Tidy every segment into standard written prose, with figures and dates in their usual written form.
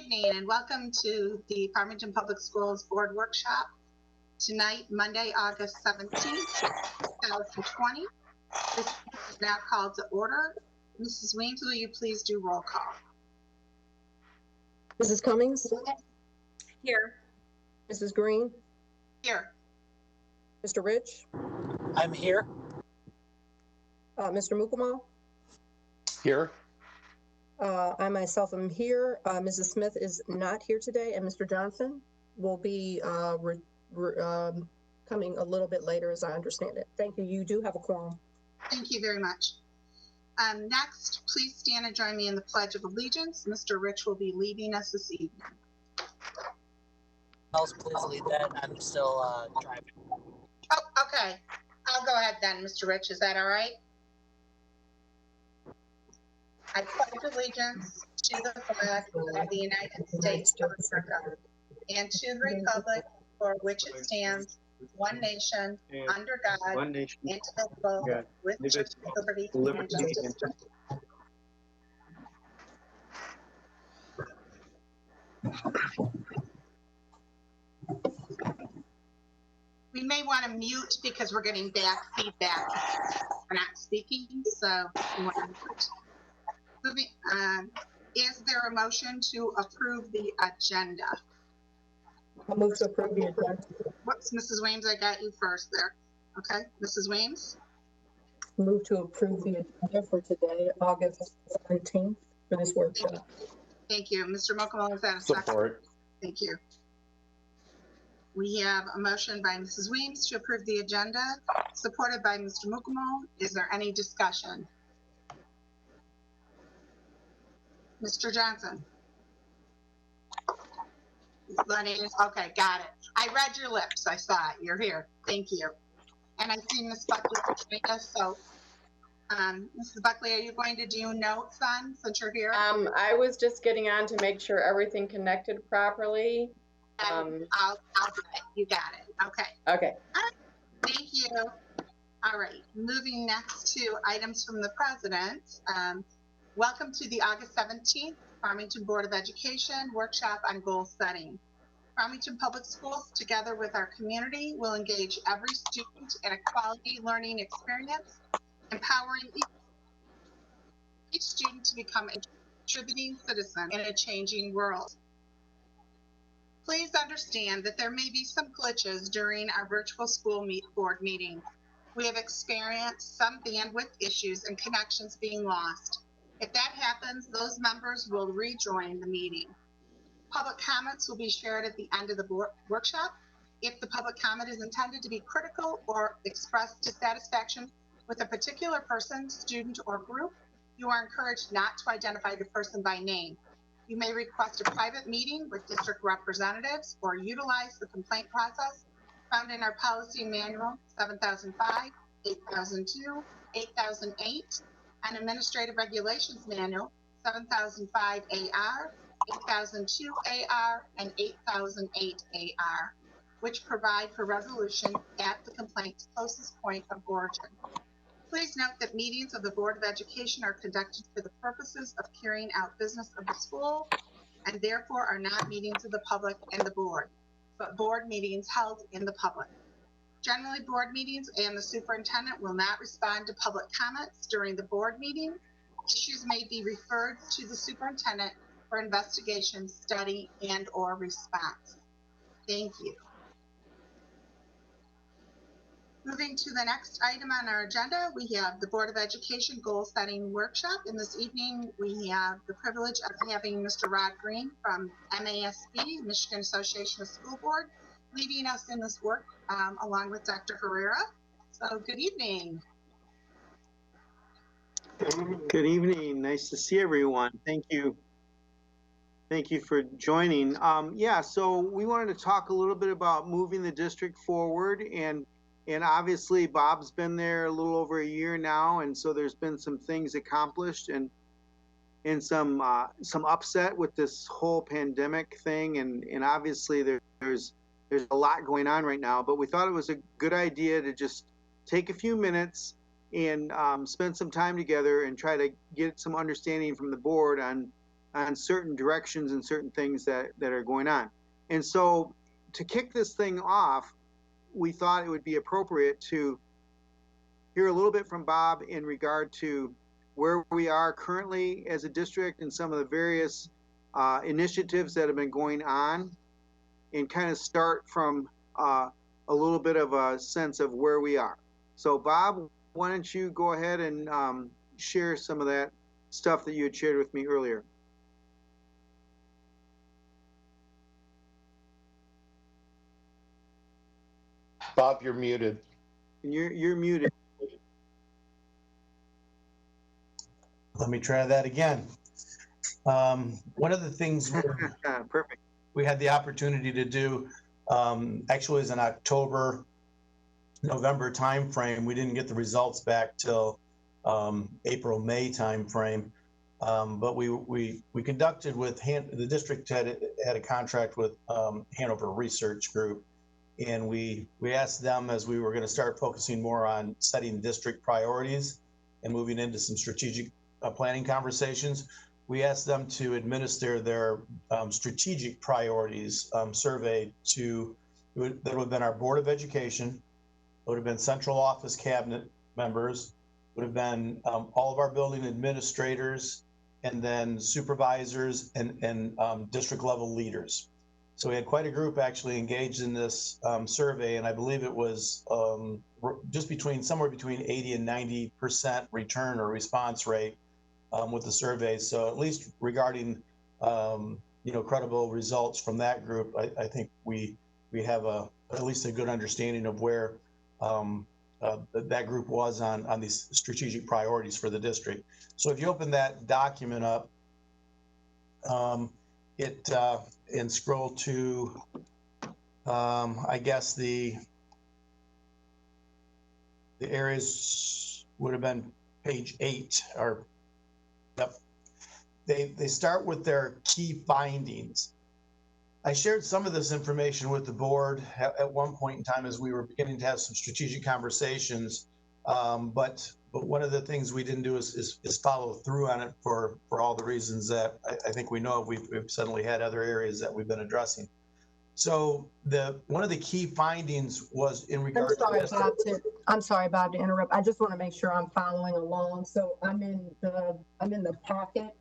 evening and welcome to the Farmington Public Schools Board Workshop. Tonight, Monday, August 17th, 2020. This is now called to order. Mrs. Weems, will you please do roll call? Mrs. Cummings? Here. Mrs. Green? Here. Mr. Rich? I'm here. Mr. Mukamal? Here. I myself am here. Mrs. Smith is not here today, and Mr. Johnson will be coming a little bit later, as I understand it. Thank you. You do have a quorum. Thank you very much. Next, please stand and join me in the Pledge of Allegiance. Mr. Rich will be leading us this evening. Else, please lead that. I'm still driving. Oh, okay. I'll go ahead then, Mr. Rich. Is that all right? I pledge allegiance to the flag of the United States of America and to the republic for which it stands, one nation, under God, indivisible, with liberty and justice. We may want to mute because we're getting back feedback. We're not speaking, so we want to mute. Is there a motion to approve the agenda? I'll move to approve the agenda. Whoops, Mrs. Weems, I got you first there. Okay, Mrs. Weems? Move to approve the agenda for today, August 17th, for this workshop. Thank you. Mr. Mukamal, is that a second? Support. Thank you. We have a motion by Mrs. Weems to approve the agenda, supported by Mr. Mukamal. Is there any discussion? Mr. Johnson? Okay, got it. I read your lips. I saw it. You're here. Thank you. And I see Ms. Buckley joining us. So, Mrs. Buckley, are you going to do notes then, since you're here? I was just getting on to make sure everything connected properly. I'll do it. You got it. Okay. Okay. All right. Thank you. All right. Moving next to items from the president. Welcome to the August 17th Farmington Board of Education Workshop on Goal Setting. Farmington Public Schools, together with our community, will engage every student in a quality learning experience, empowering each student to become a contributing citizen in a changing world. Please understand that there may be some glitches during our virtual school board meeting. We have experienced some bandwidth issues and connections being lost. If that happens, those members will rejoin the meeting. Public comments will be shared at the end of the workshop. If the public comment is intended to be critical or express dissatisfaction with a particular person, student, or group, you are encouraged not to identify the person by name. You may request a private meeting with district representatives or utilize the complaint process found in our policy manual 7005, 8002, 8008, and Administrative Regulations Manual 7005 AR, 8002 AR, and 8008 AR, which provide for resolution at the complaint's closest point of origin. Please note that meetings of the Board of Education are conducted for the purposes of carrying out business of the school and therefore are not meetings of the public and the board, but board meetings held in the public. Generally, board meetings and the superintendent will not respond to public comments during the board meeting. Issues may be referred to the superintendent for investigation, study, and/or response. Thank you. Moving to the next item on our agenda, we have the Board of Education Goal Setting Workshop. And this evening, we have the privilege of having Mr. Rod Green from MASB, Michigan Association of School Board, leading us in this work along with Dr. Herrera. So good evening. Good evening. Nice to see everyone. Thank you. Thank you for joining. Yeah, so we wanted to talk a little bit about moving the district forward, and obviously Bob's been there a little over a year now, and so there's been some things accomplished and some upset with this whole pandemic thing, and obviously there's a lot going on right now, but we thought it was a good idea to just take a few minutes and spend some time together and try to get some understanding from the board on certain directions and certain things that are going on. And so to kick this thing off, we thought it would be appropriate to hear a little bit from Bob in regard to where we are currently as a district and some of the various initiatives that have been going on, and kind of start from a little bit of a sense of where we are. So Bob, why don't you go ahead and share some of that stuff that you had shared with me earlier. Bob, you're muted. And you're muted. Let me try that again. One of the things Perfect. we had the opportunity to do, actually is in October, November timeframe. We didn't get the results back till April, May timeframe. But we conducted with the district had a contract with Hanover Research Group, and we asked them, as we were going to start focusing more on setting district priorities and moving into some strategic planning conversations, we asked them to administer their strategic priorities survey to, that would have been our Board of Education, it would have been central office cabinet members, would have been all of our building administrators, and then supervisors and district level leaders. So we had quite a group actually engaged in this survey, and I believe it was just somewhere between 80 and 90% return or response rate with the survey. So at least regarding credible results from that group, I think we have at least a good understanding of where that group was on these strategic priorities for the district. So if you open that document up, and scroll to, I guess the areas would have been page 8, or yep. They start with their key findings. I shared some of this information with the board at one point in time as we were beginning to have some strategic conversations. But one of the things we didn't do is follow through on it for all the reasons that I think we know. We've suddenly had other areas that we've been addressing. So one of the key findings was in regard to I'm sorry, Bob, to interrupt. I just want to make sure I'm following along. So I'm in the packet,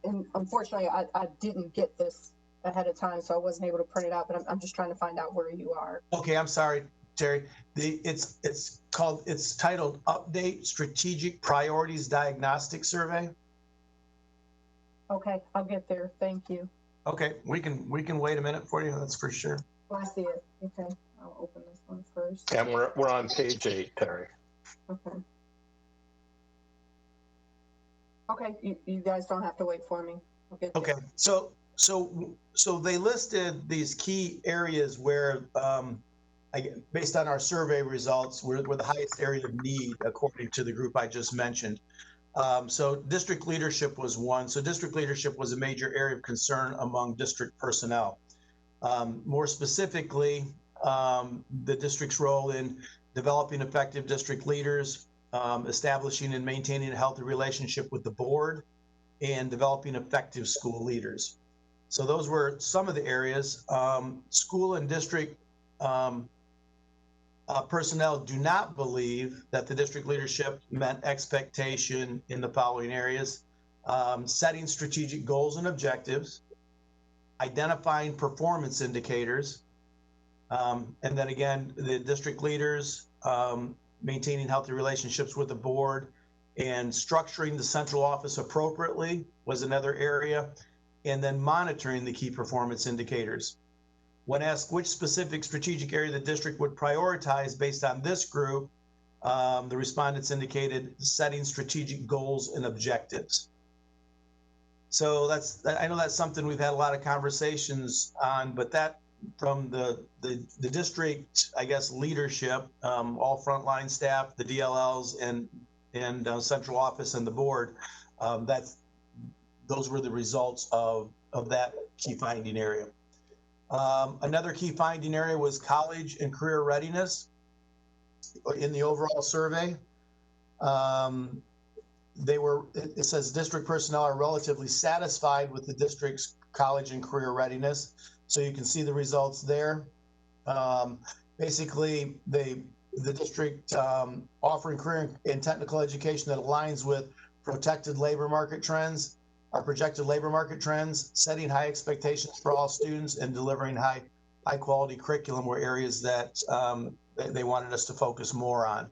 and unfortunately I didn't get this ahead of time, so I wasn't able to print it out, but I'm just trying to find out where you are. Okay, I'm sorry, Terry. It's titled Update Strategic Priorities Diagnostic Survey. Okay, I'll get there. Thank you. Okay, we can wait a minute for you. That's for sure. Oh, I see it. Okay, I'll open this one first. And we're on page 8, Terry. Okay. Okay, you guys don't have to wait for me. I'll get there. Okay, so they listed these key areas where, based on our survey results, were the highest area of need according to the group I just mentioned. So district leadership was one. So district leadership was a major area of concern among district personnel. More specifically, the district's role in developing effective district leaders, establishing and maintaining a healthy relationship with the board, and developing effective school leaders. So those were some of the areas. School and district personnel do not believe that the district leadership met expectation in the following areas: setting strategic goals and objectives, identifying performance indicators, and then again, the district leaders maintaining healthy relationships with the board, and structuring the central office appropriately was another area, and then monitoring the key performance indicators. When asked which specific strategic area the district would prioritize based on this group, the respondents indicated setting strategic goals and objectives. So I know that's something we've had a lot of conversations on, but that from the district, I guess, leadership, all frontline staff, the DLLs, and central office and the board, those were the results of that key finding area. Another key finding area was college and career readiness in the overall survey. it says district personnel are relatively satisfied with the district's college and career readiness. So you can see the results there. Basically, the district offering career and technical education that aligns with projected labor market trends, setting high expectations for all students, and delivering high quality curriculum were areas that they wanted us to focus more on.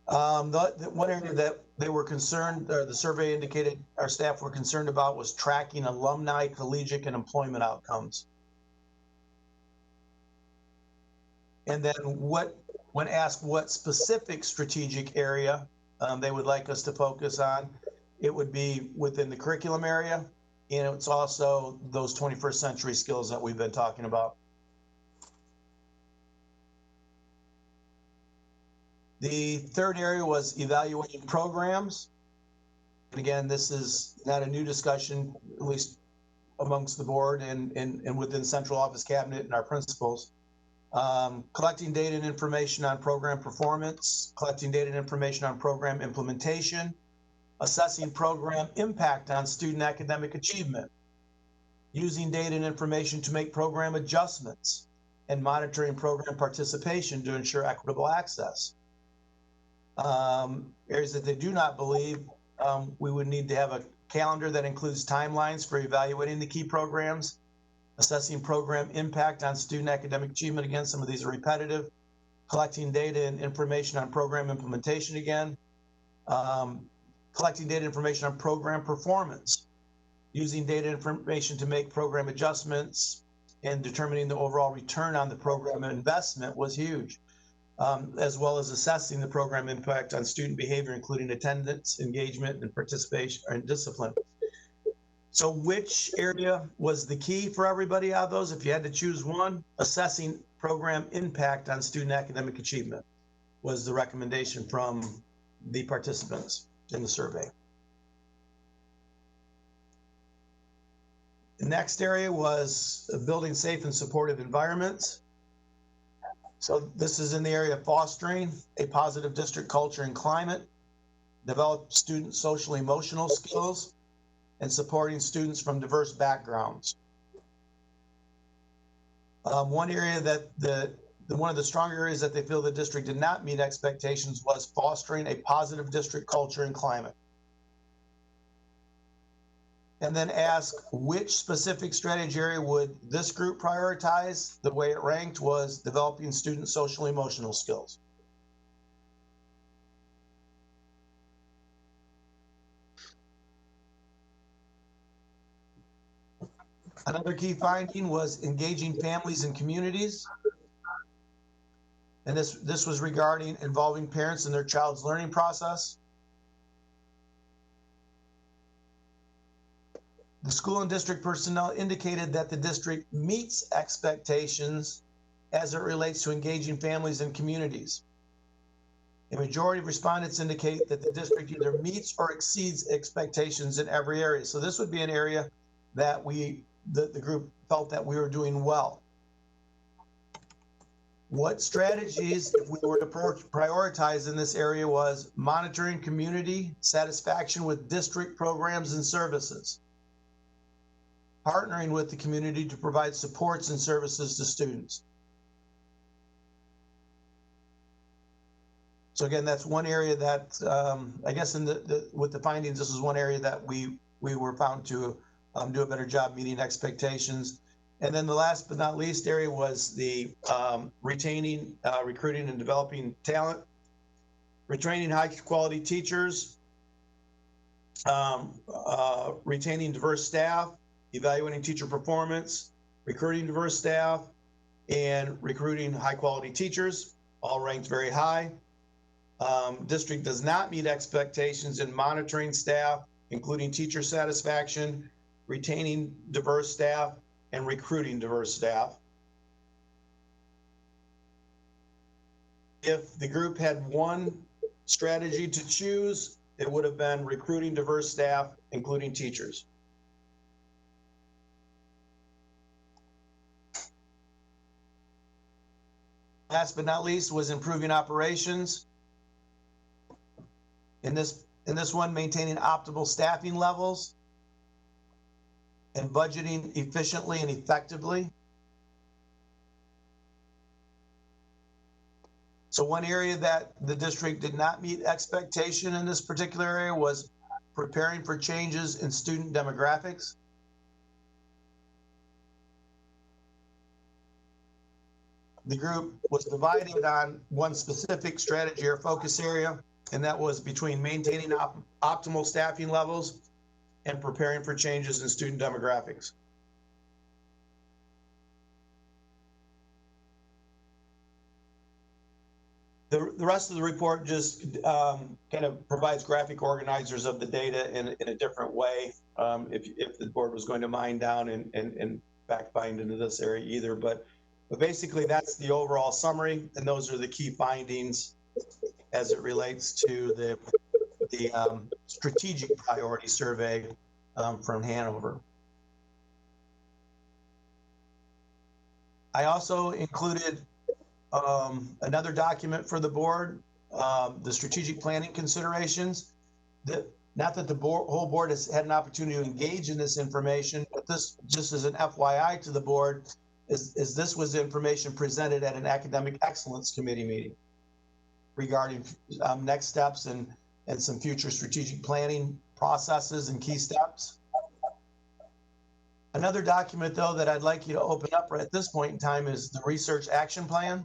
The one area that they were concerned, or the survey indicated our staff were concerned about, was tracking alumni, collegiate, and employment outcomes. And then when asked what specific strategic area they would like us to focus on, it would be within the curriculum area, and it's also those 21st century skills that we've been talking about. The third area was evaluating programs. And again, this is not a new discussion, at least amongst the board and within central office cabinet and our principals. Collecting data and information on program performance, collecting data and information on program implementation, assessing program impact on student academic achievement, using data and information to make program adjustments, and monitoring program participation to ensure equitable access. Areas that they do not believe, we would need to have a calendar that includes timelines for evaluating the key programs, assessing program impact on student academic achievement. Again, some of these are repetitive. Collecting data and information on program implementation again. Collecting data information on program performance. Using data information to make program adjustments, and determining the overall return on the program investment was huge. As well as assessing the program impact on student behavior, including attendance, engagement, and participation and discipline. So which area was the key for everybody out of those? If you had to choose one, assessing program impact on student academic achievement was the recommendation from the participants in the survey. The next area was building safe and supportive environments. So this is in the area of fostering a positive district culture and climate, develop student social emotional skills, and supporting students from diverse backgrounds. One area that one of the stronger areas that they feel the district did not meet expectations was fostering a positive district culture and climate. And then ask which specific strategy area would this group prioritize. The way it ranked was developing student social emotional skills. Another key finding was engaging families and communities. And this was regarding involving parents in their child's learning process. The school and district personnel indicated that the district meets expectations as it relates to engaging families and communities. A majority of respondents indicate that the district either meets or exceeds expectations in every area. So this would be an area that the group felt that we were doing well. What strategies, if we were to prioritize in this area, was monitoring community satisfaction with district programs and services, partnering with the community to provide supports and services to students. So again, that's one area that I guess with the findings, this is one area that we were found to do a better job meeting expectations. And then the last but not least area was the retaining, recruiting and developing talent, retraining high quality teachers, retaining diverse staff, evaluating teacher performance, recruiting diverse staff, and recruiting high quality teachers, all ranked very high. District does not meet expectations in monitoring staff, including teacher satisfaction, retaining diverse staff, and recruiting diverse staff. If the group had one strategy to choose, it would have been recruiting diverse staff, including teachers. Last but not least was improving operations. In this one, maintaining optimal staffing levels and budgeting efficiently and effectively. So one area that the district did not meet expectation in this particular area was preparing for changes in student demographics. The group was divided on one specific strategy or focus area, and that was between maintaining optimal staffing levels and preparing for changes in student demographics. The rest of the report just kind of provides graphic organizers of the data in a different way. If the board was going to mine down and back bind into this area either, but basically that's the overall summary, and those are the key findings as it relates to the strategic priority survey from Hanover. I also included another document for the board, the strategic planning considerations. Not that the whole board has had an opportunity to engage in this information, but this, just as an FYI to the board, is this was information presented at an academic excellence committee meeting regarding next steps and some future strategic planning processes and key steps. Another document, though, that I'd like you to open up at this point in time is the research action plan.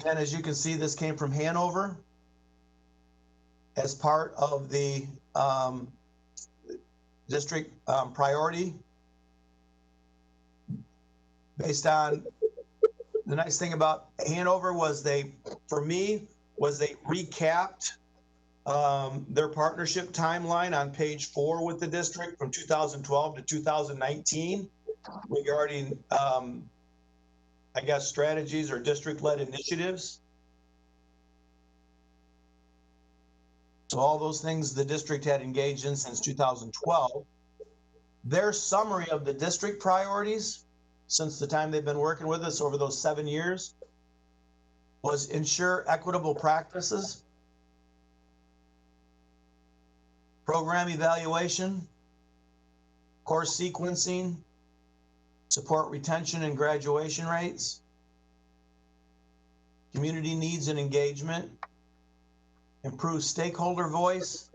And as you can see, this came from Hanover as part of the district priority. Based on the nice thing about Hanover was for me, they recapped their partnership timeline on page 4 with the district from 2012 to 2019 regarding, I guess, strategies or district-led initiatives. So all those things the district had engaged in since 2012. Their summary of the district priorities since the time they've been working with us over those 7 years was ensure equitable practices, program evaluation, course sequencing, support retention and graduation rates, community needs and engagement, improve stakeholder voice,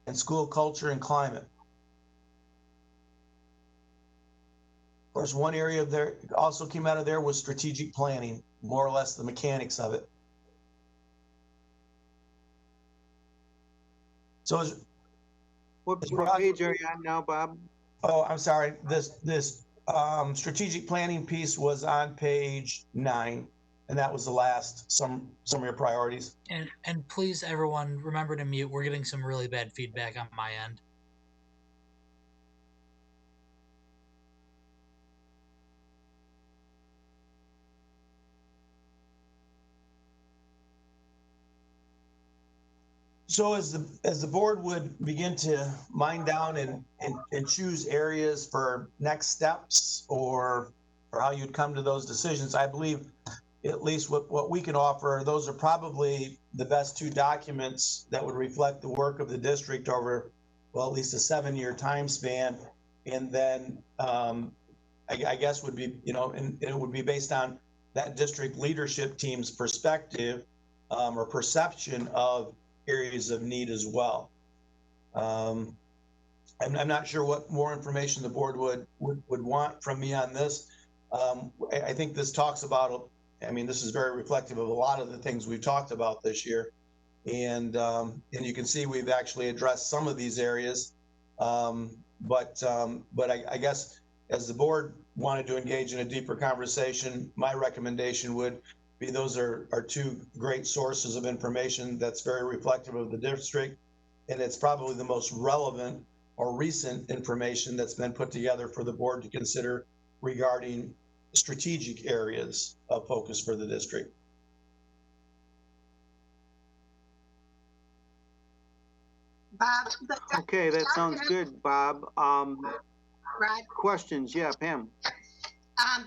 and school culture and climate. Of course, one area of there also came out of there was strategic planning, more or less the mechanics of it. So What page are you on now, Bob? Oh, I'm sorry. This strategic planning piece was on page 9, and that was the last summary of priorities. And please, everyone, remember to mute. We're getting some really bad feedback on my end. So as the board would begin to mine down and choose areas for next steps or how you'd come to those decisions, I believe at least what we can offer, those are probably the best 2 documents that would reflect the work of the district over, well, at least a 7-year time span. And then I guess would be, and it would be based on that district leadership team's perspective or perception of areas of need as well. I'm not sure what more information the board would want from me on this. I think this talks about, this is very reflective of a lot of the things we've talked about this year. And you can see we've actually addressed some of these areas. But I guess as the board wanted to engage in a deeper conversation, my recommendation would be those are 2 great sources of information that's very reflective of the district, and it's probably the most relevant or recent information that's been put together for the board to consider regarding strategic areas of focus for the district. Bob. Okay, that sounds good, Bob. Rod? Questions? Yeah, Pam.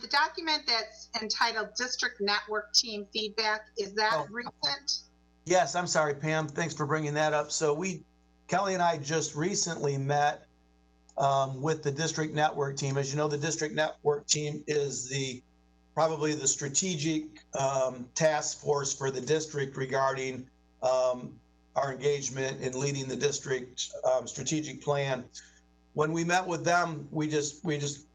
The document that's entitled District Network Team Feedback, is that Oh. recent? Yes, I'm sorry, Pam. Thanks for bringing that up. So Kelly and I just recently met with the district network team. As you know, the district network team is probably the strategic task force for the district regarding our engagement in leading the district strategic plan. When we met with them, we just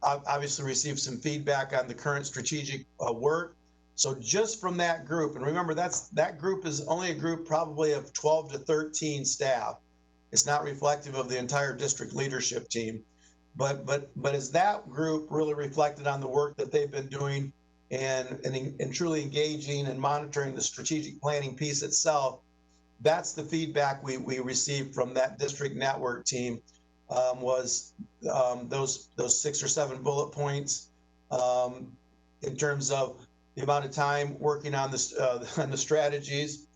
obviously received some feedback on the current strategic work. So just from that group, and remember that group is only a group probably of 12 to 13 staff. It's not reflective of the entire district leadership team, but as that group really reflected on the work that they've been doing and truly engaging and monitoring the strategic planning piece itself, that's the feedback we received from that district network team. Was those 6 or 7 bullet points in terms of the amount of time working on the strategies,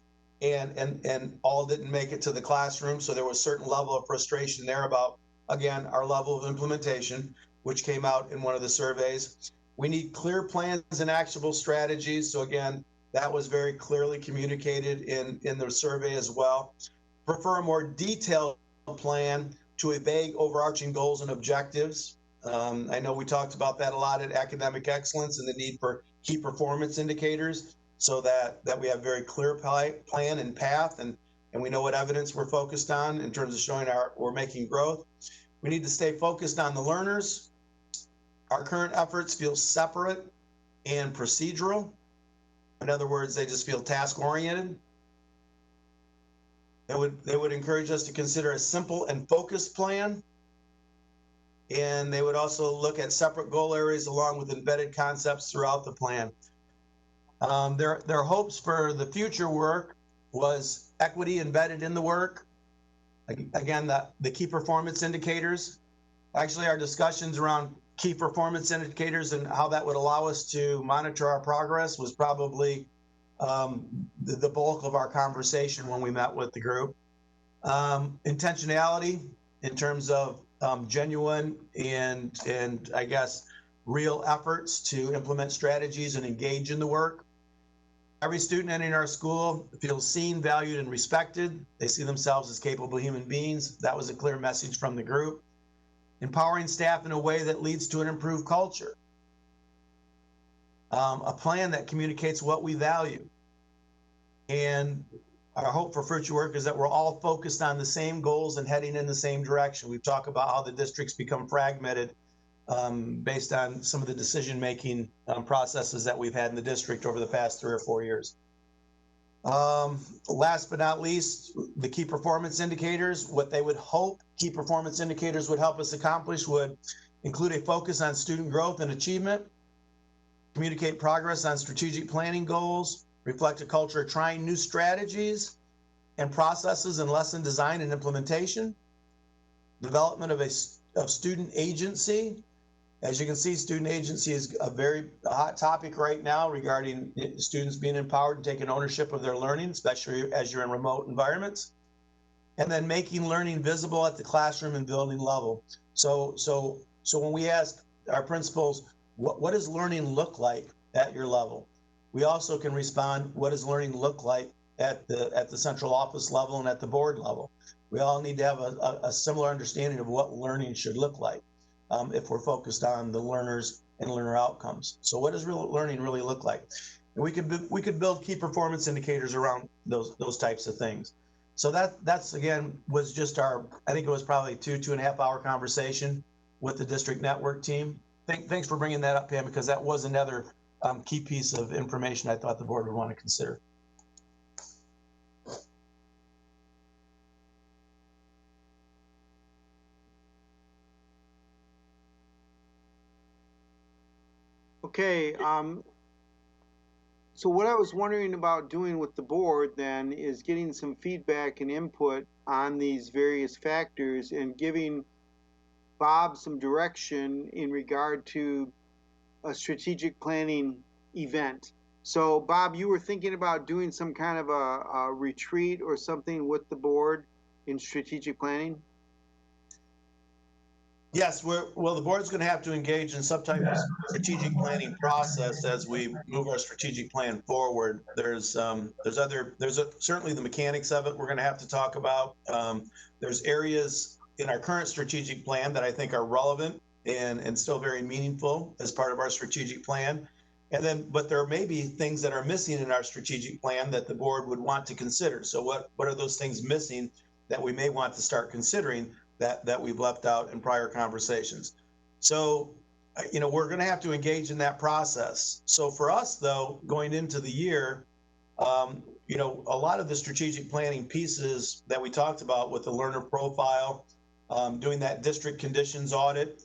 and all didn't make it to the classroom. So there was a certain level of frustration there about, again, our level of implementation, which came out in one of the surveys. We need clear plans and actionable strategies. So again, that was very clearly communicated in the survey as well. Prefer a more detailed plan to a vague overarching goals and objectives. I know we talked about that a lot at Academic Excellence and the need for key performance indicators so that we have very clear plan and path, and we know what evidence we're focused on in terms of showing we're making growth. We need to stay focused on the learners. Our current efforts feel separate and procedural. In other words, they just feel task oriented. They would encourage us to consider a simple and focused plan. And they would also look at separate goal areas along with embedded concepts throughout the plan. Their hopes for the future work was equity embedded in the work. Again, the key performance indicators. Actually, our discussions around key performance indicators and how that would allow us to monitor our progress was probably the bulk of our conversation when we met with the group. Intentionality in terms of genuine and I guess real efforts to implement strategies and engage in the work. Every student entering our school feels seen, valued, and respected. They see themselves as capable human beings. That was a clear message from the group. Empowering staff in a way that leads to an improved culture. A plan that communicates what we value. And our hope for future work is that we're all focused on the same goals and heading in the same direction. We've talked about how the districts become fragmented based on some of the decision-making processes that we've had in the district over the past 3 or 4 years. Last but not least, the key performance indicators. What they would hope key performance indicators would help us accomplish would include a focus on student growth and achievement, communicate progress on strategic planning goals, reflect a culture of trying new strategies and processes in lesson design and implementation, development of student agency. As you can see, student agency is a very hot topic right now regarding students being empowered and taking ownership of their learning, especially as you're in remote environments. And then making learning visible at the classroom and building level. So when we ask our principals, what does learning look like at your level? We also can respond, what does learning look like at the central office level and at the board level? We all need to have a similar understanding of what learning should look like if we're focused on the learners and learner outcomes. So what does real learning really look like? And we could build key performance indicators around those types of things. So that's again was just I think it was probably 2.5 hour conversation with the district network team. Thanks for bringing that up, Pam, because that was another key piece of information I thought the board would want to consider. Okay, so what I was wondering about doing with the board then is getting some feedback and input on these various factors and giving Bob some direction in regard to a strategic planning event. So Bob, you were thinking about doing some kind of a retreat or something with the board in strategic planning? Yes, well, the board's going to have to engage in some type of strategic planning process as we move our strategic plan forward. Certainly the mechanics of it we're going to have to talk about. There's areas in our current strategic plan that I think are relevant and still very meaningful as part of our strategic plan. But there may be things that are missing in our strategic plan that the board would want to consider. So what are those things missing that we may want to start considering that we've left out in prior conversations? So, we're going to have to engage in that process. So for us, though, going into the year, a lot of the strategic planning pieces that we talked about with the learner profile, doing that district conditions audit,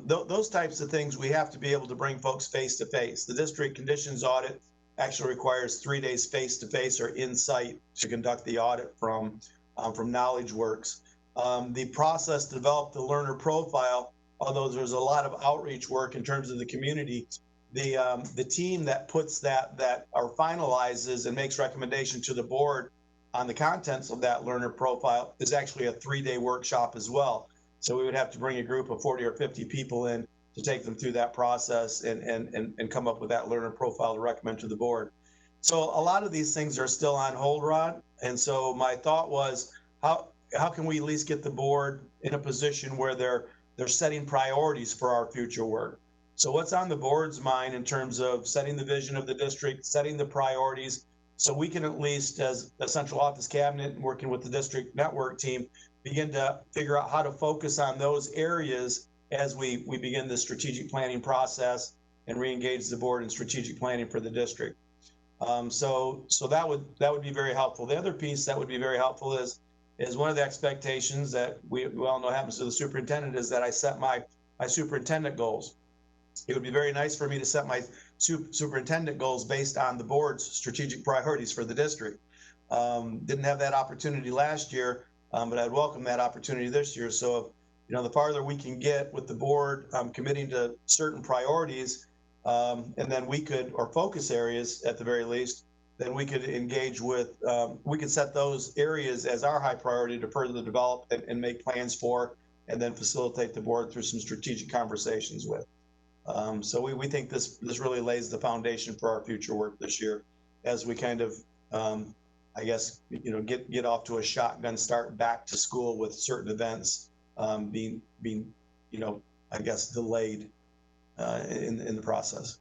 those types of things we have to be able to bring folks face to face. The district conditions audit actually requires 3 days face to face or in site to conduct the audit from Knowledge Works. The process to develop the learner profile, although there's a lot of outreach work in terms of the community, the team that puts that or finalizes and makes recommendation to the board on the contents of that learner profile is actually a 3-day workshop as well. So we would have to bring a group of 40 or 50 people in to take them through that process and come up with that learner profile to recommend to the board. So a lot of these things are still on hold, Rod. And so my thought was, how can we at least get the board in a position where they're setting priorities for our future work? So what's on the board's mind in terms of setting the vision of the district, setting the priorities, so we can at least, as a central office cabinet and working with the district network team, begin to figure out how to focus on those areas as we begin the strategic planning process and re-engage the board in strategic planning for the district. So that would be very helpful. The other piece that would be very helpful is one of the expectations that we all know happens to the superintendent is that I set my superintendent goals. It would be very nice for me to set my superintendent goals based on the board's strategic priorities for the district. Didn't have that opportunity last year, but I'd welcome that opportunity this year. So, the farther we can get with the board committing to certain priorities, and then or focus areas at the very least, then we could engage with, we could set those areas as our high priority to further develop and make plans for, and then facilitate the board through some strategic conversations with. So we think this really lays the foundation for our future work this year as we kind of, I guess, get off to a shotgun start back to school with certain events being I guess, delayed in the process.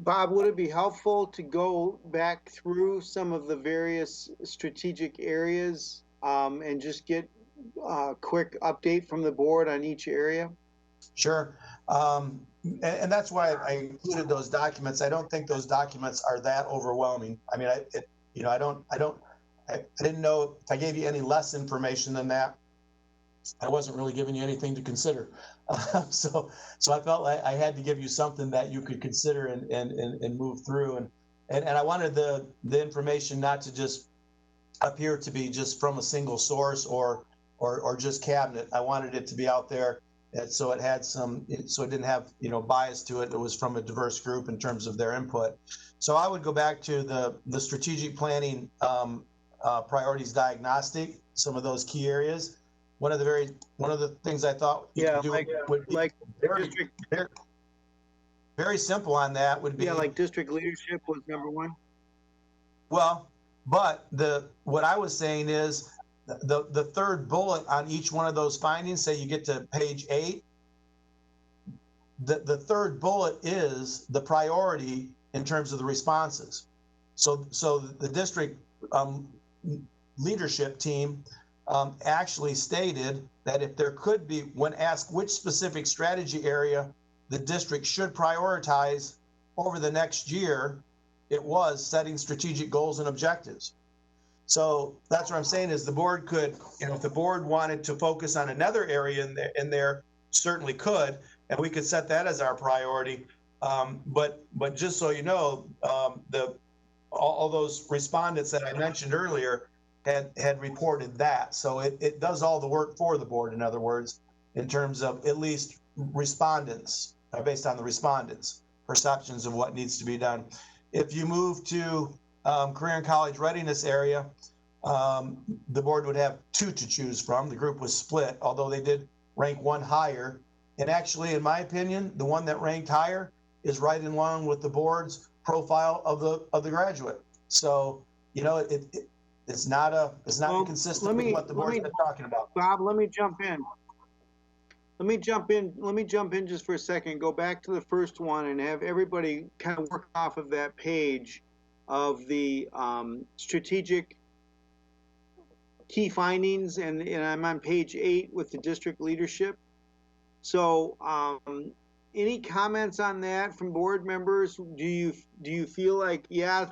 Bob, would it be helpful to go back through some of the various strategic areas and just get a quick update from the board on each area? Sure. And that's why I included those documents. I don't think those documents are that overwhelming. I mean, I didn't know if I gave you any less information than that, I wasn't really giving you anything to consider. So I felt like I had to give you something that you could consider and move through. And I wanted the information not to just appear to be just from a single source or just cabinet. I wanted it to be out there, so it had so it didn't have bias to it. It was from a diverse group in terms of their input. So I would go back to the strategic planning priorities diagnostic, some of those key areas. One of the things I thought you could do would be very simple on that would be like district leadership was number one. Well, but what I was saying is the third bullet on each one of those findings, say you get to page 8, the third bullet is the priority in terms of the responses. So the district leadership team actually stated that if there could be, when asked which specific strategy area the district should prioritize over the next year, it was setting strategic goals and objectives. So that's what I'm saying is the board could, if the board wanted to focus on another area in there certainly could, and we could set that as our priority. But just so you know, all those respondents that I mentioned earlier had reported that. So it does all the work for the board, in other words, in terms of at least respondents, based on the respondents' perceptions of what needs to be done. If you move to career and college readiness area, the board would have two to choose from. The group was split, although they did rank one higher. And actually, in my opinion, the one that ranked higher is right in line with the board's profile of the graduate. So, you know, it's not Well, inconsistent with what the board's been talking about. Bob, let me jump in. Let me jump in just for a second. Go back to the first one and have everybody kind of work off of that page of the strategic key findings, and I'm on page 8 with the district leadership. So, any comments on that from board members? Do you feel like, yeah,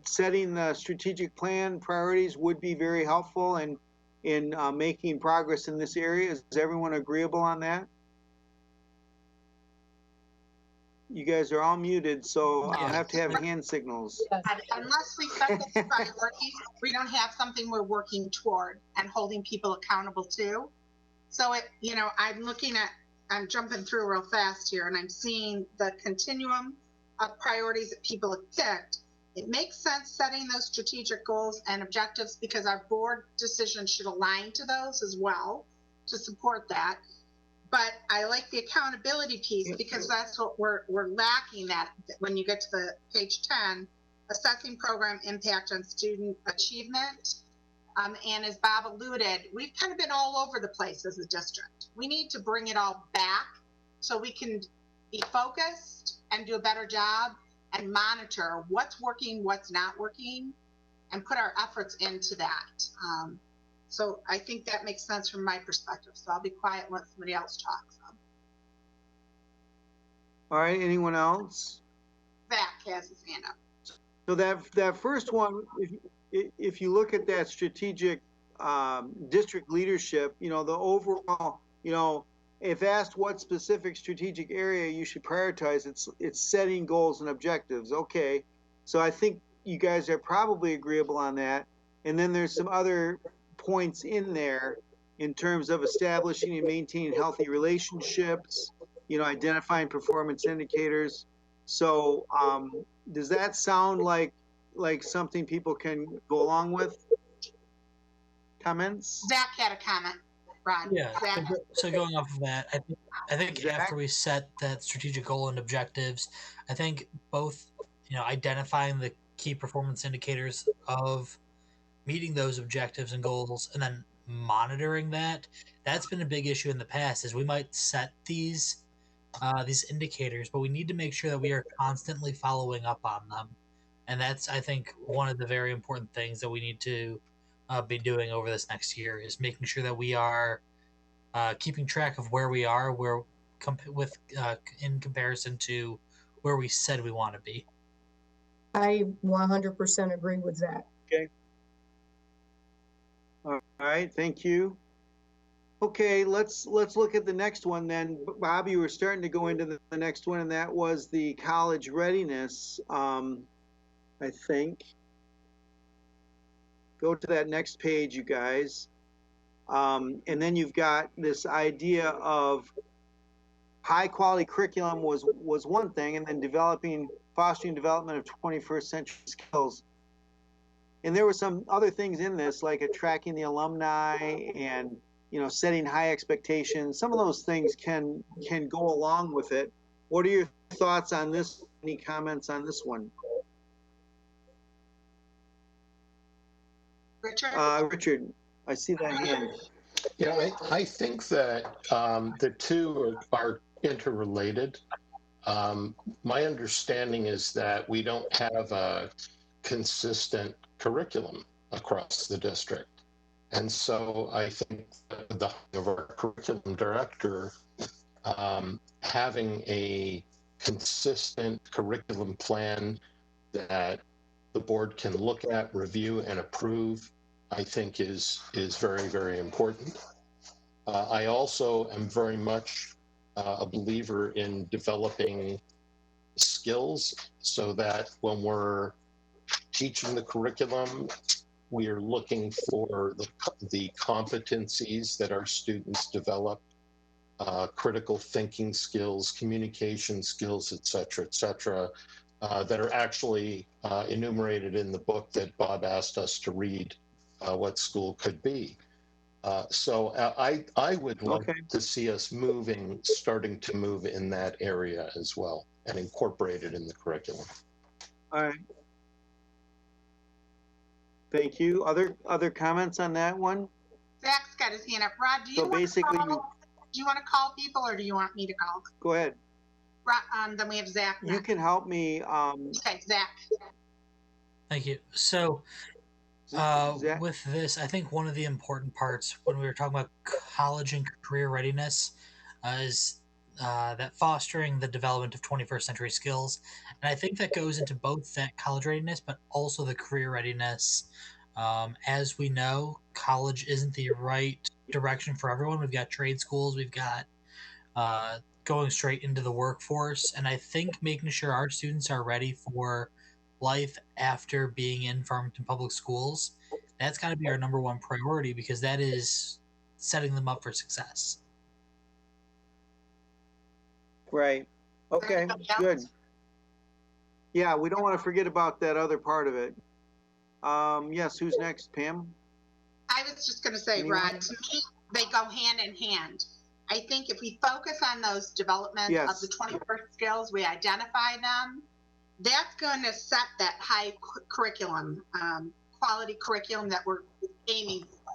setting the strategic plan priorities would be very helpful in making progress in this area? Is everyone agreeable on that? You guys are all muted, so I'll have to have hand signals. Unless we set the priorities, we don't have something we're working toward and holding people accountable to. So I'm jumping through real fast here, and I'm seeing the continuum of priorities that people have picked. It makes sense setting those strategic goals and objectives because our board decisions should align to those as well to support that. But I like the accountability piece because that's what we're lacking that when you get to the page 10, assessing program impact on student achievement. And as Bob alluded, we've kind of been all over the place as a district. We need to bring it all back so we can be focused and do a better job and monitor what's working, what's not working, and put our efforts into that. So I think that makes sense from my perspective. So I'll be quiet and let somebody else talk. All right, anyone else? Zach has his hand up. So that first one, if you look at that strategic district leadership, you know, the overall, you know, if asked what specific strategic area you should prioritize, it's setting goals and objectives. Okay, so I think you guys are probably agreeable on that. And then there's some other points in there in terms of establishing and maintaining healthy relationships, you know, identifying performance indicators. So does that sound like something people can go along with? Comments? Zach had a comment. Rod. Yeah. Zach. So going off of that, I think Zach? after we set that strategic goal and objectives, I think both, you know, identifying the key performance indicators of meeting those objectives and goals, and then monitoring that's been a big issue in the past. Is we might set these indicators, but we need to make sure that we are constantly following up on them, and that's, I think, one of the very important things that we need to be doing over this next year is making sure that we are keeping track of where we are, in comparison to where we said we want to be. I 100% agree with that. Okay. All right, thank you. Okay, let's look at the next one then. Bob, you were starting to go into the next one, and that was the college readiness, I think. Go to that next page, you guys. And then you've got this idea of high quality curriculum was one thing, and then fostering development of 21st century skills. And there were some other things in this, like attracting the alumni and, you know, setting high expectations. Some of those things can go along with it. What are your thoughts on this? Any comments on this one? Richard? Richard, I see that hand. Yeah, I think that the two are interrelated. My understanding is that we don't have a consistent curriculum across the district. And so I think the of our curriculum director having a consistent curriculum plan that the board can look at, review, and approve, I think is very, very important. I also am very much a believer in developing skills so that when we're teaching the curriculum, we are looking for the competencies that our students develop, critical thinking skills, communication skills, et cetera, that are actually enumerated in the book that Bob asked us to read what school could be. So I would like to see us starting to move in that area as well and incorporate it in the curriculum. All right. Thank you. Other comments on that one? Zach's got his hand up. Rod, do you So want to basically, call people, or do you want me to call? go ahead. Rod, then we have Zach next. You can help me. Okay, Zach. Thank you. So, Zach? with this, I think one of the important parts when we were talking about college and career readiness is that fostering the development of 21st century skills. And I think that goes into both that college readiness, but also the career readiness. As we know, college isn't the right direction for everyone. We've got trade schools, we've got going straight into the workforce. And I think making sure our students are ready for life after being in Farmington Public Schools, that's got to be our number one priority, because that is setting them up for success. Right. Okay, good. Yeah, we don't want to forget about that other part of it. Yes, who's next, Pam? I was just going to say, Anyone? Rod, to me, they go hand in hand. I think if we focus on those development of the 21st skills, we identify them, that's going to set that high curriculum, quality curriculum that we're aiming for.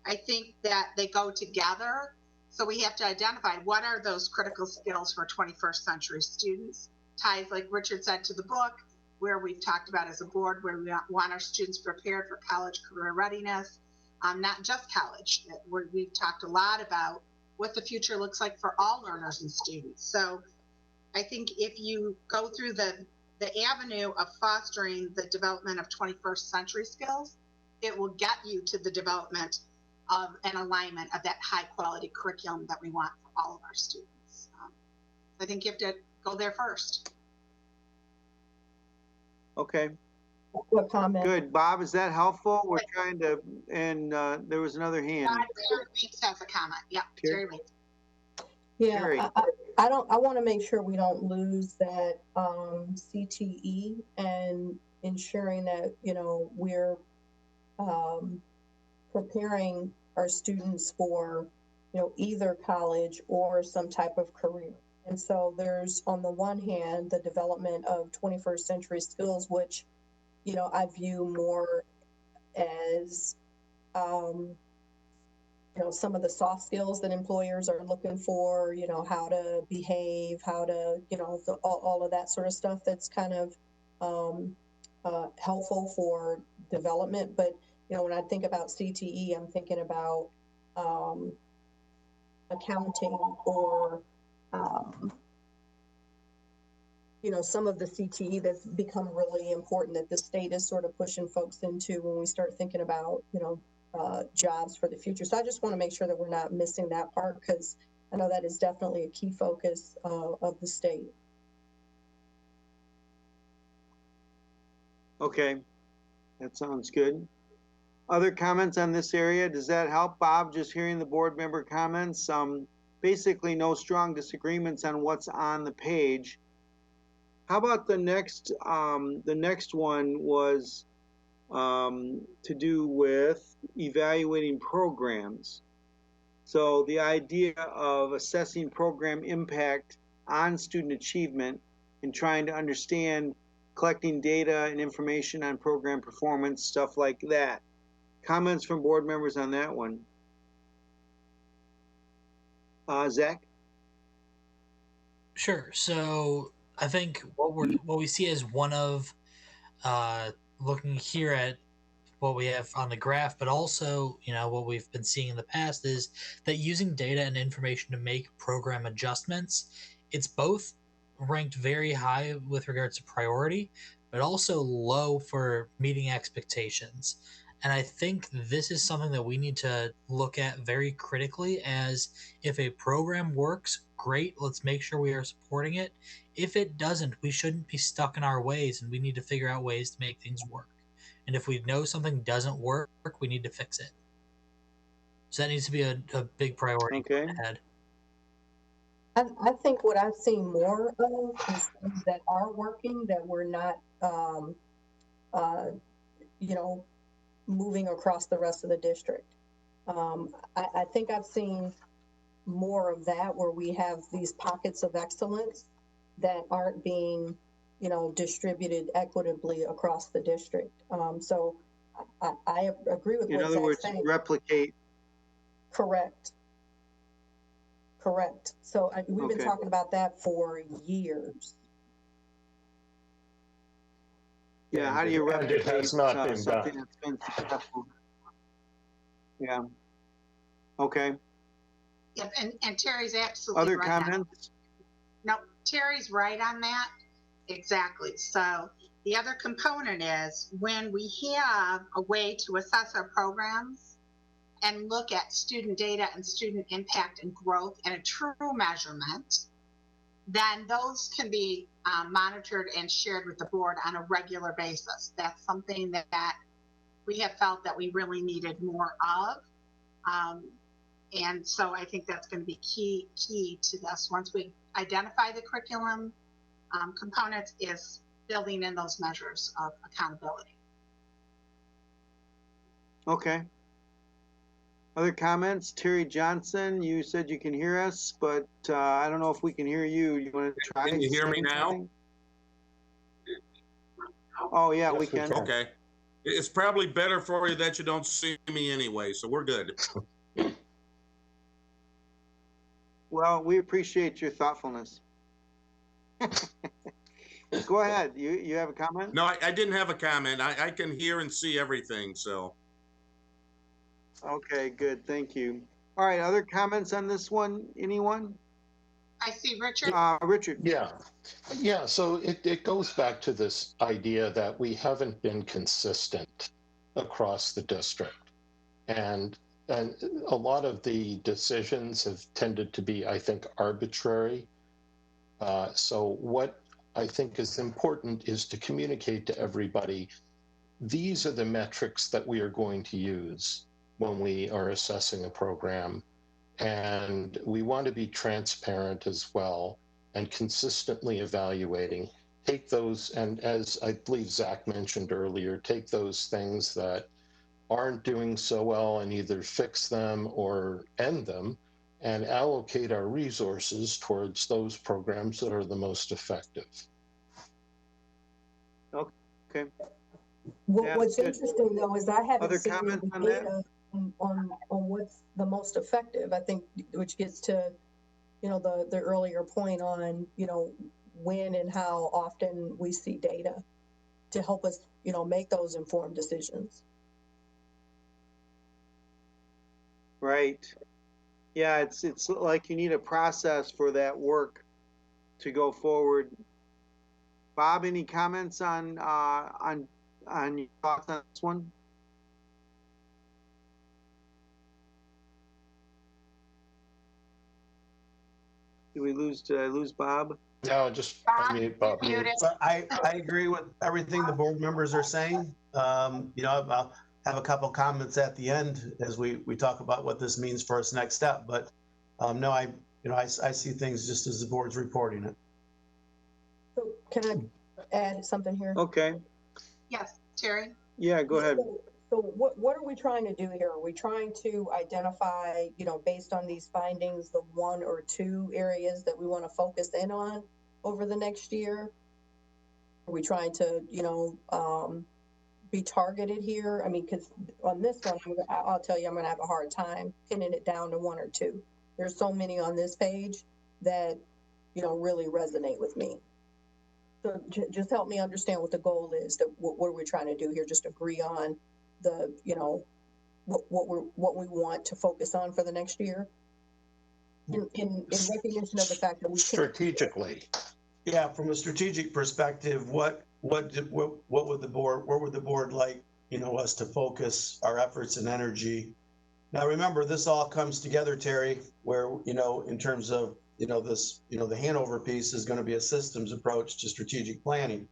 I think that they go together. So we have to identify what are those critical skills for 21st century students. Ties, like Richard said, to the book, where we've talked about as a board, where we want our students prepared for college career readiness, not just college. We've talked a lot about what the future looks like for all learners and students. So I think if you go through the avenue of fostering the development of 21st century skills, it will get you to the development of an alignment of that high quality curriculum that we want for all of our students. I think you have to go there first. Okay. What comment? Good. Bob, is that helpful? We're trying to, and there was another hand. Terry Weeks has a comment. Yeah, Terry Weeks. Yeah, I want to make sure we don't lose that CTE and ensuring that, you know, we're preparing our students for, you know, either college or some type of career. And so there's, on the one hand, the development of 21st century skills, which, you know, I view more as, you know, some of the soft skills that employers are looking for, you know, how to behave, how to, you know, all of that sort of stuff that's kind of helpful for development. But, you know, when I think about CTE, I'm thinking about accounting or, you know, some of the CTE that's become really important that the state is sort of pushing folks into when we start thinking about, you know, jobs for the future. So I just want to make sure that we're not missing that part, because I know that is definitely a key focus of the state. Okay, that sounds good. Other comments on this area? Does that help, Bob, just hearing the board member comments? Basically no strong disagreements on what's on the page. How about the next one was to do with evaluating programs. So the idea of assessing program impact on student achievement and trying to understand, collecting data and information on program performance, stuff like that. Comments from board members on that one? Zach? Sure. So I think what we see as one of looking here at what we have on the graph, but also, you know, what we've been seeing in the past is that using data and information to make program adjustments, it's both ranked very high with regards to priority, but also low for meeting expectations. And I think this is something that we need to look at very critically, as if a program works, great, let's make sure we are supporting it. If it doesn't, we shouldn't be stuck in our ways, and we need to figure out ways to make things work. And if we know something doesn't work, we need to fix it. So that needs to be a big priority ahead. I think what I've seen more of is things that are working that we're not, you know, moving across the rest of the district. I think I've seen more of that where we have these pockets of excellence that aren't being, you know, distributed equitably across the district. So I agree with In what other Zach's words, saying. replicate. Correct. Correct. So we've been Okay. talking about that for years. Yeah, how do you And it replicate has not been something done. that's been successful? Yeah. Okay. Yep, and Terry's absolutely Other right. comments? No, Terry's right on that. Exactly. So the other component is when we have a way to assess our programs and look at student data and student impact and growth and a true measurement, then those can be monitored and shared with the board on a regular basis. That's something that we have felt that we really needed more of. And so I think that's going to be key to this. Once we identify the curriculum components, is building in those measures of accountability. Okay. Other comments? Terry Johnson, you said you can hear us, but I don't know if we can hear you. You want to try? Can you hear me saying now? something? Oh, yeah, Yes, we can. Okay. It's probably better for you that you don't see me anyway, so we're good. Well, we appreciate your thoughtfulness. Go ahead. You have a comment? No, I didn't have a comment. I can hear and see everything, so. Okay, good. Thank you. All right, other comments on this one? Anyone? I see Richard. Richard. Yeah, so it goes back to this idea that we haven't been consistent across the district. And a lot of the decisions have tended to be, I think, arbitrary. So what I think is important is to communicate to everybody, these are the metrics that we are going to use when we are assessing a program. And we want to be transparent as well and consistently evaluating. Take those, and as I believe Zach mentioned earlier, take those things that aren't doing so well and either fix them or end them and allocate our resources towards those programs that are the most effective. Okay. What's good. interesting though is I haven't Other seen comments the on that? data on what's the most effective. I think, which gets to, you know, the earlier point on, you know, when and how often we see data to help us, you know, make those informed decisions. Right. Yeah, it's like you need a process for that work to go forward. Bob, any comments on your thoughts on this one? Did I lose Bob? No, just unmute Bob. So I agree with everything the board members are saying. You know, I'll have a couple comments at the end as we talk about what this means for us next step. But no, I see things just as the board's reporting it. So can I add something here? Okay. Yes, Terry. Yeah, go ahead. So what are we trying to do here? Are we trying to identify, you know, based on these findings, the 1 or 2 areas that we want to focus in on over the next year? Are we trying to, you know, be targeted here? I mean, because on this one, I'll tell you, I'm going to have a hard time pinning it down to 1 or 2. There's so many on this page that, you know, really resonate with me. So just help me understand what the goal is. That what are we trying to do here? Just agree on the, you know, what we want to focus on for the next year in recognition of the fact that we can't. Strategically. Yeah, from a strategic perspective, what would the board like, you know, us to focus our efforts and energy? Now, remember, this all comes together, Terry, where, you know, in terms of, you know, this, you know, the Hanover piece is going to be a systems approach to strategic planning.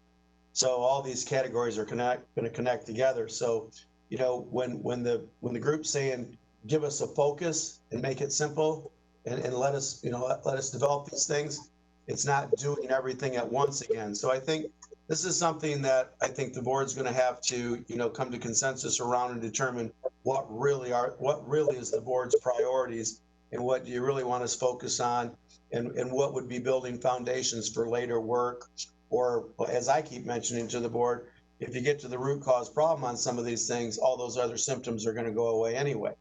So all these categories are going to connect together. So, you know, when the group's saying, give us a focus and make it simple and let us, you know, let us develop these things, it's not doing everything at once again. So I think this is something that I think the board's going to have to, come to consensus around and determine what really is the board's priorities and what do you really want us to focus on, and what would be building foundations for later work. Or, as I keep mentioning to the board, if you get to the root cause problem on some of these things, all those other symptoms are going to go away anyway.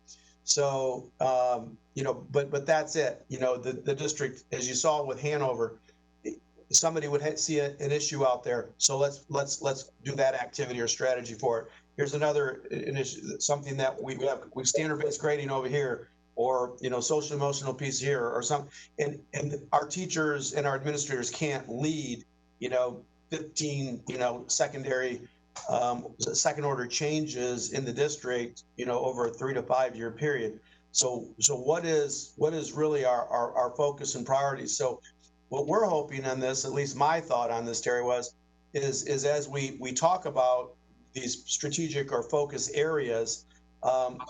So, but that's it. The district, as you saw with Hanover, somebody would see an issue out there. So let's do that activity or strategy for it. Here's another initiative, something that we standard-based grading over here, or social emotional piece here, or something. And our teachers and our administrators can't lead 15 secondary second order changes in the district over a 3 to 5 year period. So what is really our focus and priorities? So what we're hoping on this, at least my thought on this, Terry, is as we talk about these strategic or focus areas,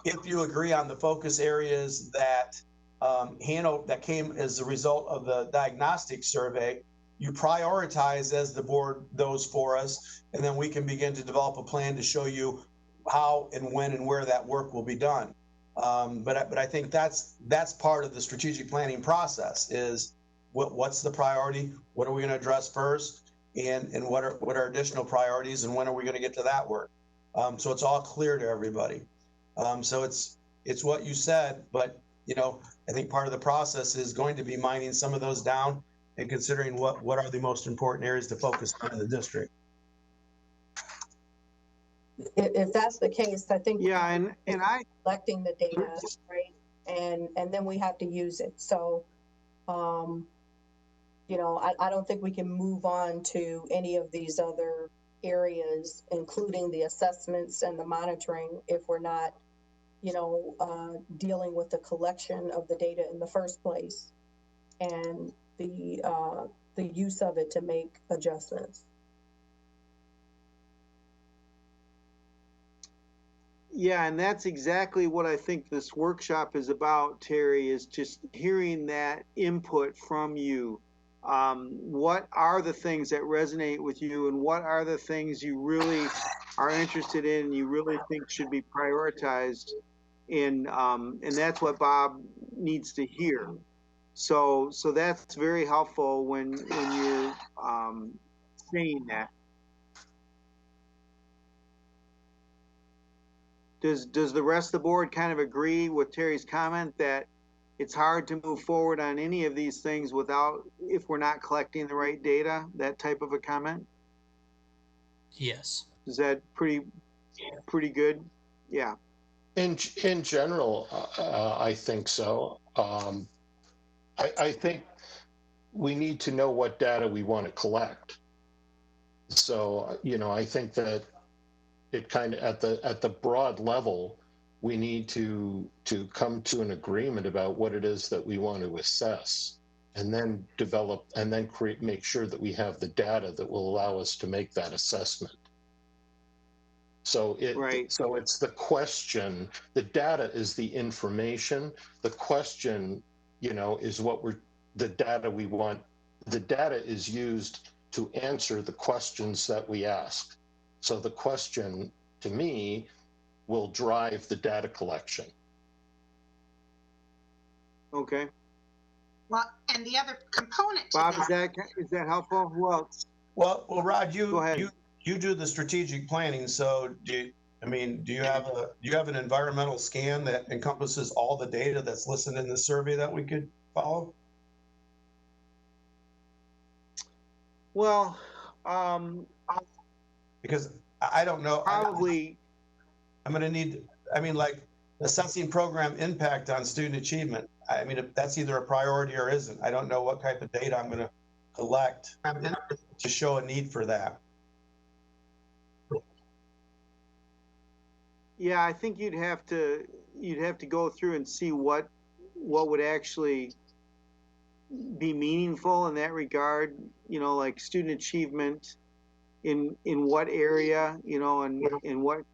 if you agree on the focus areas that that came as a result of the diagnostic survey, you prioritize as the board those for us, and then we can begin to develop a plan to show you how and when and where that work will be done. But I think that's part of the strategic planning process is what's the priority, what are we going to address first, and what are additional priorities, and when are we going to get to that work? So it's all clear to everybody. So it's what you said, but I think part of the process is going to be mining some of those down and considering what are the most important areas to focus on in the district. If that's the case, I think and I collecting the data, right, and then we have to use it. So, I don't think we can move on to any of these other areas, including the assessments and the monitoring, if we're not, dealing with the collection of the data in the first place and the use of it to make adjustments. Yeah, and that's exactly what I think this workshop is about, Terry, is just hearing that input from you. What are the things that resonate with you, and what are the things you really are interested in and you really think should be prioritized? And that's what Bob needs to hear. So that's very helpful when you're saying that. Does the rest of the board kind of agree with Terry's comment that it's hard to move forward on any of these things if we're not collecting the right data? That type of a comment? Yes. Is that pretty good? Yeah. In general, I think so. I think we need to know what data we want to collect. So, I think that it kind of at the broad level, we need to come to an agreement about what it is that we want to assess, and then develop and then make sure that we have the data that will allow us to make that assessment. So so it's the question. The data is the information. The question, is the data we want. The data is used to answer the questions that we ask. So the question, to me, will drive the data collection. Okay. Well, and the other component to Bob, that, is that helpful? Who else? Well, Rod, Go ahead. you do the strategic planning. So do you have an environmental scan that encompasses all the data that's listed in the survey that we could follow? Well, because I don't know. Probably. I'm going to need, like assessing program impact on student achievement. If that's either a priority or isn't, I don't know what type of data I'm going to collect to show a need for that. Yeah, I think you'd have to go through and see what would actually be meaningful in that regard, like student achievement in what area, and in what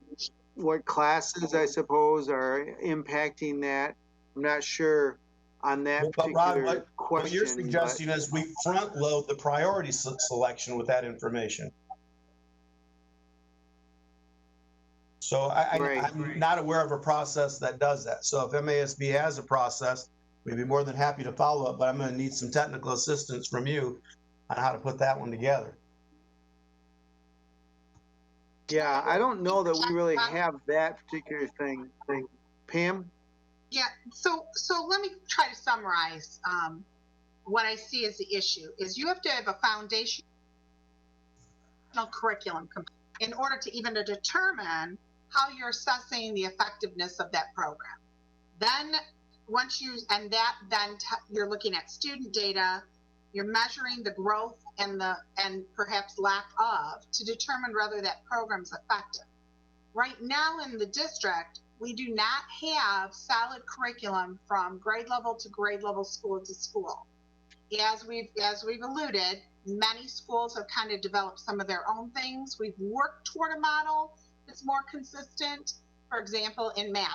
classes, I suppose, are impacting that. I'm not sure on that particular Rod, question. What you're suggesting is we front load the priority selection with that information. So Right. I'm not aware of a process that does that. So if MASB has a process, we'd be more than happy to follow it, but I'm going to need some technical assistance from you on how to put that one together. Yeah, I don't know that we really have that particular thing. Pam? Yeah, so let me try to summarize what I see as the issue is you have to have a foundational curriculum in order to even to determine how you're assessing the effectiveness of that program. Then once you, and that then you're looking at student data, you're measuring the growth and perhaps lack of to determine whether that program's effective. Right now in the district, we do not have solid curriculum from grade level to grade level, school to school. As we've alluded, many schools have kind of developed some of their own things. We've worked toward a model that's more consistent. For example, in math,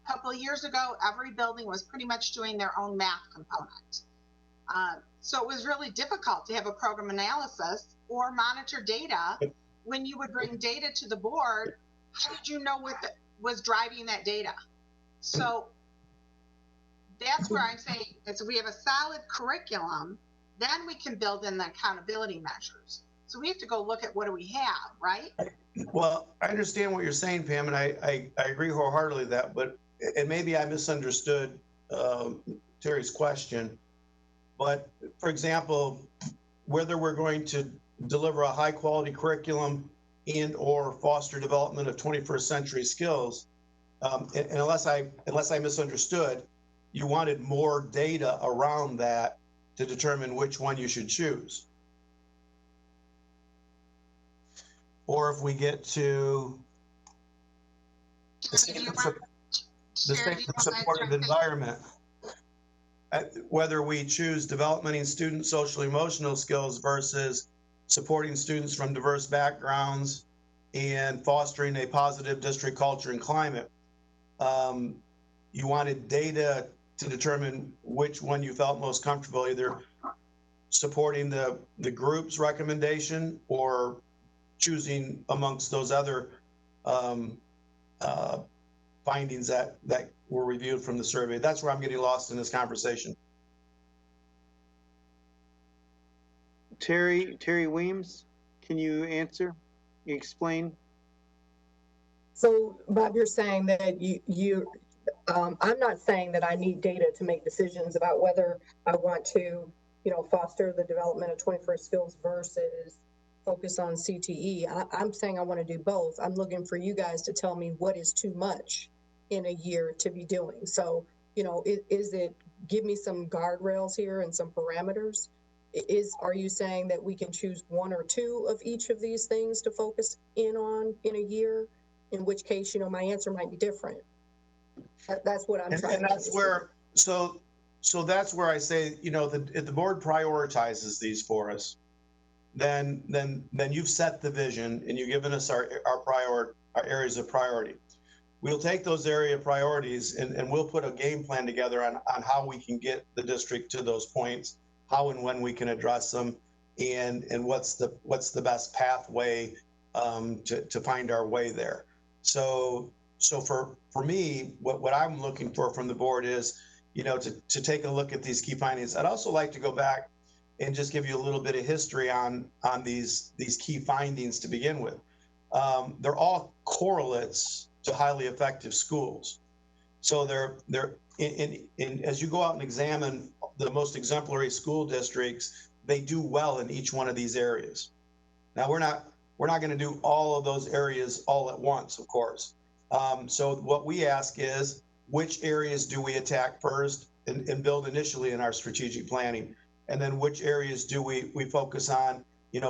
a couple of years ago, every building was pretty much doing their own math component. So it was really difficult to have a program analysis or monitor data. When you would bring data to the board, how did you know what was driving that data? So that's where I'm saying is we have a solid curriculum, then we can build in the accountability measures. So we have to go look at what do we have, right? Well, I understand what you're saying, Pam, and I agree wholeheartedly that, but, and maybe I misunderstood Terry's question, but for example, whether we're going to deliver a high quality curriculum and or foster development of 21st century skills, and unless I misunderstood, you wanted more data around that to determine which one you should choose. Or if we get to the statement of supportive environment, whether we choose developing student social emotional skills versus supporting students from diverse backgrounds and fostering a positive district culture and climate. You wanted data to determine which one you felt most comfortable, either supporting the group's recommendation or choosing amongst those other findings that were reviewed from the survey. That's where I'm getting lost in this conversation. Terry Weems, can you answer? Explain? So Bob, you're saying that I'm not saying that I need data to make decisions about whether I want to, foster the development of 21st skills versus focus on CTE. I'm saying I want to do both. I'm looking for you guys to tell me what is too much in a year to be doing. So, is it, give me some guardrails here and some parameters? Are you saying that we can choose one or two of each of these things to focus in on in a year? In which case, my answer might be different. That's what I'm trying. And that's where, so that's where I say, if the board prioritizes these for us, then you've set the vision and you've given us our areas of priority. We'll take those area priorities and we'll put a game plan together on how we can get the district to those points, how and when we can address them, and what's the best pathway to find our way there. So for me, what I'm looking for from the board is, to take a look at these key findings. I'd also like to go back and just give you a little bit of history on these key findings to begin with. They're all correlates to highly effective schools. So they're as you go out and examine the most exemplary school districts, they do well in each one of these areas. Now we're not going to do all of those areas all at once, of course. So what we ask is, which areas do we attack first and build initially in our strategic planning? And then which areas do we focus on,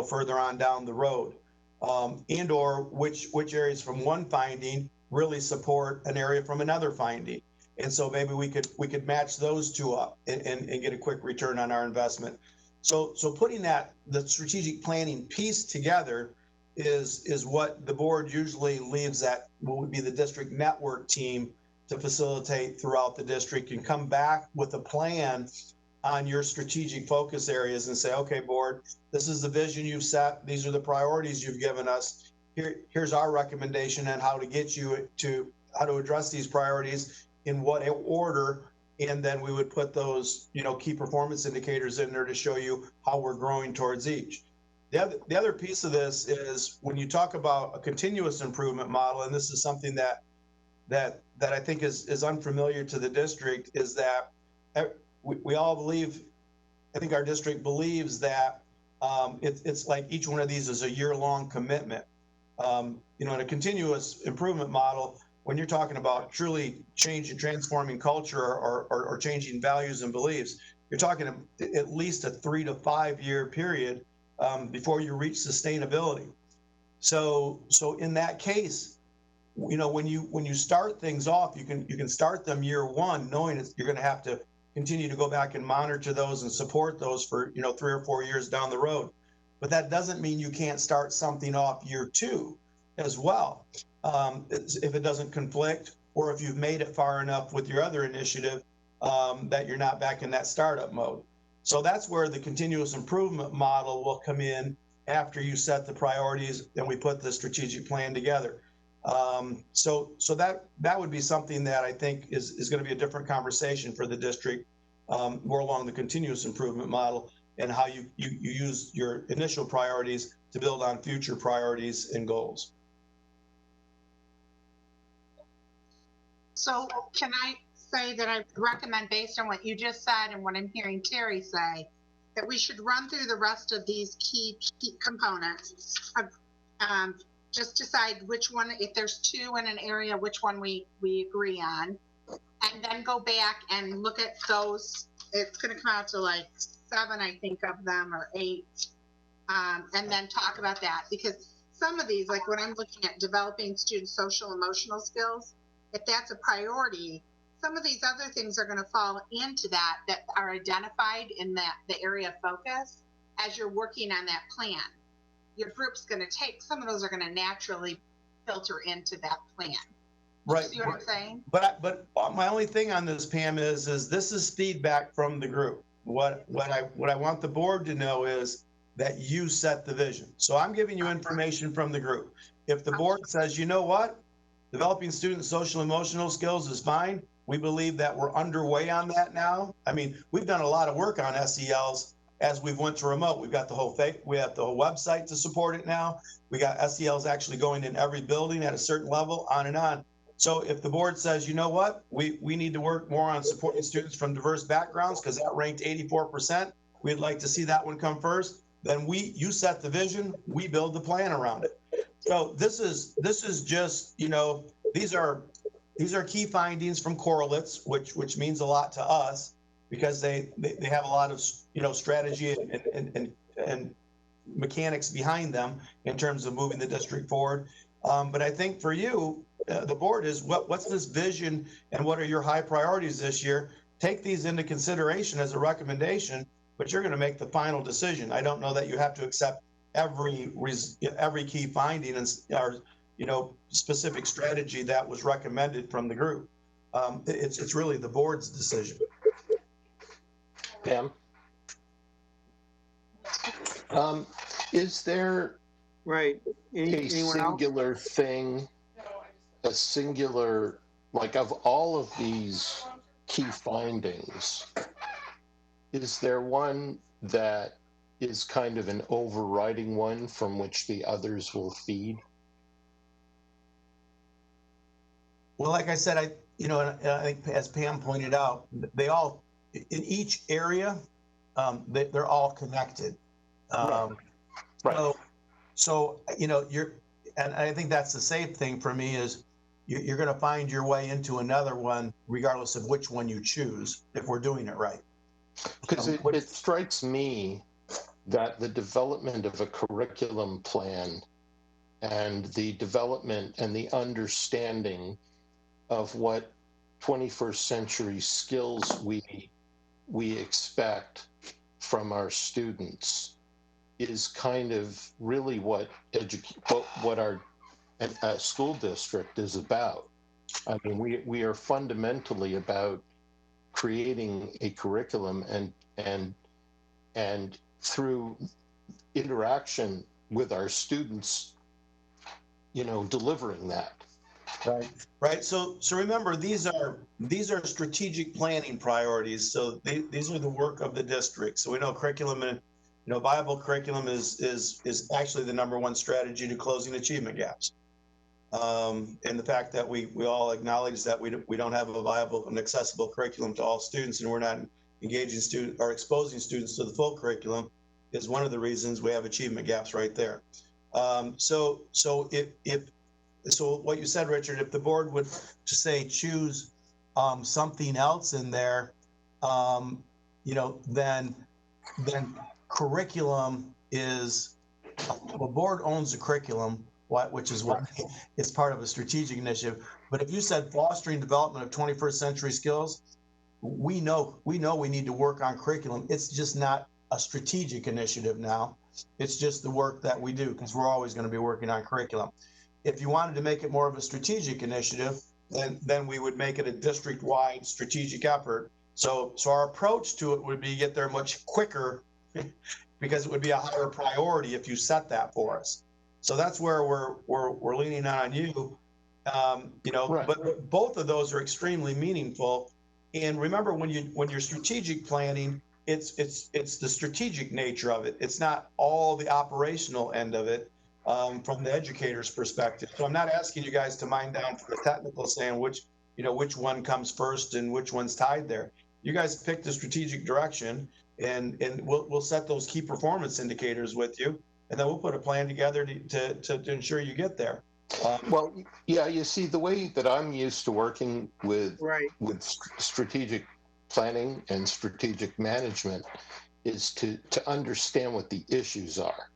further on down the road? And or which areas from one finding really support an area from another finding? And so maybe we could match those two up and get a quick return on our investment. So putting the strategic planning piece together is what the board usually leaves that what would be the district network team to facilitate throughout the district and come back with a plan on your strategic focus areas and say, okay, board, this is the vision you've set. These are the priorities you've given us. here's our recommendation on how to get you to how to address these priorities in what order. And then we would put those, key performance indicators in there to show you how we're growing towards each. The other piece of this is when you talk about a continuous improvement model, and this is something that I think is unfamiliar to the district, is that we all believe, I think our district believes that it's like each one of these is a year-long commitment. In a continuous improvement model, when you're talking about truly changing, transforming culture or changing values and beliefs, you're talking at least a 3 to 5 year period before you reach sustainability. So in that case, when you start things off, you can start them year one, knowing you're going to have to continue to go back and monitor those and support those for 3 or 4 years down the road. But that doesn't mean you can't start something off year two as well. If it doesn't conflict, or if you've made it far enough with your other initiative that you're not back in that startup mode. So that's where the continuous improvement model will come in after you set the priorities and we put the strategic plan together. So that would be something that I think is going to be a different conversation for the district, more along the continuous improvement model and how you use your initial priorities to build on future priorities and goals. So can I say that I recommend, based on what you just said and what I'm hearing Terry say, that we should run through the rest of these key components, just decide which one, if there's two in an area, which one we agree on, and then go back and look at those. It's going to come out to like 7, I think, of them, or 8, and then talk about that. Because some of these, like when I'm looking at developing student social emotional skills, if that's a priority, some of these other things are going to fall into that are identified in the area of focus as you're working on that plan. Your group's going to take, some of those are going to naturally filter into that plan. Right. See what I'm saying? But my only thing on this, Pam, is this is feedback from the group. What I want the board to know is that you set the vision. So I'm giving you information from the group. If the board says, you know what, developing student social emotional skills is fine, we believe that we're underway on that now. I mean, we've done a lot of work on SELs as we've went to remote. We've got the whole website to support it now. We got SELs actually going in every building at a certain level, on and on. So if the board says, you know what, we need to work more on supporting students from diverse backgrounds because that ranked 84%, we'd like to see that one come first, then you set the vision, we build the plan around it. So this is just, these are key findings from correlates, which means a lot to us because they have a lot of strategy and mechanics behind them in terms of moving the district forward. But I think for you, the board is what's this vision and what are your high priorities this year? Take these into consideration as a recommendation, but you're going to make the final decision. I don't know that you have to accept every key finding and specific strategy that was recommended from the group. It's really the board's decision. Pam, is there a singular thing, a singular, like of all of these key findings, is there one that is kind of an overriding one from which the others will feed? Well, like I said, I think as Pam pointed out, they all, in each area, they're all connected. Right. So and I think that's the safe thing for me is you're going to find your way into another one, regardless of which one you choose, if we're doing it right. Because it strikes me that the development of a curriculum plan and the development and the understanding of what 21st century skills we expect from our students is kind of really what our school district is about. I mean, we are fundamentally about creating a curriculum and through interaction with our students, delivering that. Right. Right. So remember, these are strategic planning priorities. So these are the work of the district. So we know curriculum and viable curriculum is actually the #1 strategy to closing achievement gaps. And the fact that we all acknowledge that we don't have a viable and accessible curriculum to all students, and we're not engaging students or exposing students to the full curriculum, is one of the reasons we have achievement gaps right there. So what you said, Richard, if the board would just say choose something else in there, then curriculum is, the board owns the curriculum, which is what it's part of a strategic initiative. But if you said fostering development of 21st century skills, we know we need to work on curriculum. It's just not a strategic initiative now. It's just the work that we do, because we're always going to be working on curriculum. If you wanted to make it more of a strategic initiative, then we would make it a district-wide strategic effort. So our approach to it would be get there much quicker, because it would be a higher priority if you set that for us. So that's where we're leaning on you. Right. But both of those are extremely meaningful. And remember, when you're strategic planning, it's the strategic nature of it. It's not all the operational end of it. From the educator's perspective. So I'm not asking you guys to mine down to the technical, saying which one comes first and which one's tied there. You guys pick the strategic direction, and we'll set those key performance indicators with you, and then we'll put a plan together to ensure you get there. Well, yeah, you see, the way that I'm used to working with strategic planning and strategic management is to understand what the issues are.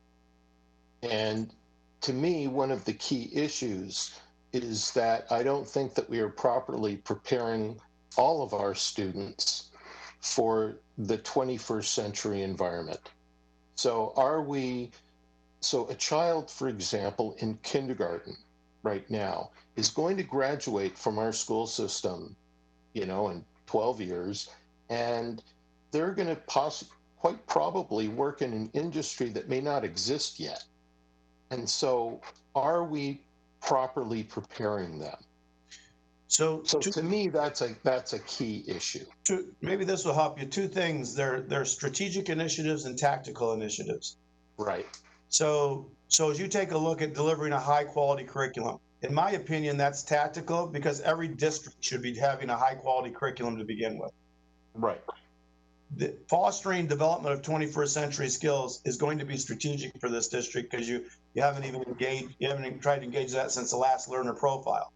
And to me, one of the key issues is that I don't think that we are properly preparing all of our students for the 21st century environment. So a child, for example, in kindergarten right now is going to graduate from our school system, in 12 years, and they're going to quite probably work in an industry that may not exist yet. And so, are we properly preparing them? So to me, that's a key issue. Maybe this will help you. Two things: they're strategic initiatives and tactical initiatives. Right. So as you take a look at delivering a high quality curriculum, in my opinion, that's tactical, because every district should be having a high quality curriculum to begin with. Right. The fostering development of 21st century skills is going to be strategic for this district, because you haven't even tried to engage that since the last learner profile,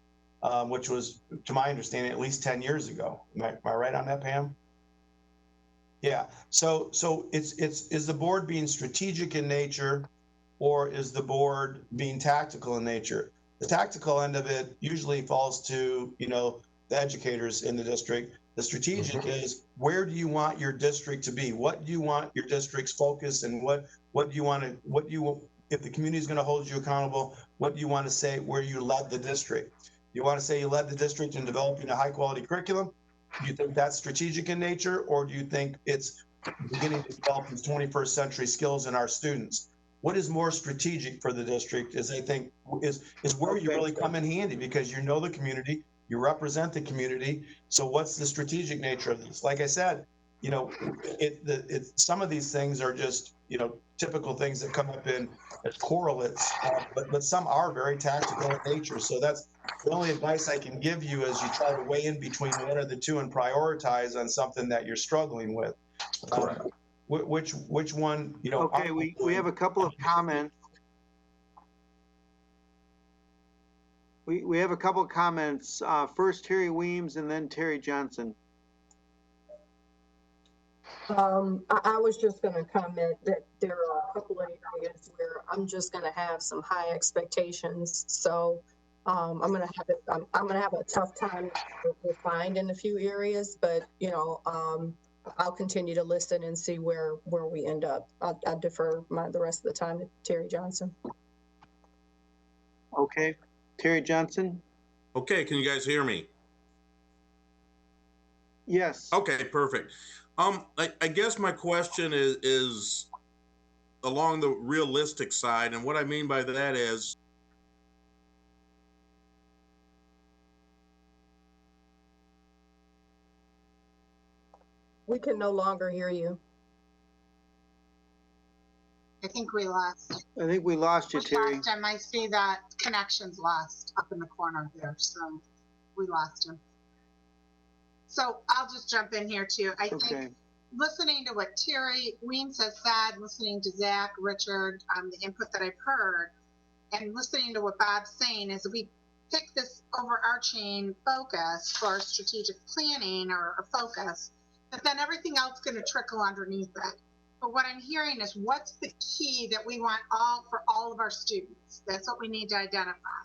which was, to my understanding, at least 10 years ago. Am I right on that, Pam? Yeah. So is the board being strategic in nature, or is the board being tactical in nature? The tactical end of it usually falls to the educators in the district. The strategic is, where do you want your district to be? What do you want your district's focus, and what do you want to, if the community is going to hold you accountable, what do you want to say where you led the district? You want to say you led the district in developing a high quality curriculum? Do you think that's strategic in nature, or do you think it's beginning to develop these 21st century skills in our students? What is more strategic for the district is, I think, is where you really come in handy, because you know the community, you represent the community. So what's the strategic nature of this? Like I said, some of these things are just, typical things that come up in as correlates, but some are very tactical in nature. So that's the only advice I can give you, as you try to weigh in between one of the two and prioritize on something that you're struggling with. Correct. Which one, Okay, we have a couple of comments. We have a couple of comments. First, Terry Weems, and then Terry Johnson. I was just going to comment that there are a couple of areas where I'm just going to have some high expectations. So I'm going to have a tough time to find in a few areas, but I'll continue to listen and see where we end up. I'll defer the rest of the time to Terry Johnson. Okay, Terry Johnson. Okay, can you guys hear me? Yes. Okay, perfect. I guess my question is along the realistic side, and what I mean by that is, We can no longer hear you. I think we lost. I think we lost you, We Terry. lost him. I see that connection's lost up in the corner there, so we lost him. So I'll just jump in here too. I Okay. think listening to what Terry Weems has said, listening to Zach, Richard, the input that I've heard, and listening to what Bob's saying is we pick this overarching focus for strategic planning or a focus, but then everything else is going to trickle underneath it. But what I'm hearing is what's the key that we want for all of our students? That's what we need to identify.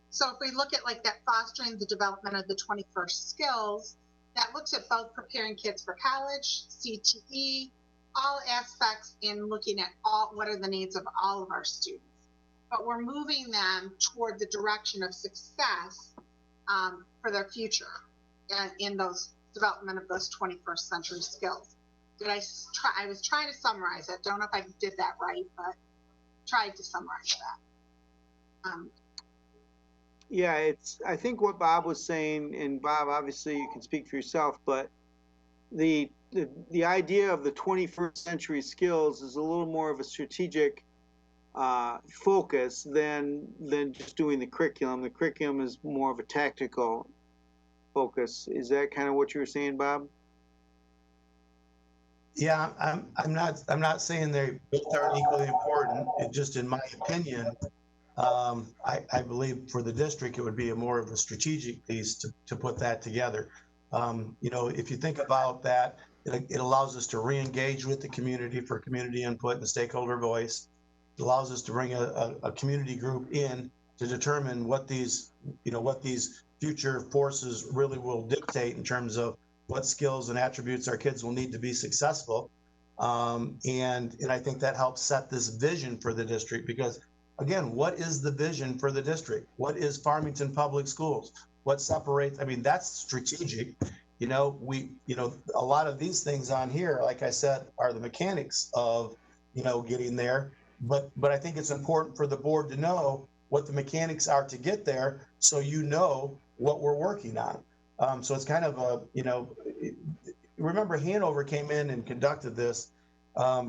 So if we look at like that fostering the development of the 21st skills, that looks at both preparing kids for college, CTE, all aspects in looking at what are the needs of all of our students. But we're moving them toward the direction of success for their future and in those development of those 21st century skills. I was trying to summarize it. Don't know if I did that right, but tried to summarize that. Yeah, I think what Bob was saying, and Bob, obviously you can speak for yourself, but the idea of the 21st century skills is a little more of a strategic focus than just doing the curriculum. The curriculum is more of a tactical focus. Is that kind of what you were saying, Bob? Yeah, I'm not saying they both aren't equally important. It just, in my opinion, I believe for the district, it would be more of a strategic piece to put that together. You know, if you think about that, it allows us to re-engage with the community for community input and stakeholder voice. It allows us to bring a community group in to determine what these future forces really will dictate in terms of what skills and attributes our kids will need to be successful. And I think that helps set this vision for the district because, again, what is the vision for the district? What is Farmington Public Schools? What separates, I mean, that's strategic. You know, a lot of these things on here, like I said, are the mechanics of, getting there. But I think it's important for the board to know what the mechanics are to get there so you know what we're working on. So it's kind of remember Hanover came in and conducted this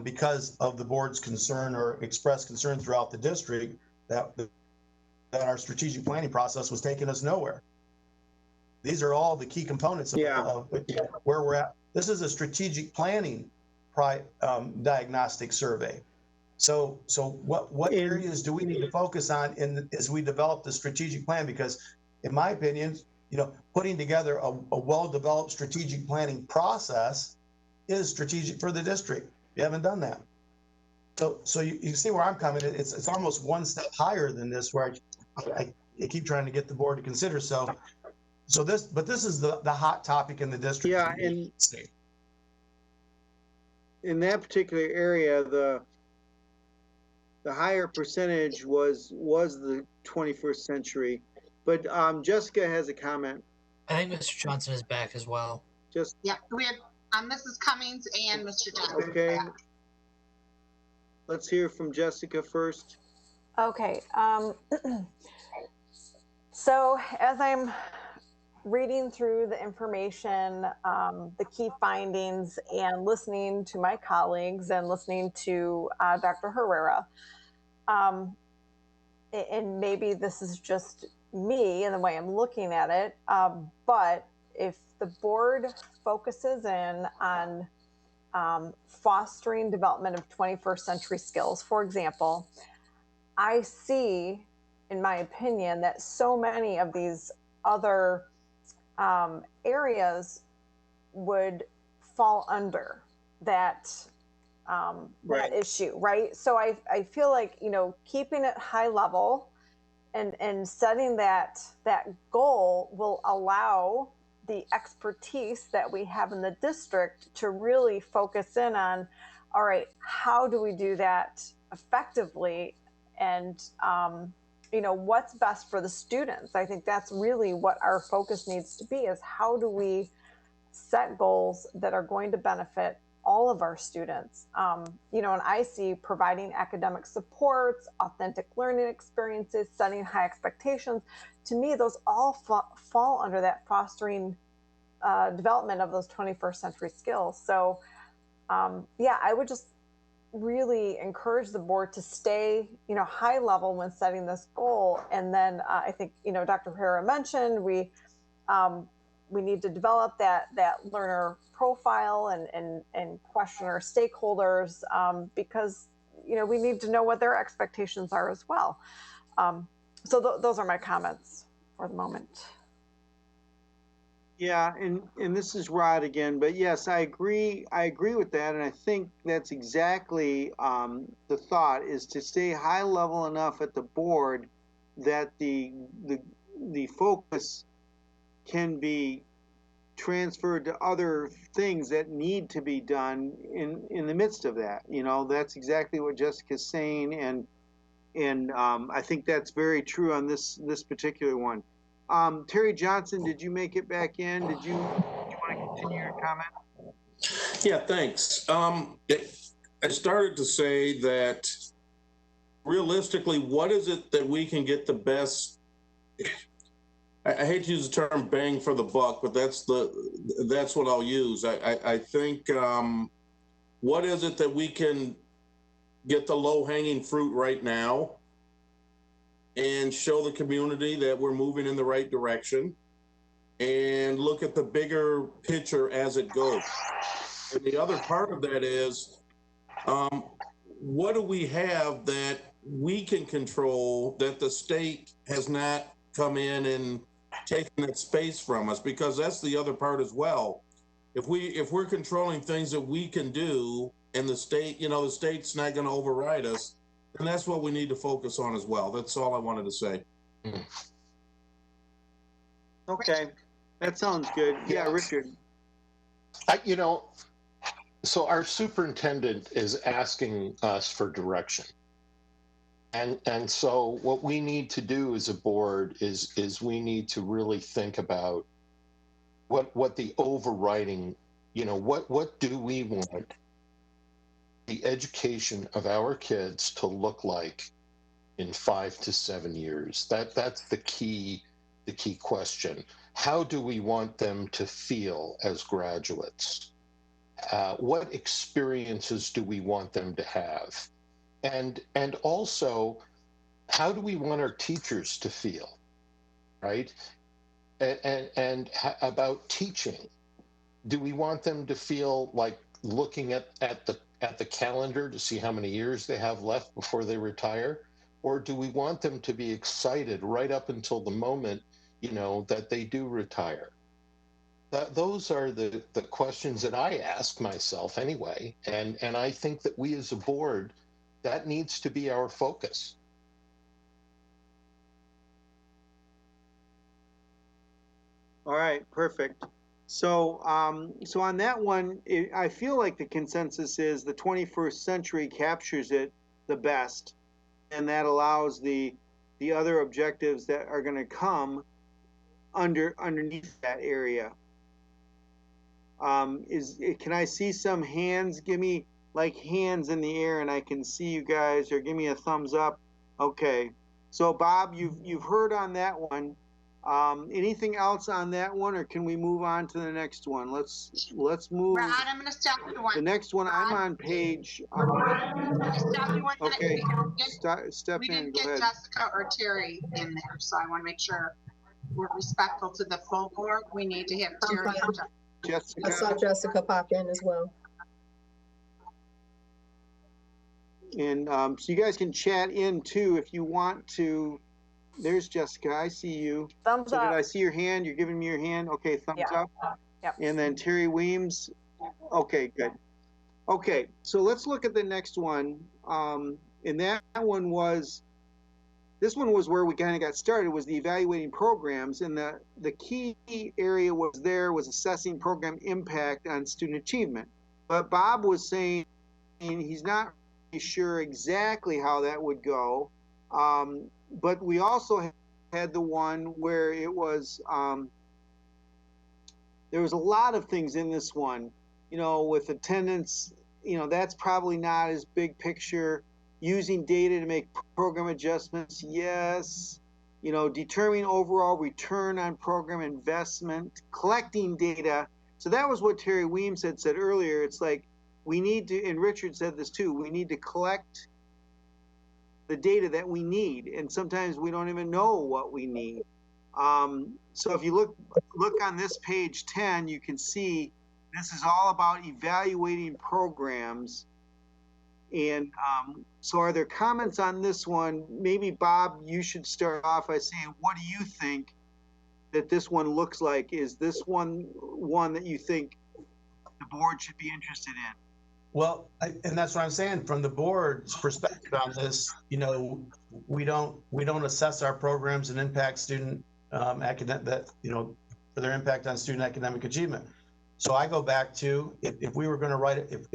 because of the board's concern or expressed concern throughout the district that our strategic planning process was taking us nowhere. These are all the key components of where we're at. This is a strategic planning diagnostic survey. So what areas do we need to focus on as we develop the strategic plan? Because in my opinion, putting together a well-developed strategic planning process is strategic for the district. You haven't done that. So you see where I'm coming. It's almost one step higher than this, where I keep trying to get the board to consider. So this is the hot topic in the district. Yeah, and in that particular area, the higher percentage was the 21st century. But Jessica has a comment. I think Mr. Johnson is back as well. Yeah, we have Mrs. Cummings and Mr. Johnson. Okay. Let's hear from Jessica first. Okay. So as I'm reading through the information, the key findings, and listening to my colleagues and listening to Dr. Herrera, and maybe this is just me and the way I'm looking at it, but if the board focuses in on fostering development of 21st century skills, for example, I see, in my opinion, that so many of these other areas would fall under that that issue, right? So I feel like, keeping it high level and setting that goal will allow the expertise that we have in the district to really focus in on, all right, how do we do that effectively? And, what's best for the students? I think that's really what our focus needs to be, is how do we set goals that are going to benefit all of our students? And I see providing academic supports, authentic learning experiences, setting high expectations. To me, those all fall under that fostering development of those 21st century skills. So yeah, I would just really encourage the board to stay, high level when setting this goal. And then I think, Dr. Herrera mentioned we need to develop that learner profile and question our stakeholders because, we need to know what their expectations are as well. So those are my comments for the moment. Yeah, and this is Rod again, but yes, I agree with that, and I think that's exactly the thought, is to stay high level enough at the board that the focus can be transferred to other things that need to be done in the midst of that. That's exactly what Jessica's saying, and I think that's very true on this particular one. Terry Johnson, did you make it back in? Did you want to continue your comment? Yeah, thanks. I started to say that realistically, what is it that we can get the best? I hate to use the term bang for the buck, but that's what I'll use. I think what is it that we can get the low-hanging fruit right now and show the community that we're moving in the right direction, and look at the bigger picture as it goes. And the other part of that is, what do we have that we can control that the state has not come in and taken that space from us? Because that's the other part as well. If we're controlling things that we can do, and the state, the state's not going to override us, and that's what we need to focus on as well. That's all I wanted to say. Okay, that sounds good. Yeah, Richard. So our superintendent is asking us for direction. And so what we need to do as a board is we need to really think about what the overriding, what do we want the education of our kids to look like in 5 to 7 years? That's the key question. How do we want them to feel as graduates? What experiences do we want them to have? And also, how do we want our teachers to feel, right? And about teaching, do we want them to feel like looking at the calendar to see how many years they have left before they retire? Or do we want them to be excited right up until the moment, that they do retire? Those are the questions that I ask myself anyway. And I think that we as a board, that needs to be our focus. All right, perfect. So, so on that one, I feel like the consensus is the 21st century captures it the best, and that allows the other objectives that are going to come underneath that area. Can I see some hands? Give me like hands in the air, and I can see you guys, or give me a thumbs up. Okay. So Bob, you've heard on that one. Anything else on that one, or can we move on to the next one? Let's move. Rod, I'm going to stop you one. The next one, Rod, I'm on page. I'm going to stop you one. Okay. Step we in. didn't Go get ahead. Jessica or Terry in there, so I want to make sure we're respectful to the full board. We need to have Terry and Jessica. I saw Jessica pop in as well. And so you guys can chat in too if you want to. There's Jessica. I see you. Thumbs up. Did I see your hand? You're giving me your hand. Okay, thumbs up. Yep. And then Terry Weems. Okay, good. Okay, so let's look at the next one. And that one was, this one was where we kind of got started, was the evaluating programs. And the key area was assessing program impact on student achievement. But Bob was saying he's not really sure exactly how that would go. But we also had the one where it was, there was a lot of things in this one, with attendance, that's probably not as big picture. Using data to make program adjustments, yes. determining overall return on program investment, collecting data. So that was what Terry Weems had said earlier. It's like we need to, and Richard said this too, we need to collect the data that we need. And sometimes we don't even know what we need. So if you look on this page 10, you can see this is all about evaluating programs. And so are there comments on this one? Maybe Bob, you should start off by saying, what do you think that this one looks like? Is this one that you think the board should be interested in? Well, and that's what I'm saying. From the board's perspective on this, we don't assess our programs and impact student academic for their impact on student academic achievement. So I go back to if we were going to write it,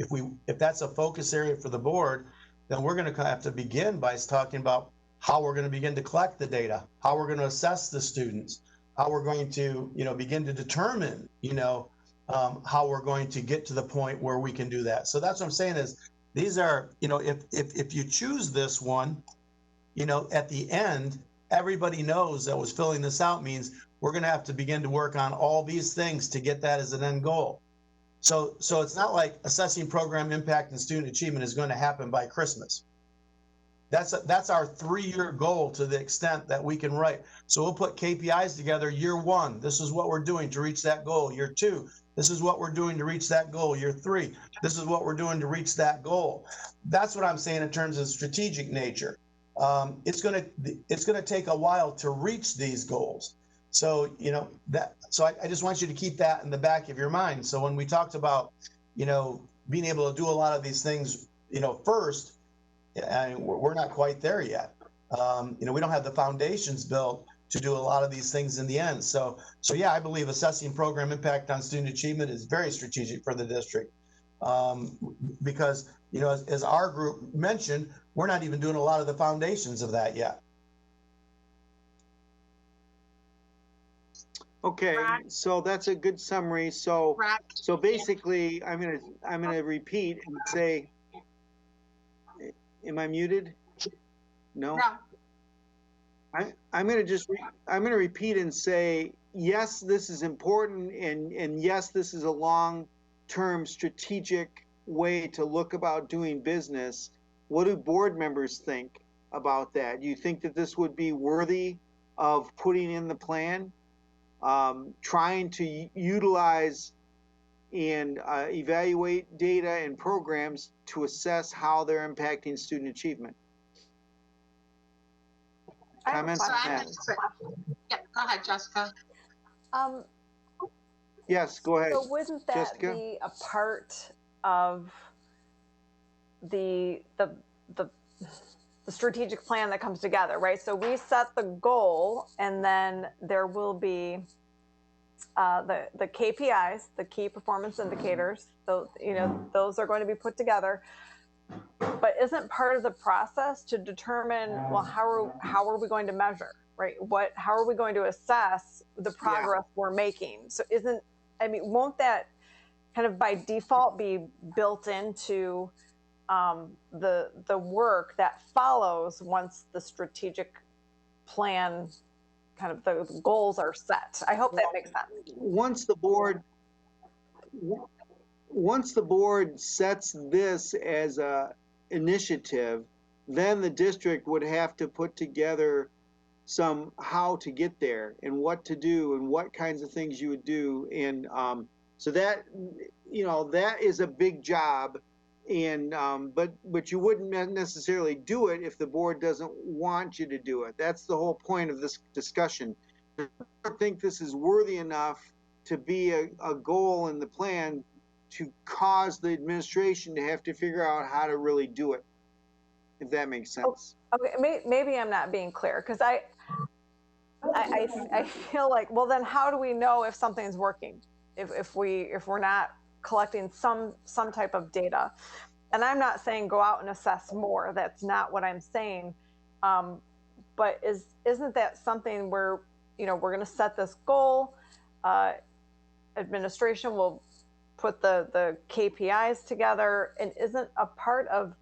if that's a focus area for the board, then we're going to have to begin by talking about how we're going to begin to collect the data, how we're going to assess the students, how we're going to begin to determine how we're going to get to the point where we can do that. So that's what I'm saying is these are if you choose this one, at the end everybody knows that was filling this out means we're going to have to begin to work on all these things to get that as an end goal. So it's not like assessing program impact and student achievement is going to happen by Christmas. That's our 3-year goal to the extent that we can write. So we'll put KPIs together. Year 1, this is what we're doing to reach that goal. Year 2, this is what we're doing to reach that goal. Year 3, this is what we're doing to reach that goal. That's what I'm saying in terms of strategic nature. It's going to take a while to reach these goals. So, I just want you to keep that in the back of your mind. So when we talked about, being able to do a lot of these things, first, we're not quite there yet. We don't have the foundations built to do a lot of these things in the end. So yeah, I believe assessing program impact on student achievement is very strategic for the district. Because, as our group mentioned, we're not even doing a lot of the foundations of that yet. Okay, so that's a good summary. So basically, I'm gonna repeat and say, am I muted? No. I'm gonna repeat and say, yes, this is important, and yes, this is a long-term strategic way to look about doing business. What do board members think about that? Do you think that this would be worthy of putting in the plan? Trying to utilize and evaluate data and programs to assess how they're impacting student achievement. Comments on that? Yeah, go ahead, Jessica. Yes, go ahead. So wouldn't that Jessica? be a part of the strategic plan that comes together, right? So we set the goal, and then there will be the KPIs, the key performance indicators. So those are going to be put together. But isn't part of the process to determine, well, how are we going to measure, right? How are we going to assess the progress we're making? So won't that kind of by default be built into the work that follows once the strategic plan, kind of the goals are set? I hope that makes sense. Once the board sets this as a initiative, then the district would have to put together some how to get there and what to do and what kinds of things you would do. And so that, that is a big job. And but you wouldn't necessarily do it if the board doesn't want you to do it. That's the whole point of this discussion. I think this is worthy enough to be a goal in the plan to cause the administration to have to figure out how to really do it, if that makes sense. Okay, maybe I'm not being clear, because I feel like, well, then how do we know if something's working if we're not collecting some type of data? And I'm not saying go out and assess more. That's not what I'm saying. But isn't that something where we're going to set this goal? Administration will put the KPIs together, and isn't a part of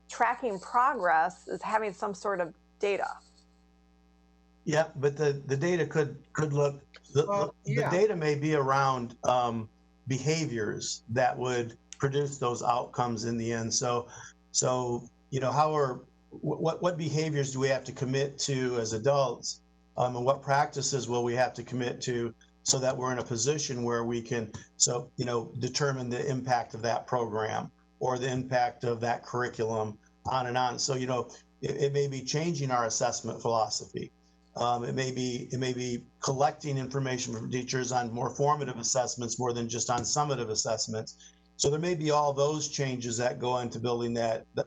tracking progress is having some sort of data? Yeah, but the data could look, Well, the yeah. data may be around behaviors that would produce those outcomes in the end. So, what behaviors do we have to commit to as adults, and what practices will we have to commit to so that we're in a position where we can, determine the impact of that program or the impact of that curriculum on and on. So, it may be changing our assessment philosophy. It may be collecting information from teachers on more formative assessments more than just on summative assessments. So there may be all those changes that go into building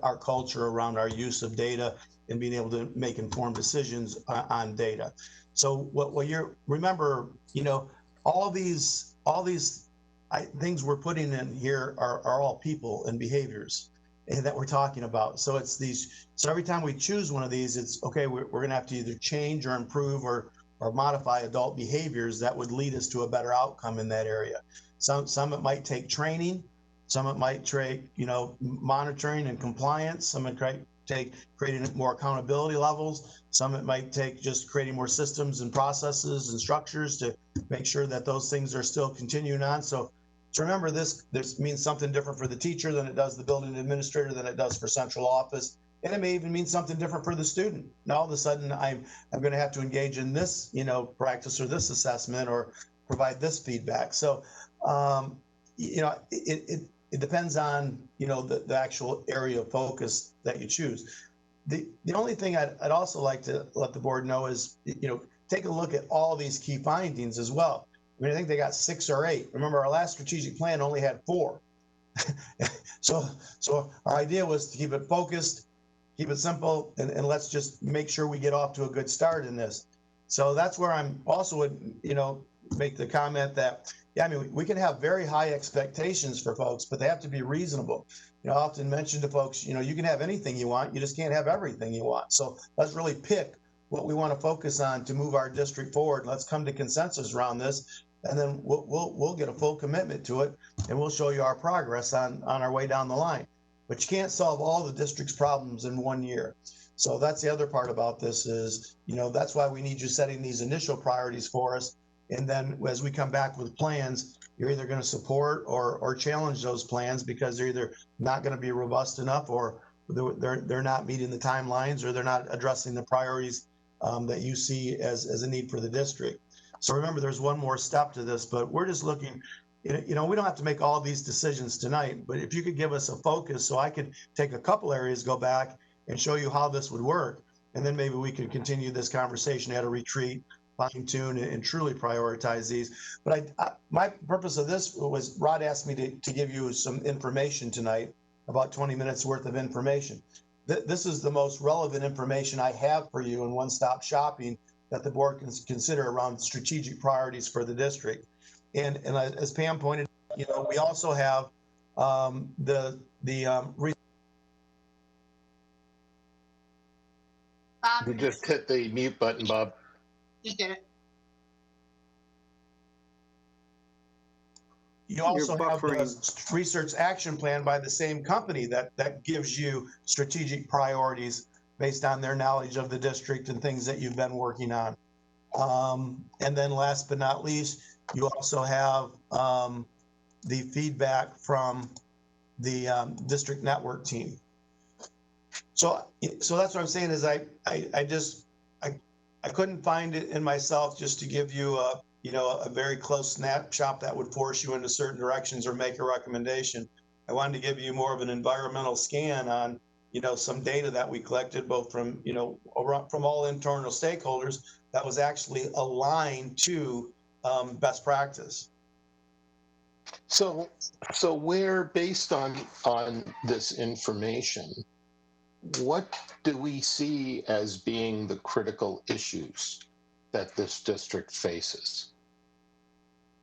our culture around our use of data and being able to make informed decisions on data. So what you're remember, all these things we're putting in here are all people and behaviors that we're talking about. So it's these. So every time we choose one of these, it's okay. We're going to have to either change or improve or modify adult behaviors that would lead us to a better outcome in that area. Some it might take training. Some it might take monitoring and compliance. Some it might take creating more accountability levels. Some it might take just creating more systems and processes and structures to make sure that those things are still continuing on. So remember, this means something different for the teacher than it does the building administrator, than it does for central office. And it may even mean something different for the student. Now, all of a sudden, I'm going to have to engage in this, practice or this assessment or provide this feedback. So, it depends on, the actual area of focus that you choose. The only thing I'd also like to let the board know is, take a look at all these key findings as well. I mean, I think they got 6 or 8. Remember, our last strategic plan only had 4. So our idea was to keep it focused, keep it simple, and let's just make sure we get off to a good start in this. So that's where I'm also would, make the comment that, yeah, I mean, we can have very high expectations for folks, but they have to be reasonable. I often mention to folks, you can have anything you want, you just can't have everything you want. So let's really pick what we want to focus on to move our district forward. Let's come to consensus around this, and then we'll get a full commitment to it, and we'll show you our progress on our way down the line. But you can't solve all the district's problems in 1 year. So that's the other part about this is, that's why we need you setting these initial priorities for us. And then as we come back with plans, you're either going to support or challenge those plans because they're either not going to be robust enough, or they're not meeting the timelines, or they're not addressing the priorities that you see as a need for the district. So remember, there's one more step to this, but we're just looking, we don't have to make all these decisions tonight, but if you could give us a focus so I could take a couple areas, go back and show you how this would work. And then maybe we could continue this conversation at a retreat, fine tune and truly prioritize these. But my purpose of this was Rod asked me to give you some information tonight, about 20 minutes worth of information. This is the most relevant information I have for you in one-stop shopping that the board can consider around strategic priorities for the district. And as Pam pointed out, we also have Bob, You just hit the mute button, Bob. you did it. You also have the research action plan by the same company that gives you strategic priorities based on their knowledge of the district and things that you've been working on. And then last but not least, you also have the feedback from the district network team. So that's what I'm saying is I couldn't find it in myself just to give you a very close snapshot that would force you into certain directions or make a recommendation. I wanted to give you more of an environmental scan on, some data that we collected both from, from all internal stakeholders that was actually aligned to best practice. So where, based on this information, what do we see as being the critical issues that this district faces?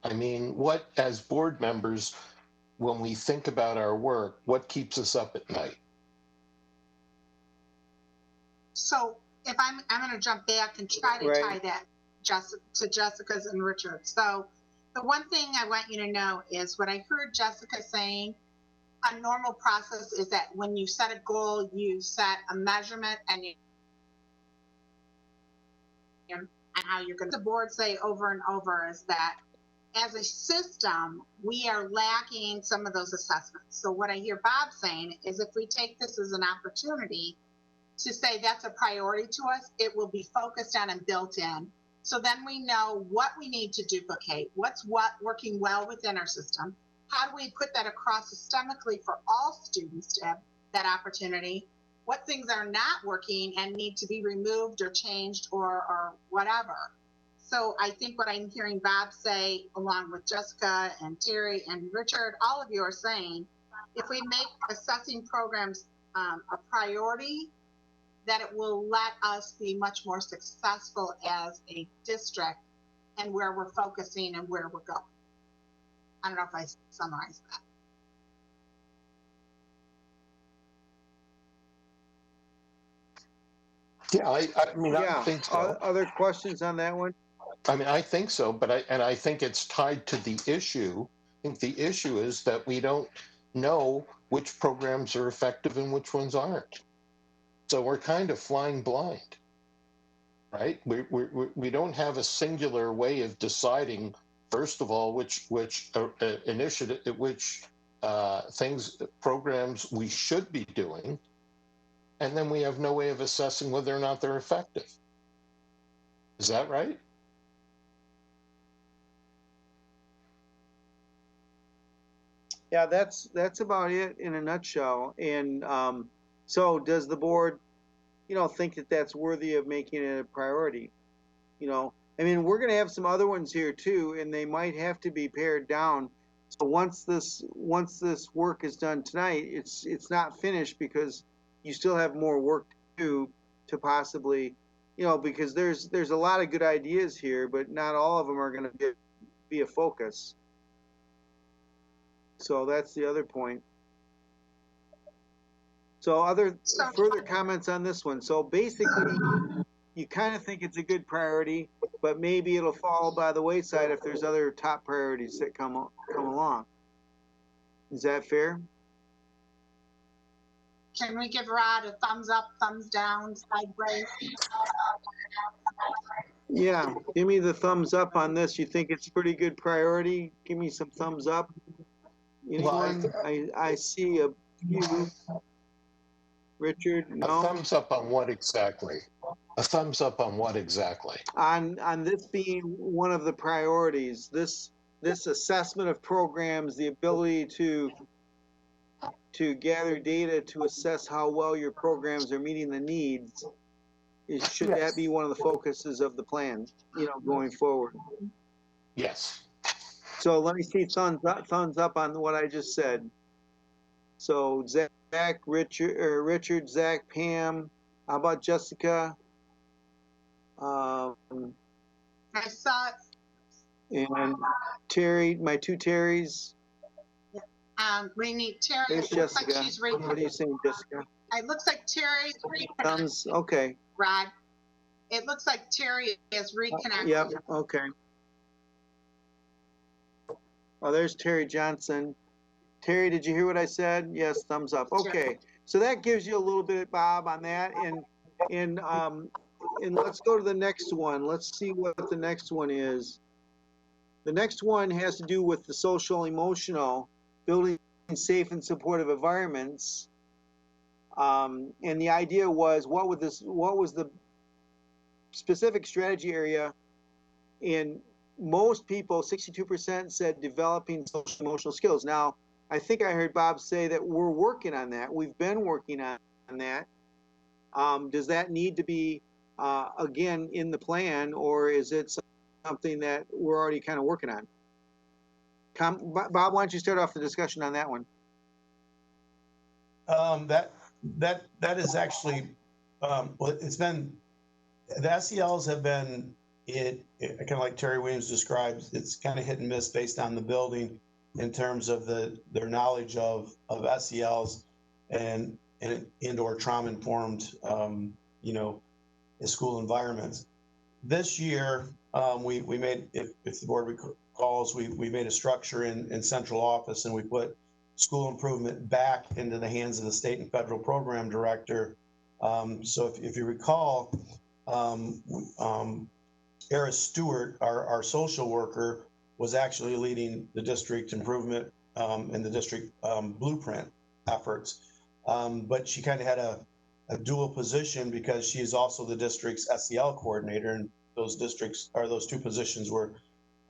I mean, what, as board members, when we think about our work, what keeps us up at night? So if I'm going to jump back and try to tie that to Jessica's and Richard's. So the one thing I want you to know is what I heard Jessica saying. A normal process is that when you set a goal, you set a measurement and and how you're going to, the board say over and over is that as a system, we are lacking some of those assessments. So what I hear Bob saying is if we take this as an opportunity to say that's a priority to us, it will be focused on and built in. So then we know what we need to duplicate, what's working well within our system. How do we put that across systemically for all students to have that opportunity? What things are not working and need to be removed or changed or whatever. So I think what I'm hearing Bob say, along with Jessica and Terry and Richard, all of you are saying, if we make assessing programs a priority, that it will let us be much more successful as a district and where we're focusing and where we're going. I don't know if I summarized that. Yeah, I mean, Yeah. I think so. Other questions on that one? I mean, I think so, but I think it's tied to the issue. I think the issue is that we don't know which programs are effective and which ones aren't. So we're kind of flying blind, right? We don't have a singular way of deciding, first of all, which initiative, which programs we should be doing, and then we have no way of assessing whether or not they're effective. Is that right? Yeah, that's about it in a nutshell. And so does the board, think that that's worthy of making it a priority? I mean, we're going to have some other ones here too, and they might have to be pared down. So once this work is done tonight, it's not finished because you still have more work to do to possibly, because there's a lot of good ideas here, but not all of them are going to be a focus. So that's the other point. So further comments on this one. So basically, you kind of think it's a good priority, but maybe it'll fall by the wayside if there's other top priorities that come along. Is that fair? Can we give Rod a thumbs up, thumbs down, sideways? Yeah, give me the thumbs up on this. You think it's a pretty good priority? Give me some thumbs up. Anyone? Well, I see a few. Richard, no? A thumbs up on what exactly? A thumbs up on what exactly? On this being one of the priorities, this assessment of programs, the ability to gather data to assess how well your programs are meeting the needs, should that be one of the focuses of the plan, going forward? Yes. So let me see thumbs up on what I just said. So Zach, Richard, Zach, Pam. How about Jessica? I saw it. And Terry, my two Terrys. We need Terry. There's Jessica. Like she's what are you saying, Jessica? It looks like Terry's reconnected. Okay. Rod, it looks like Terry is reconnected. Yep, okay. Oh, there's Terry Johnson. Terry, did you hear what I said? Yes, thumbs up. Okay, so that gives you a little bit, Bob, on that, and let's go to the next one. Let's see what the next one is. The next one has to do with the social emotional, building safe and supportive environments. And the idea was, what was the specific strategy area? And most people, 62%, said developing social emotional skills. Now, I think I heard Bob say that we're working on that. We've been working on that. Does that need to be, again, in the plan, or is it something that we're already kind of working on? Bob, why don't you start off the discussion on that one? That is actually, it's been, the SELs have been, kind of like Terry Williams describes, it's kind of hit and miss based on the building in terms of their knowledge of SELs and or trauma-informed, school environments. This year, we made, if the board recalls, we made a structure in central office, and we put school improvement back into the hands of the state and federal program director. So if you recall, Eris Stewart, our social worker, was actually leading the district improvement and the district blueprint efforts. But she kind of had a dual position because she is also the district's SEL coordinator, and those two positions were,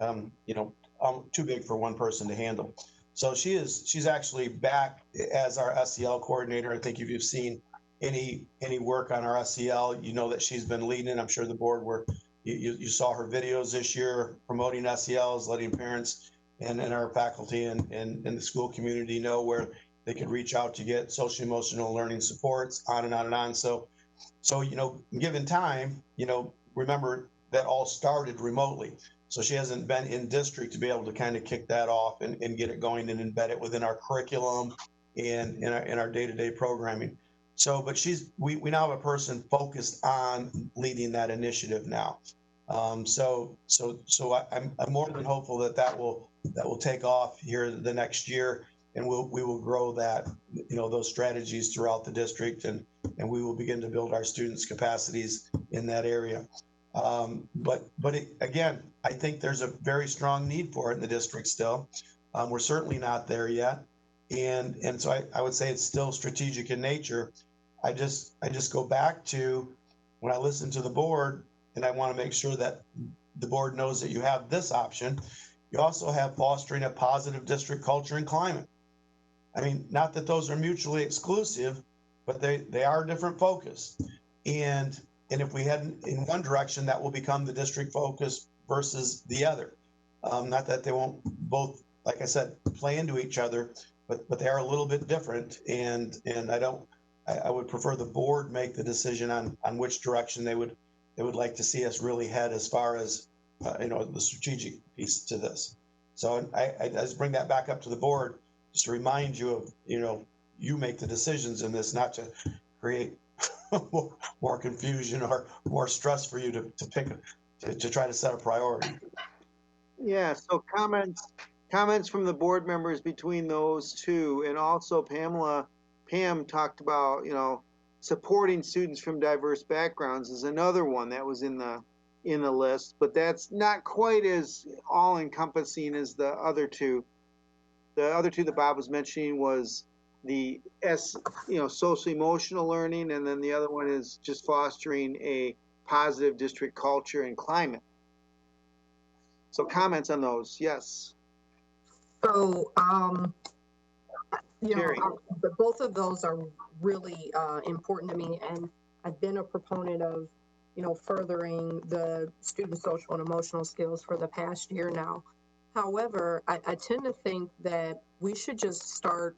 too big for one person to handle. So she's actually back as our SEL coordinator. I think if you've seen any work on our SEL, you know that she's been leading. I'm sure the board you saw her videos this year promoting SELs, letting parents and our faculty and the school community know where they could reach out to get social emotional learning supports, on and on and on. So given time, remember that all started remotely. So she hasn't been in district to be able to kind of kick that off and get it going and embed it within our curriculum and in our day-to-day programming. So, but we now have a person focused on leading that initiative now. So I'm more than hopeful that will take off here the next year, and we will grow that, those strategies throughout the district, and we will begin to build our students' capacities in that area. But again, I think there's a very strong need for it in the district still. We're certainly not there yet. And so I would say it's still strategic in nature. I just go back to when I listen to the board, and I want to make sure that the board knows that you have this option. You also have fostering a positive district culture and climate. I mean, not that those are mutually exclusive, but they are different focus. And if we head in one direction, that will become the district focus versus the other. Not that they won't both, like I said, play into each other, but they are a little bit different. And I would prefer the board make the decision on which direction they would like to see us really head as far as the strategic piece to this. So I just bring that back up to the board, just to remind you of, you make the decisions in this, not to create more confusion or more stress for you to try to set a priority. Yeah, so comments from the board members between those two, and also Pam talked about, supporting students from diverse backgrounds is another one that was in the list, but that's not quite as all encompassing as the other two. The other two that Bob was mentioning was the social emotional learning, and then the other one is just fostering a positive district culture and climate. So comments on those? Yes. So, both of those are really important to me, and I've been a proponent of, furthering the student social and emotional skills for the past year now. However, I tend to think that we should just start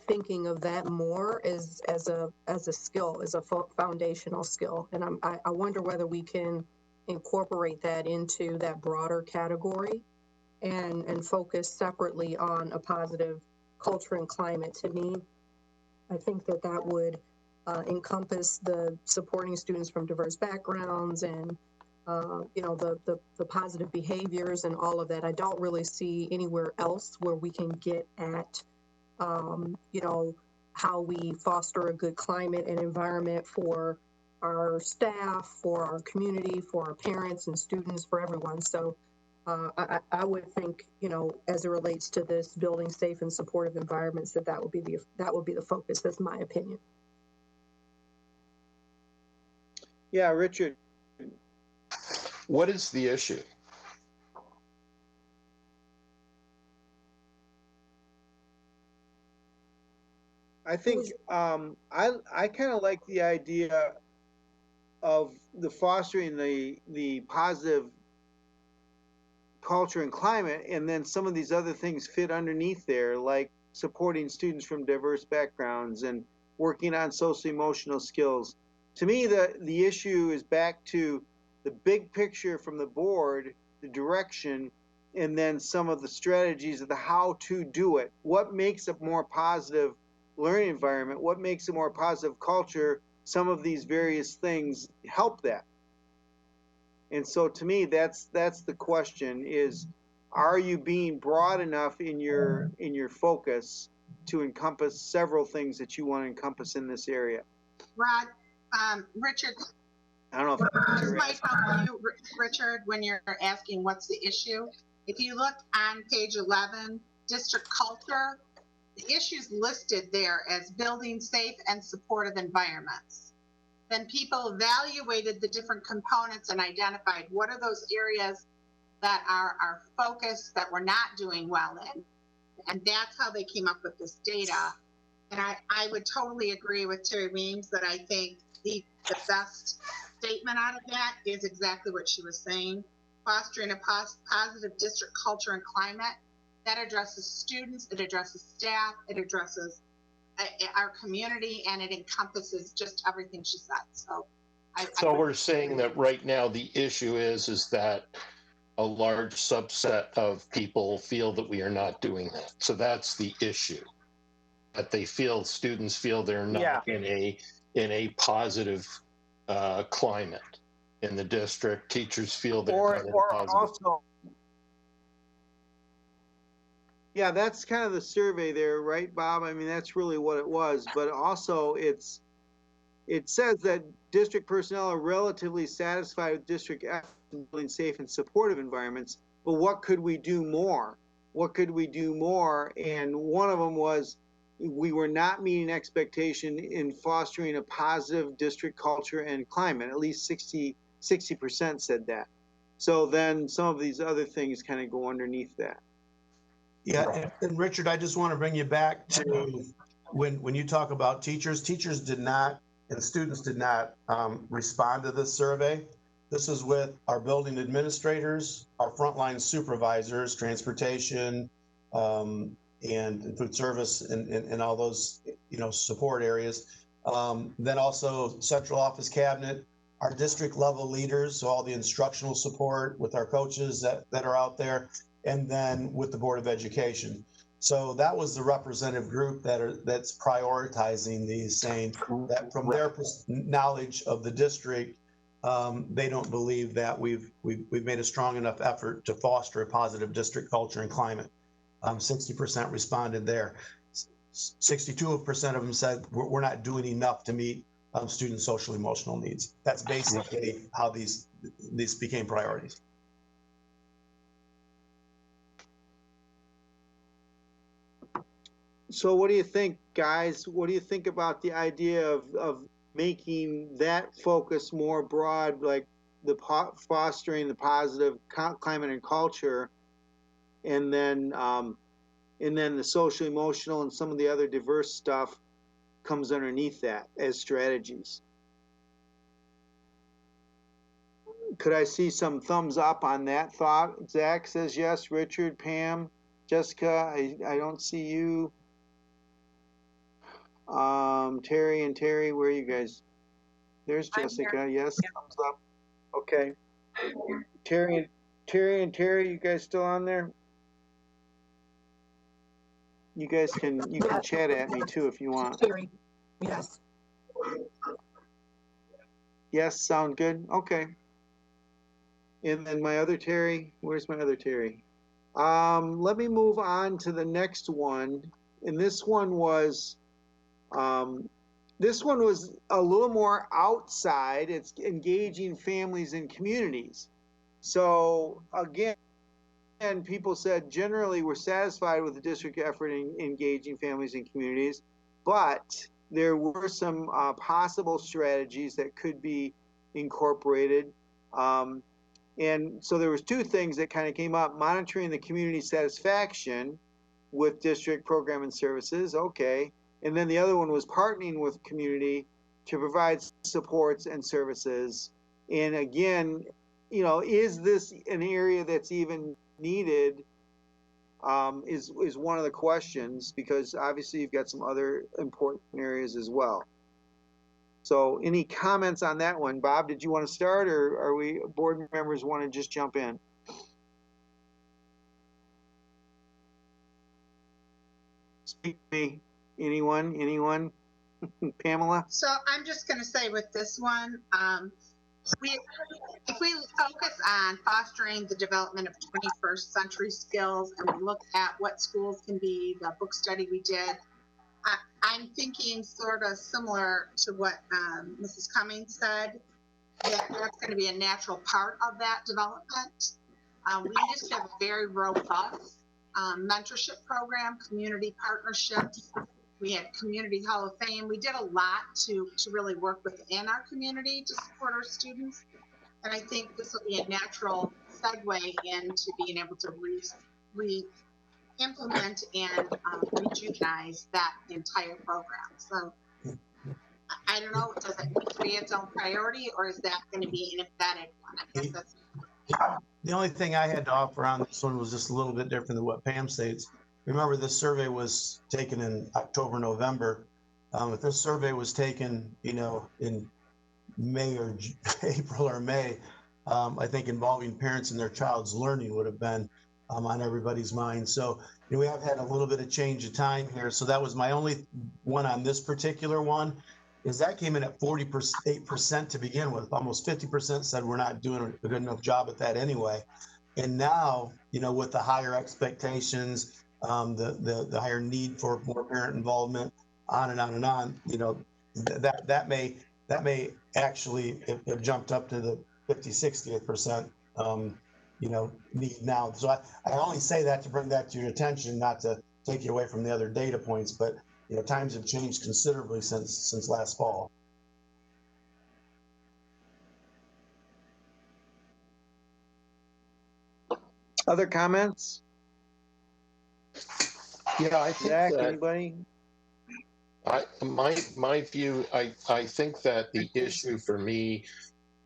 thinking of that more as a skill, as a foundational skill, and I wonder whether we can incorporate that into that broader category and focus separately on a positive culture and climate. To me, I think that would encompass the supporting students from diverse backgrounds and the positive behaviors and all of that. I don't really see anywhere else where we can get at how we foster a good climate and environment for our staff, for our community, for our parents and students, for everyone. So I would think, as it relates to this, building safe and supportive environments, that would be the focus. That's my opinion. Yeah, Richard. What is the issue? I think I kind of like the idea of the fostering the positive culture and climate, and then some of these other things fit underneath there, like supporting students from diverse backgrounds and working on social emotional skills. To me, the issue is back to the big picture from the board, the direction, and then some of the strategies of the how to do it. What makes a more positive learning environment? What makes a more positive culture? Some of these various things help that. And so to me, that's the question is, are you being broad enough in your focus to encompass several things that you want to encompass in this area? Rod, Richard, I don't know if This might help you, Richard, when you're asking what's the issue. If you look on page 11, district culture, the issues listed there as building safe and supportive environments. Then people evaluated the different components and identified what are those areas that are our focus that we're not doing well in. And that's how they came up with this data. And I would totally agree with Terry Weems that I think the best statement out of that is exactly what she was saying. Fostering a positive district culture and climate that addresses students, it addresses staff, it addresses our community, and it encompasses just everything she said. So, so we're saying that right now the issue is that a large subset of people feel that we are not doing that. So that's the issue. That they feel, students feel they're not in a positive climate in the district. Teachers feel they're not in a positive. Also, yeah, that's kind of the survey there, right, Bob? I mean, that's really what it was. But also, it says that district personnel are relatively satisfied with district efforts in building safe and supportive environments. But what could we do more? What could we do more? And one of them was we were not meeting expectation in fostering a positive district culture and climate. At least 60% said that. So then some of these other things kind of go underneath that. Yeah, and Richard, I just want to bring you back to when you talk about teachers did not, and students did not respond to this survey. This is with our building administrators, our frontline supervisors, transportation, and food service and all those, support areas. Then also central office cabinet, our district level leaders, so all the instructional support with our coaches that are out there, and then with the Board of Education. So that was the representative group that's prioritizing these, saying that from their knowledge of the district, they don't believe that we've made a strong enough effort to foster a positive district culture and climate. 60% responded there. 62% of them said we're not doing enough to meet student social emotional needs. That's basically how these became priorities. So what do you think, guys? What do you think about the idea of making that focus more broad, like the fostering the positive climate and culture, and then the social emotional and some of the other diverse stuff comes underneath that as strategies? Could I see some thumbs up on that thought? Zach says yes. Richard, Pam, Jessica, I don't see you. Terry and Terry, where are you guys? There's Jessica. Yes, thumbs up. Okay. Terry and Terry, you guys still on there? You guys can chat at me too if you want. Terry, yes. Yes, sound good. Okay. And then my other Terry, where's my other Terry? Let me move on to the next one. And this one was a little more outside. It's engaging families and communities. So again, people said generally we're satisfied with the district effort in engaging families and communities, but there were some possible strategies that could be incorporated. And so there was two things that kind of came up: monitoring the community satisfaction with district program and services. Okay. And then the other one was partnering with community to provide supports and services. And again, is this an area that's even needed? Is one of the questions, because obviously you've got some other important areas as well. So any comments on that one? Bob, did you want to start, or are we board members want to just jump in? Speak to me. Anyone? Pamela? So I'm just going to say with this one, if we focus on fostering the development of 21st century skills and we look at what schools can be, the book study we did, I'm thinking sort of similar to what Mrs. Cummings said. that's going to be a natural part of that development. We used to have a very robust mentorship program, community partnerships. We had Community Hall of Fame. We did a lot to really work within our community to support our students. And I think this will be a natural segue into being able to re-implement and rejuvenate that entire program. So I don't know, does it need to be its own priority, or is that going to be an embedded one? I guess that's The only thing I had to offer on this one was just a little bit different than what Pam states. Remember, this survey was taken in October, November. If this survey was taken, in May or April or May, I think involving parents and their child's learning would have been on everybody's mind. So we have had a little bit of change of time here. So that was my only one on this particular one. Is that came in at 48% to begin with. Almost 50% said we're not doing a good enough job at that anyway. And now, with the higher expectations, the higher need for more parent involvement, on and on and on, that may actually have jumped up to the 50-60%, need now. So I only say that to bring that to your attention, not to take you away from the other data points, but times have changed considerably since last fall. Other comments? Yeah, I think Zach, that anybody? my view, I think that the issue for me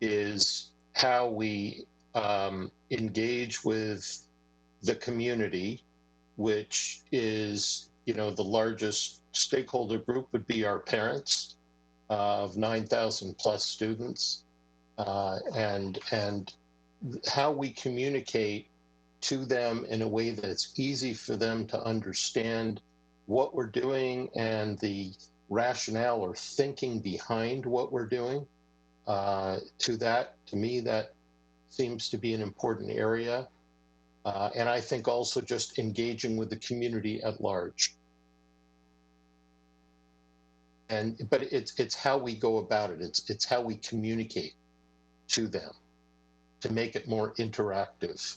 is how we engage with the community, which is, the largest stakeholder group would be our parents of 9,000 plus students, and how we communicate to them in a way that's easy for them to understand what we're doing and the rationale or thinking behind what we're doing. To me, that seems to be an important area. And I think also just engaging with the community at large. But it's how we go about it. It's how we communicate to them to make it more interactive.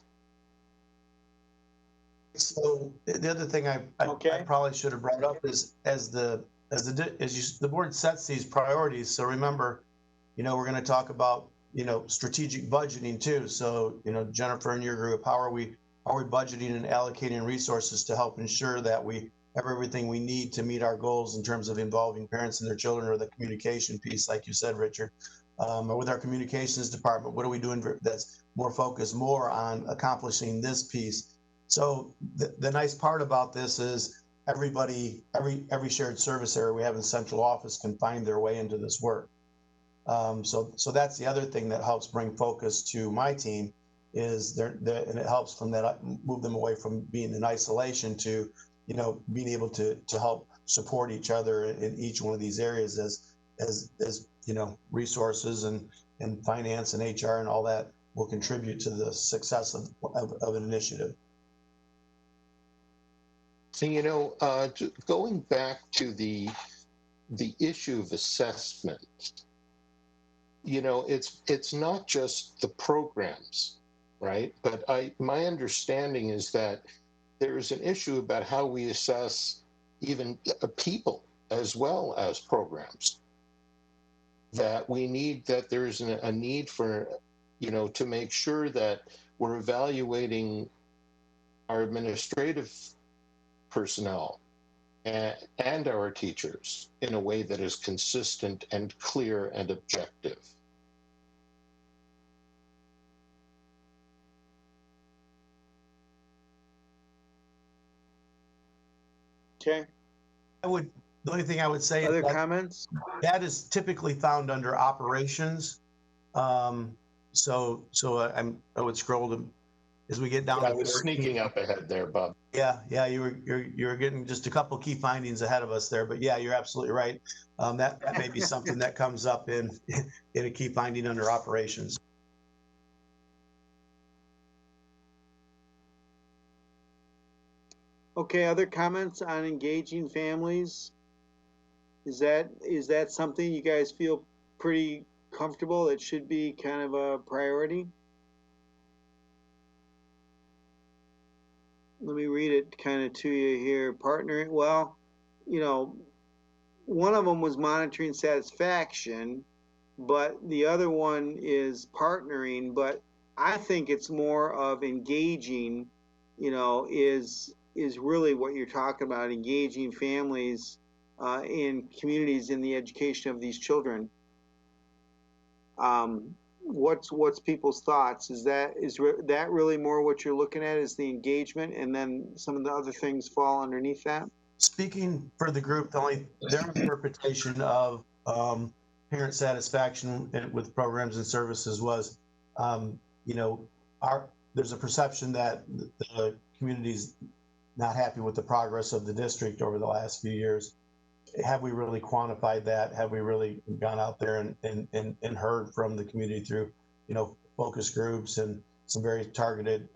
So the other thing I probably should have brought up is as the board sets these priorities. So remember, we're going to talk about strategic budgeting too. So Jennifer and your group, how are we budgeting and allocating resources to help ensure that we have everything we need to meet our goals in terms of involving parents and their children, or the communication piece, like you said, Richard, or with our communications department, what are we doing that's more focused more on accomplishing this piece? So the nice part about this is everybody, every shared service area we have in central office can find their way into this work. So that's the other thing that helps bring focus to my team is and it helps from that, move them away from being in isolation to, being able to help support each other in each one of these areas as resources and finance and HR and all that will contribute to the success of an initiative. So, going back to the issue of assessment, it's not just the programs, right? But my understanding is that there's an issue about how we assess even people as well as programs. That there's a need for, to make sure that we're evaluating our administrative personnel and our teachers in a way that is consistent and clear and objective. Okay. The only thing I would say Other is comments? that is typically found under operations. I would scroll to as we get down. I was sneaking up ahead there, Bob. Yeah, you were getting just a couple key findings ahead of us there, but yeah, you're absolutely right. That may be something that comes up in a key finding under operations. Okay, other comments on engaging families? Is that something you guys feel pretty comfortable it should be kind of a priority? Let me read it kind of to you here. Partnering, well, you know, one of them was monitoring satisfaction, but the other one is partnering. But I think it's more of engaging, you know, is really what you're talking about, engaging families in communities in the education of these children. What's people's thoughts? Is that really more what you're looking at, is the engagement, and then some of the other things fall underneath that? Speaking for the group, their interpretation of parent satisfaction with programs and services was, you know, there's a perception that the community's not happy with the progress of the district over the last few years. Have we really quantified that? Have we really gone out there and heard from the community through, you know, focus groups and some very targeted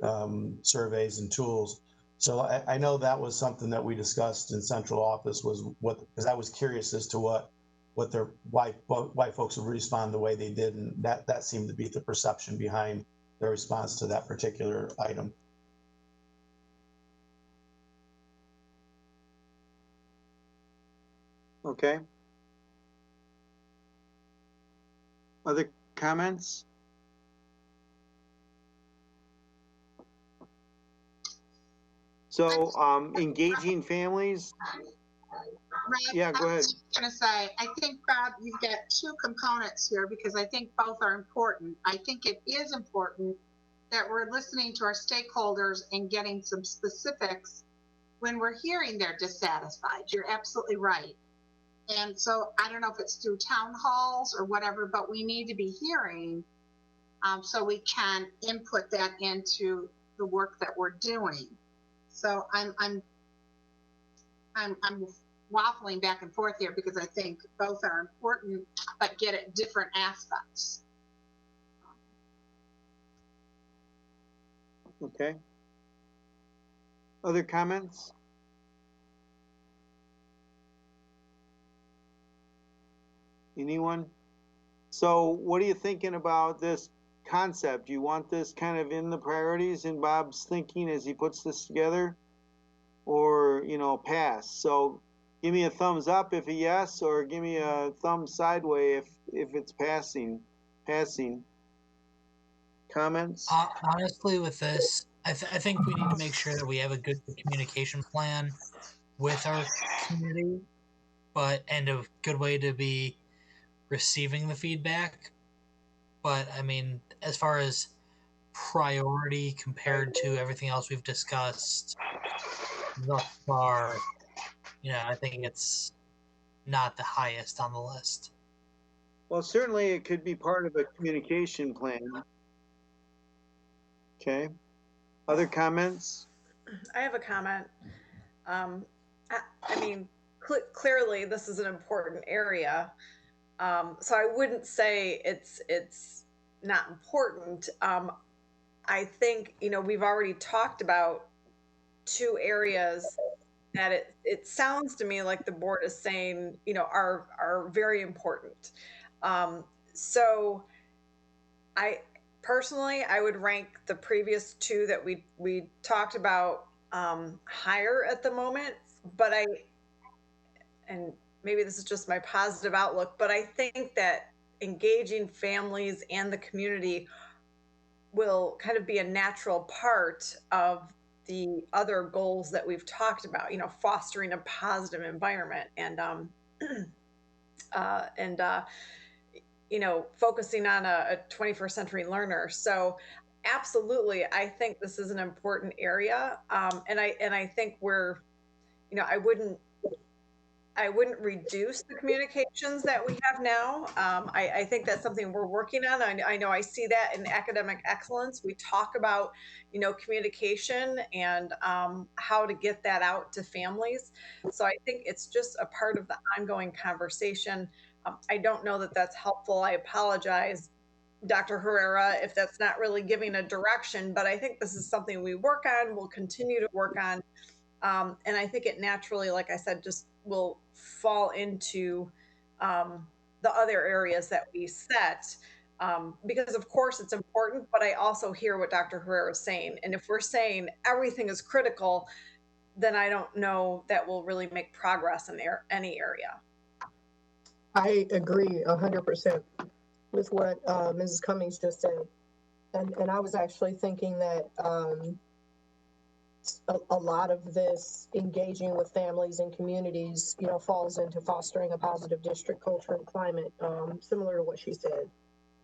surveys and tools? So I know that was something that we discussed in central office, was because I was curious as to why folks would respond the way they did, and that seemed to be the perception behind their response to that particular item. Okay. Other comments? So, engaging families. Right. Yeah, go ahead. I was just going to say, I think, Bob, you've got two components here, because I think both are important. I think it is important that we're listening to our stakeholders and getting some specifics when we're hearing they're dissatisfied. You're absolutely right. And so I don't know if it's through town halls or whatever, but we need to be hearing so we can input that into the work that we're doing. So I'm waffling back and forth here, because I think both are important, but get at different aspects. Okay. Other comments? Anyone? So what are you thinking about this concept? Do you want this kind of in the priorities in Bob's thinking as he puts this together? Or, you know, pass? So give me a thumbs up if a yes, or give me a thumb sideways if it's passing. Comments? Honestly, with this, I think we need to make sure that we have a good communication plan with our community, and a good way to be receiving the feedback. But I mean, as far as priority compared to everything else we've discussed thus far, you know, I think it's not the highest on the list. Well, certainly it could be part of a communication plan. Okay. Other comments? I have a comment. I mean, clearly this is an important area. So I wouldn't say it's not important. I think, you know, we've already talked about two areas that it sounds to me like the board is saying, you know, are very important. So I personally, I would rank the previous two that we talked about higher at the moment, but and maybe this is just my positive outlook, but I think that engaging families and the community will kind of be a natural part of the other goals that we've talked about, you know, fostering a positive environment and you know, focusing on a 21st century learner. So absolutely, I think this is an important area. And I think we're, you know, I wouldn't reduce the communications that we have now. I think that's something we're working on. I know I see that in academic excellence. We talk about, you know, communication and how to get that out to families. So I think it's just a part of the ongoing conversation. I don't know that that's helpful. I apologize, Dr. Herrera, if that's not really giving a direction, but I think this is something we work on, we'll continue to work on. And I think it naturally, like I said, just will fall into the other areas that we set. Because of course it's important, but I also hear what Dr. Herrera is saying. And if we're saying everything is critical, then I don't know that we'll really make progress in any area. I agree 100% with what Mrs. Cummings just said. And I was actually thinking that a lot of this engaging with families and communities, you know, falls into fostering a positive district culture and climate, similar to what she said.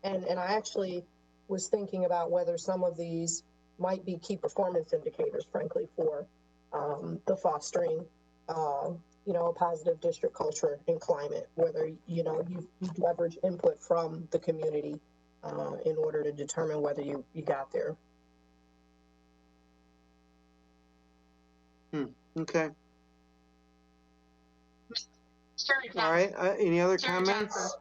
And I actually was thinking about whether some of these might be key performance indicators, frankly, for the fostering, you know, a positive district culture and climate, whether, you know, you leverage input from the community in order to determine whether you got there. Okay. Sure, All right. Any other Sure, comments? Johnson.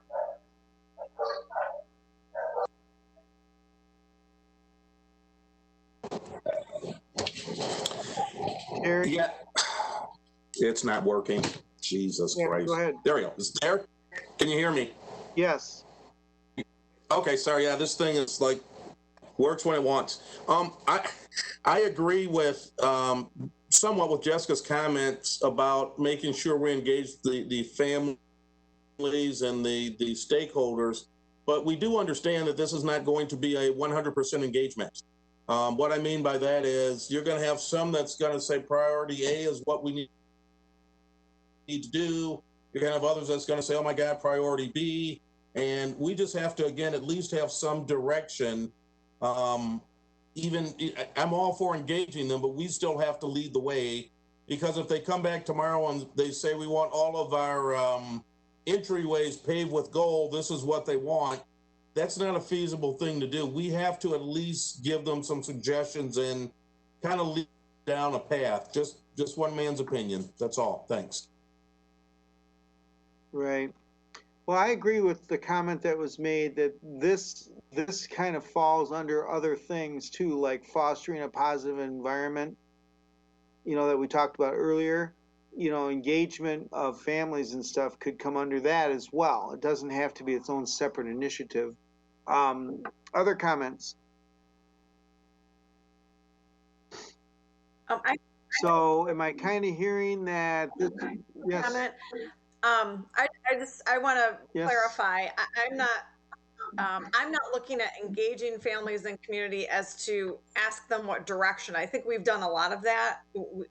Eric? Yeah. It's not working. Jesus Christ. Go ahead. There we go. Is it there? Can you hear me? Yes. Okay, sorry. Yeah, this thing is like works when it wants. I agree with somewhat with Jessica's comments about making sure we engage the families and the stakeholders, but we do understand that this is not going to be a 100% engagement. What I mean by that is you're going to have some that's going to say priority A is what we need to do. You're going to have others that's going to say, oh my God, priority B. And we just have to, again, at least have some direction. Even I'm all for engaging them, but we still have to lead the way, because if they come back tomorrow and they say we want all of our entryways paved with gold, this is what they want. That's not a feasible thing to do. We have to at least give them some suggestions and kind of lead down a path. Just one man's opinion. That's all. Thanks. Right. Well, I agree with the comment that was made that this kind of falls under other things too, like fostering a positive environment, you know, that we talked about earlier. You know, engagement of families and stuff could come under that as well. It doesn't have to be its own separate initiative. Other comments? So am I kind of hearing that? Yes. Comment. I want to clarify. I'm not looking at engaging families and community as to ask them what direction. I think we've done a lot of that.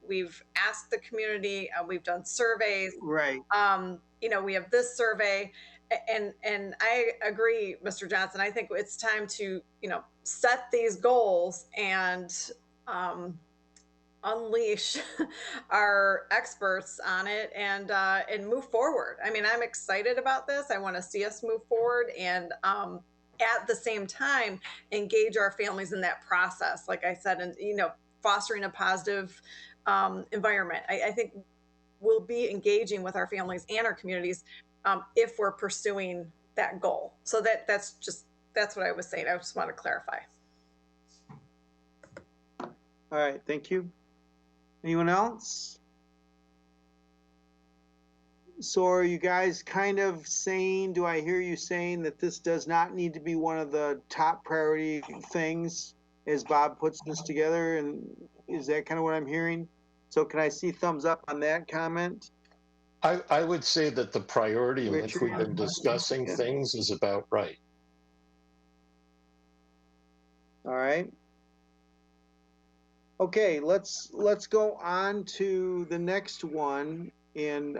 We've asked the community. We've done surveys. Right. You know, we have this survey, and I agree, Mr. Johnson. I think it's time to, you know, set these goals and unleash our experts on it and move forward. I mean, I'm excited about this. I want to see us move forward and at the same time engage our families in that process. Like I said, and you know, fostering a positive environment. I think we'll be engaging with our families and our communities if we're pursuing that goal. So that's what I was saying. I just want to clarify. All right, thank you. Anyone else? So are you guys kind of saying, do I hear you saying that this does not need to be one of the top priority things as Bob puts this together? And is that kind of what I'm hearing? So can I see thumbs up on that comment? I would say that the priority in which we've been discussing things is about right. All right. Okay, let's go on to the next one, and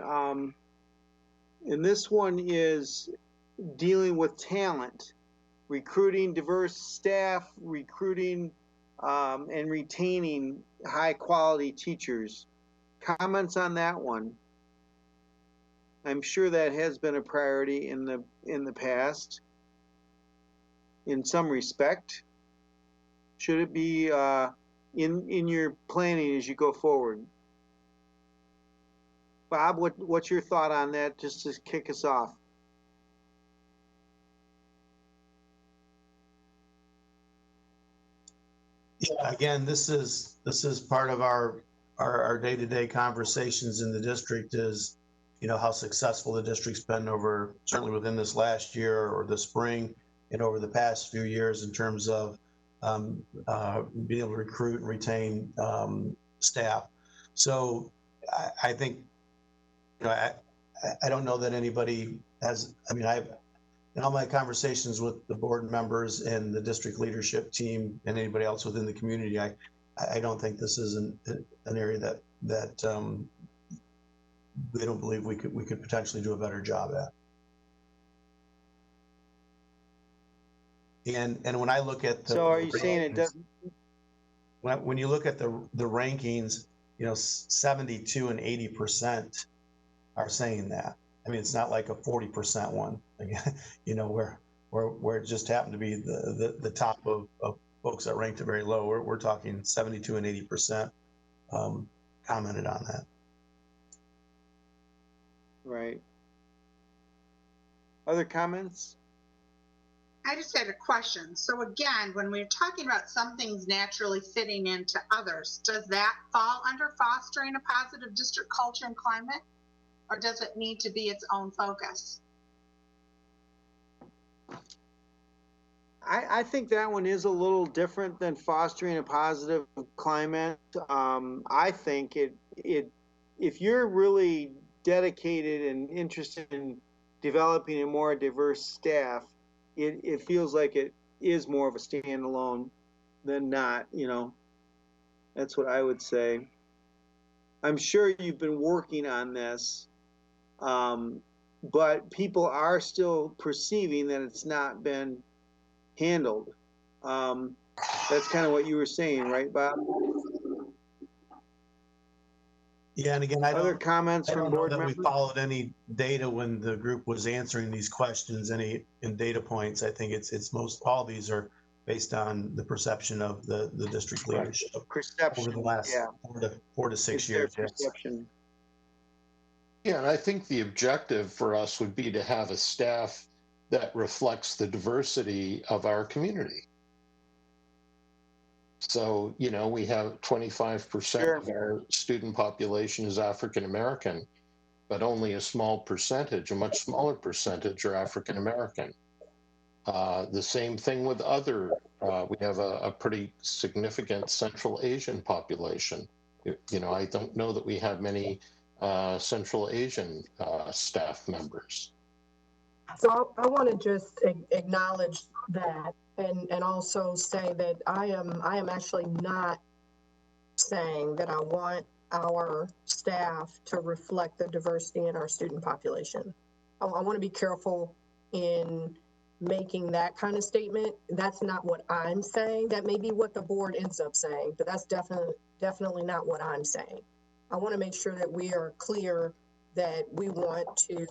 this one is dealing with talent, recruiting diverse staff, recruiting and retaining high quality teachers. Comments on that one? I'm sure that has been a priority in the past, in some respect. Should it be in your planning as you go forward? Bob, what's your thought on that, just to kick us off? Yeah, again, this is part of our day-to-day conversations in the district, is how successful the district's been over, certainly within this last year or the spring and over the past few years in terms of being able to recruit and retain staff. So I think, I don't know that anybody has, I've, in all my conversations with the board members and the district leadership team and anybody else within the community, I don't think this is an area that they don't believe we could potentially do a better job at. And when I look at so are you saying it doesn't? When you look at the rankings, 72 and 80% are saying that. It's not like a 40% one, where it just happened to be the top of folks that ranked it very low. We're talking 72 and 80% commented on that. Right. Other comments? I just had a question. So again, when we're talking about some things naturally fitting into others, does that fall under fostering a positive district culture and climate? Or does it need to be its own focus? I think that one is a little different than fostering a positive climate. I think if you're really dedicated and interested in developing a more diverse staff, it feels like it is more of a standalone than not, That's what I would say. I'm sure you've been working on this, but people are still perceiving that it's not been handled. That's kind of what you were saying, right, Bob? Yeah, and again, other comments from board members? We followed any data when the group was answering these questions, in data points. I think it's all these are based on the perception of the district leadership perception over the last 4 to 6 years. Perception. Yeah, and I think the objective for us would be to have a staff that reflects the diversity of our community. So, we have 25% of our student population is African American, but only a small percentage, a much smaller percentage, are African American. The same thing with other, we have a pretty significant Central Asian population. I don't know that we have many Central Asian staff members. So I want to just acknowledge that and also say that I am actually not saying that I want our staff to reflect the diversity in our student population. I want to be careful in making that kind of statement. That's not what I'm saying. That may be what the board ends up saying, but that's definitely not what I'm saying. I want to make sure that we are clear that we want to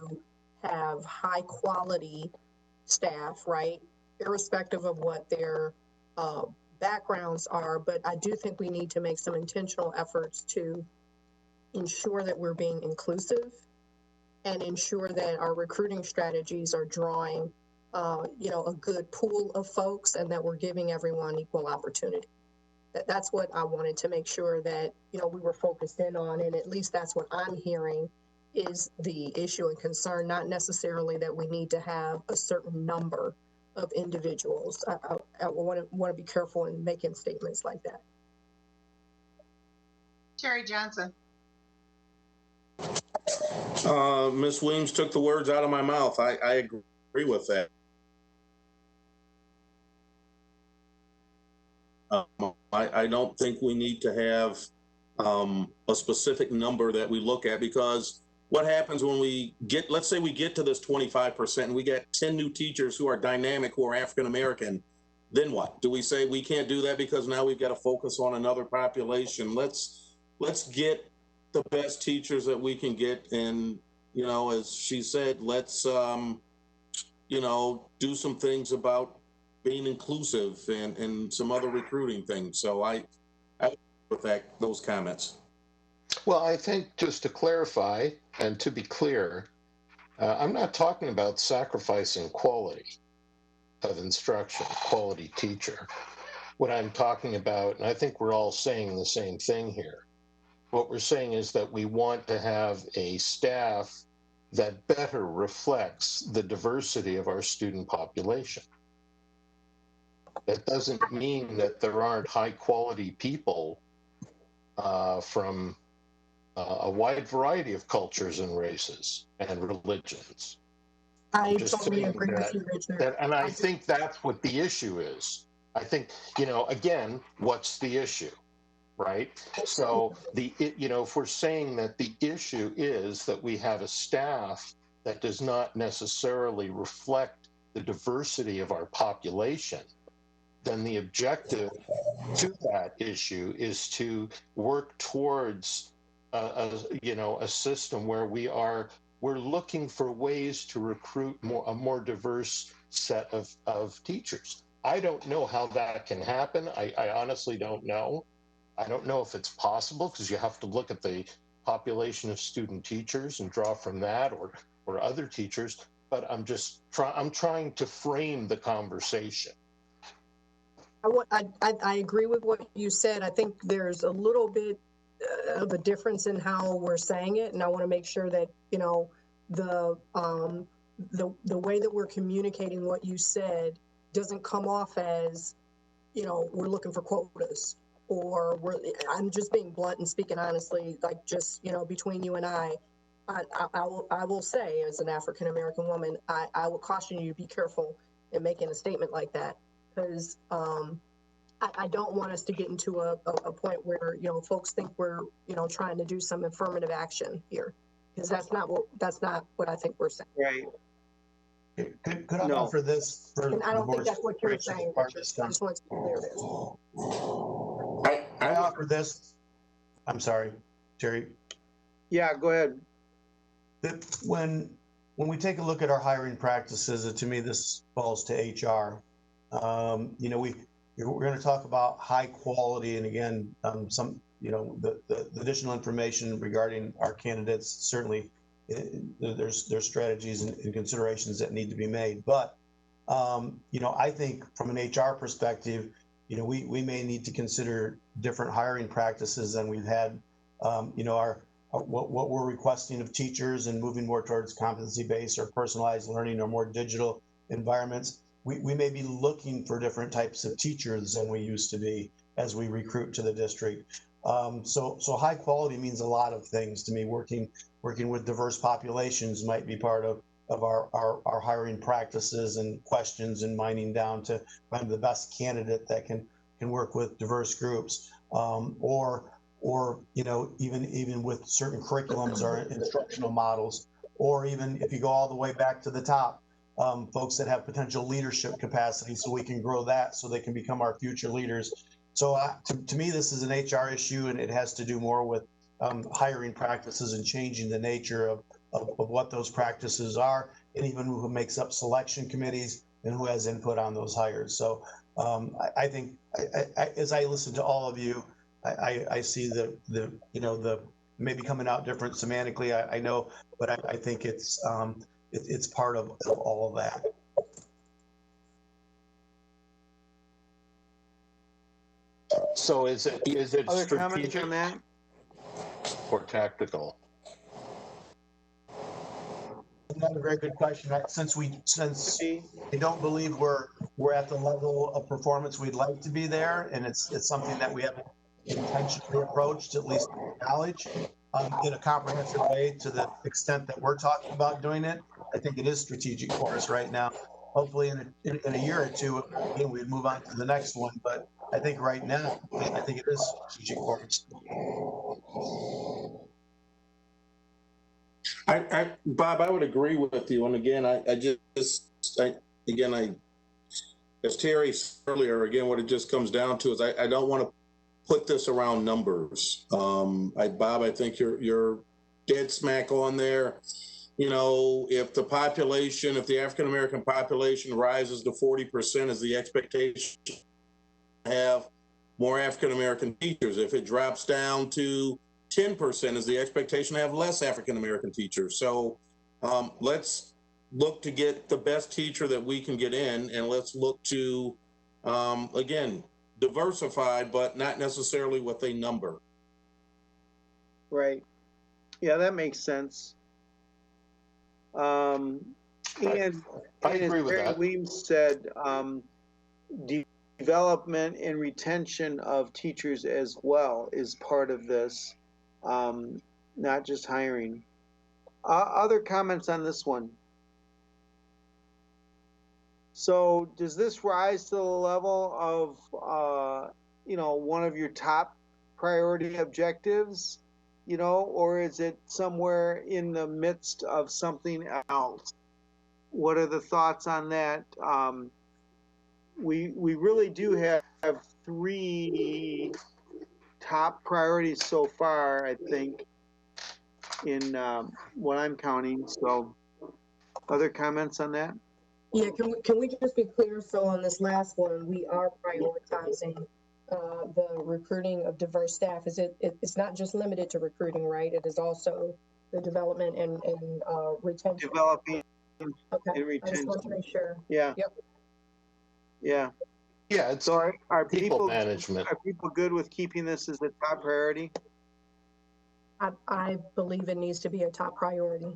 have high quality staff, right? Irrespective of what their backgrounds are, but I do think we need to make some intentional efforts to ensure that we're being inclusive and ensure that our recruiting strategies are drawing, a good pool of folks and that we're giving everyone equal opportunity. That's what I wanted to make sure that, we were focused in on, and at least that's what I'm hearing is the issue and concern, not necessarily that we need to have a certain number of individuals. I want to be careful in making statements like that. Terry Johnson. Ms. Williams took the words out of my mouth. I agree with that. I don't think we need to have a specific number that we look at, because what happens when let's say we get to this 25% and we get 10 new teachers who are dynamic, who are African American, then what? Do we say we can't do that because now we've got to focus on another population? Let's get the best teachers that we can get, and as she said, let's do some things about being inclusive and some other recruiting things. So I with those comments. Well, I think just to clarify and to be clear, I'm not talking about sacrificing quality of instruction, quality teacher. What I'm talking about, and I think we're all saying the same thing here, what we're saying is that we want to have a staff that better reflects the diversity of our student population. That doesn't mean that there aren't high quality people from a wide variety of cultures and races and religions. I Just totally saying agree with you, Richard. and I think that's what the issue is. I think, again, what's the issue, right? So if we're saying that the issue is that we have a staff that does not necessarily reflect the diversity of our population, then the objective to that issue is to work towards a system where we're looking for ways to recruit a more diverse set of teachers. I don't know how that can happen. I honestly don't know. I don't know if it's possible, because you have to look at the population of student teachers and draw from that, or other teachers. But I'm trying to frame the conversation. I agree with what you said. I think there's a little bit of a difference in how we're saying it, and I want to make sure that the way that we're communicating what you said doesn't come off as we're looking for quotas, or I'm just being blunt and speaking honestly, like just between you and I will say, as an African American woman, I will caution you to be careful in making a statement like that, because I don't want us to get into a point where folks think we're trying to do some affirmative action here, because that's not what I think we're saying. Right. Could I offer this? And I don't think that's what you're saying. I just want to be clear there. I offer this. I'm sorry, Terry. Yeah, go ahead. That when we take a look at our hiring practices, to me this falls to HR. We're going to talk about high quality, and again, the additional information regarding our candidates. Certainly, there's strategies and considerations that need to be made. But I think from an HR perspective, we may need to consider different hiring practices than we've had. What we're requesting of teachers and moving more towards competency-based or personalized learning or more digital environments. We may be looking for different types of teachers than we used to be as we recruit to the district. So high quality means a lot of things to me. Working with diverse populations might be part of our hiring practices and questions, and mining down to find the best candidate that can work with diverse groups, or even with certain curriculums or instructional models, or even if you go all the way back to the top, folks that have potential leadership capacity, so we can grow that so they can become our future leaders. So to me, this is an HR issue, and it has to do more with hiring practices and changing the nature of what those practices are, and even who makes up selection committees and who has input on those hires. So I think as I listen to all of you, I see the maybe coming out different semantically. I know, but I think it's part of all of that. So is it Other comments strategic on that? or tactical? Another very good question. Since I don't believe we're at the level of performance we'd like to be there, and it's something that we haven't intentionally approached, at least knowledge, in a comprehensive way to the extent that we're talking about doing it. I think it is strategic for us right now. Hopefully in a year or two, again, we'd move on to the next one. But I think right now, I think it is strategic for us. Bob, I would agree with you. And again, as Terry said earlier, again, what it just comes down to is I don't want to put this around numbers. Bob, I think you're dead smack on there. If the African American population rises to 40%, is the expectation to have more African American teachers. If it drops down to 10%, is the expectation to have less African American teachers. So let's look to get the best teacher that we can get in, and let's look to, again, diversify, but not necessarily with a number. Right. Yeah, that makes sense. And I as agree with Mary that. Weems said, development and retention of teachers as well is part of this, not just hiring. Other comments on this one? So does this rise to the level of, one of your top priority objectives, or is it somewhere in the midst of something else? What are the thoughts on that? We really do have 3 top priorities so far, I think, in what I'm counting. So other comments on that? Yeah, can we just be clear? So on this last one, we are prioritizing the recruiting of diverse staff. It's not just limited to recruiting, right? It is also the development and retention. Developing Okay. and I just retention. want to make sure. Yeah. Yep. Yeah. Yeah, it's So are people management. Are people good with keeping this as a top priority? I believe it needs to be a top priority.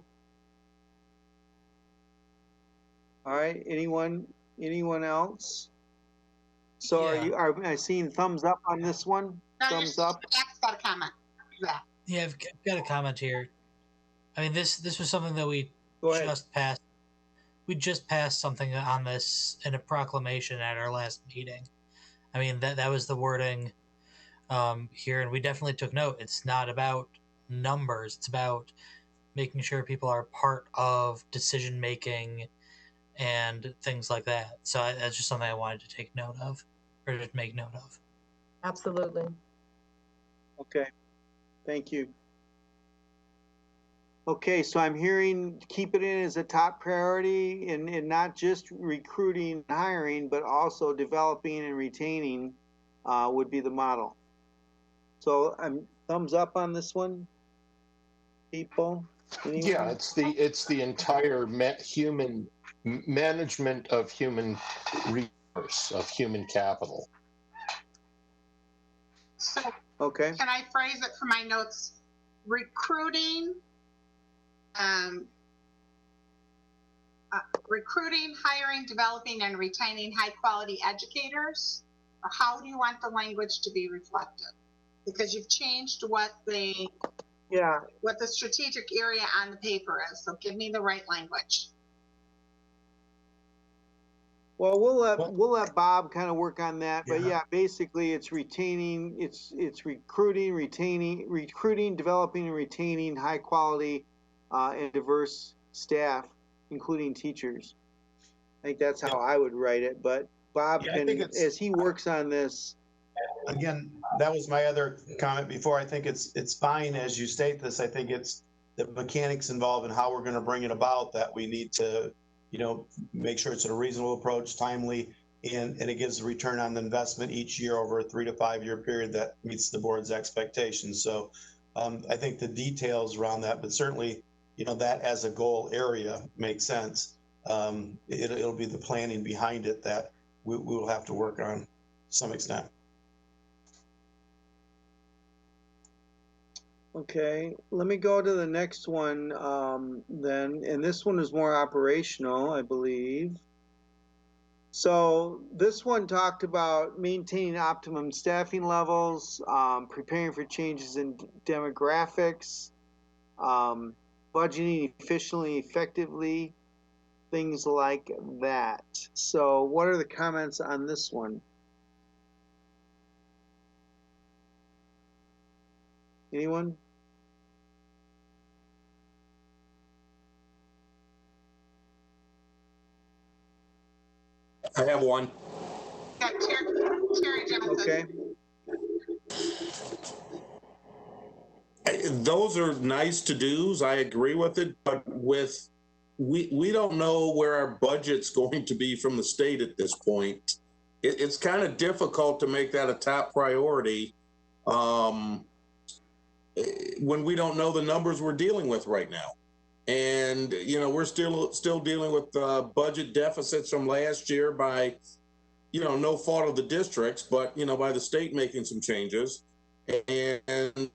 All right. Anyone else? So Yeah. are I seeing thumbs up on this one? No, Thumbs up. Zach's got a comment. Zach. Yeah, I've got a comment here. I mean, this was something that we Go ahead. just passed. We just passed something on this in a proclamation at our last meeting. I mean, that was the wording here, and we definitely took note. It's not about numbers. It's about making sure people are part of decision making and things like that. So that's just something I wanted to take note of, or to make note of. Absolutely. Okay. Thank you. Okay, so I'm hearing keep it in as a top priority and not just recruiting and hiring, but also developing and retaining would be the model. So thumbs up on this one, people? Anyone? Yeah, it's the entire human management of human resource, of human capital. So Okay. can I phrase it for my notes? Recruiting, hiring, developing, and retaining high-quality educators? Or how do you want the language to be reflected? Because you've changed what the strategic area on the paper is. So give me the right language. Well, we'll let Bob kind of work on that, but Yeah. yeah, basically it's retaining, it's recruiting, developing, and retaining high quality and diverse staff, including teachers. I think that's how I would write it. But Bob Yeah, I think as he works on this. Again, that was my other comment before. I think it's fine as you state this. I think it's the mechanics involved in how we're going to bring it about that we need to, make sure it's a reasonable approach, timely, and it gives a return on the investment each year over a 3 to 5 year period that meets the board's expectations. So I think the details around that, but certainly, that as a goal area makes sense. It'll be the planning behind it that we will have to work on to some extent. Okay, let me go to the next one then, and this one is more operational, I believe. So this one talked about maintaining optimum staffing levels, preparing for changes in demographics, budgeting efficiently, effectively, things like that. So what are the comments on this one? Anyone? I have one. Yeah, Terry Johnson. Okay. Those are nice to-dos. I agree with it, but we don't know where our budget's going to be from the state at this point. It's kind of difficult to make that a top priority when we don't know the numbers we're dealing with right now. And, we're still dealing with budget deficits from last year by, no fault of the districts, but, by the state making some changes. And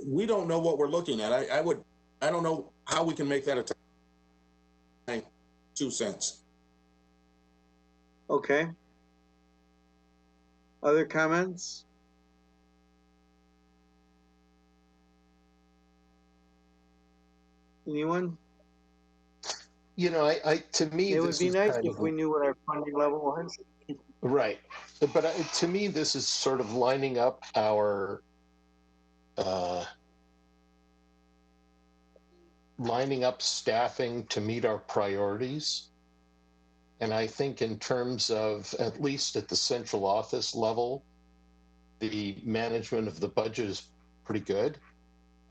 we don't know what we're looking at. I don't know how we can make that a 2 cents. Okay. Other comments? Anyone? You know, to me, It would this be is nice kind if of we knew what our funding level was. right. But to me, this is sort of lining up our staffing to meet our priorities. And I think in terms of, at least at the central office level, the management of the budget is pretty good.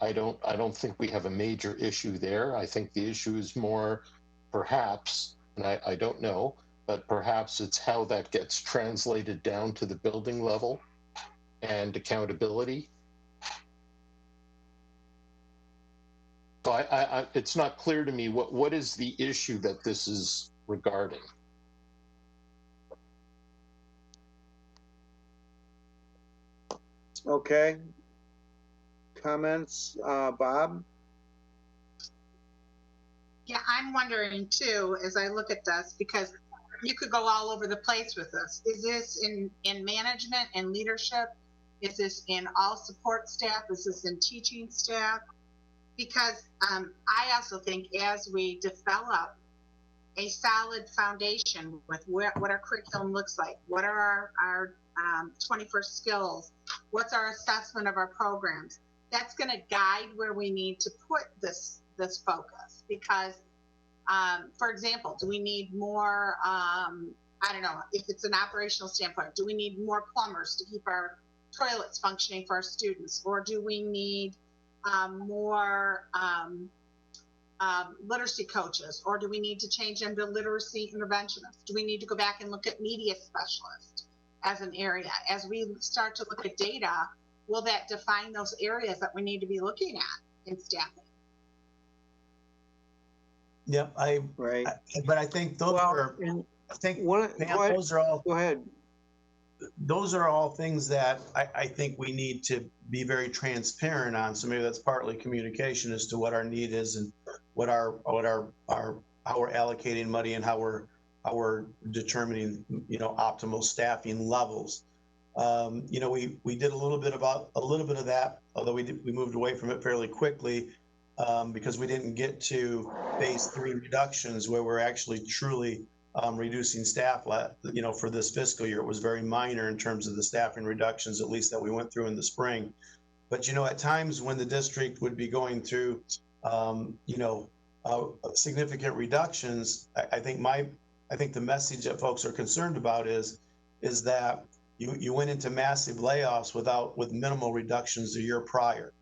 I don't think we have a major issue there. I think the issue is more, perhaps, and I don't know, but perhaps it's how that gets translated down to the building level and accountability. So it's not clear to me what is the issue that this is regarding. Okay. Comments, Bob? Yeah, I'm wondering too, as I look at this, because you could go all over the place with this. Is this in management and leadership? Is this in all support staff? Is this in teaching staff? Because I also think as we develop a solid foundation with what our curriculum looks like, what are our 21st skills, what's our assessment of our programs, that's going to guide where we need to put this focus. Because, for example, do we need more, I don't know, if it's an operational standpoint, do we need more plumbers to keep our toilets functioning for our students? Or do we need more literacy coaches? Or do we need to change them to literacy interventionists? Do we need to go back and look at media specialists as an area? As we start to look at data, will that define those areas that we need to be looking at in staffing? Yep, Right. but I think those are, I think, Pam, those are all. Go ahead. Those are all things that I think we need to be very transparent on. So maybe that's partly communication as to what our need is and what how we're allocating money and how we're determining, optimal staffing levels. We did a little bit of that, although we moved away from it fairly quickly because we didn't get to phase 3 reductions where we're actually truly reducing staff, for this fiscal year. It was very minor in terms of the staffing reductions, at least that we went through in the spring. But, at times when the district would be going through, significant reductions, I think the message that folks are concerned about is that you went into massive layoffs with minimal reductions the year prior.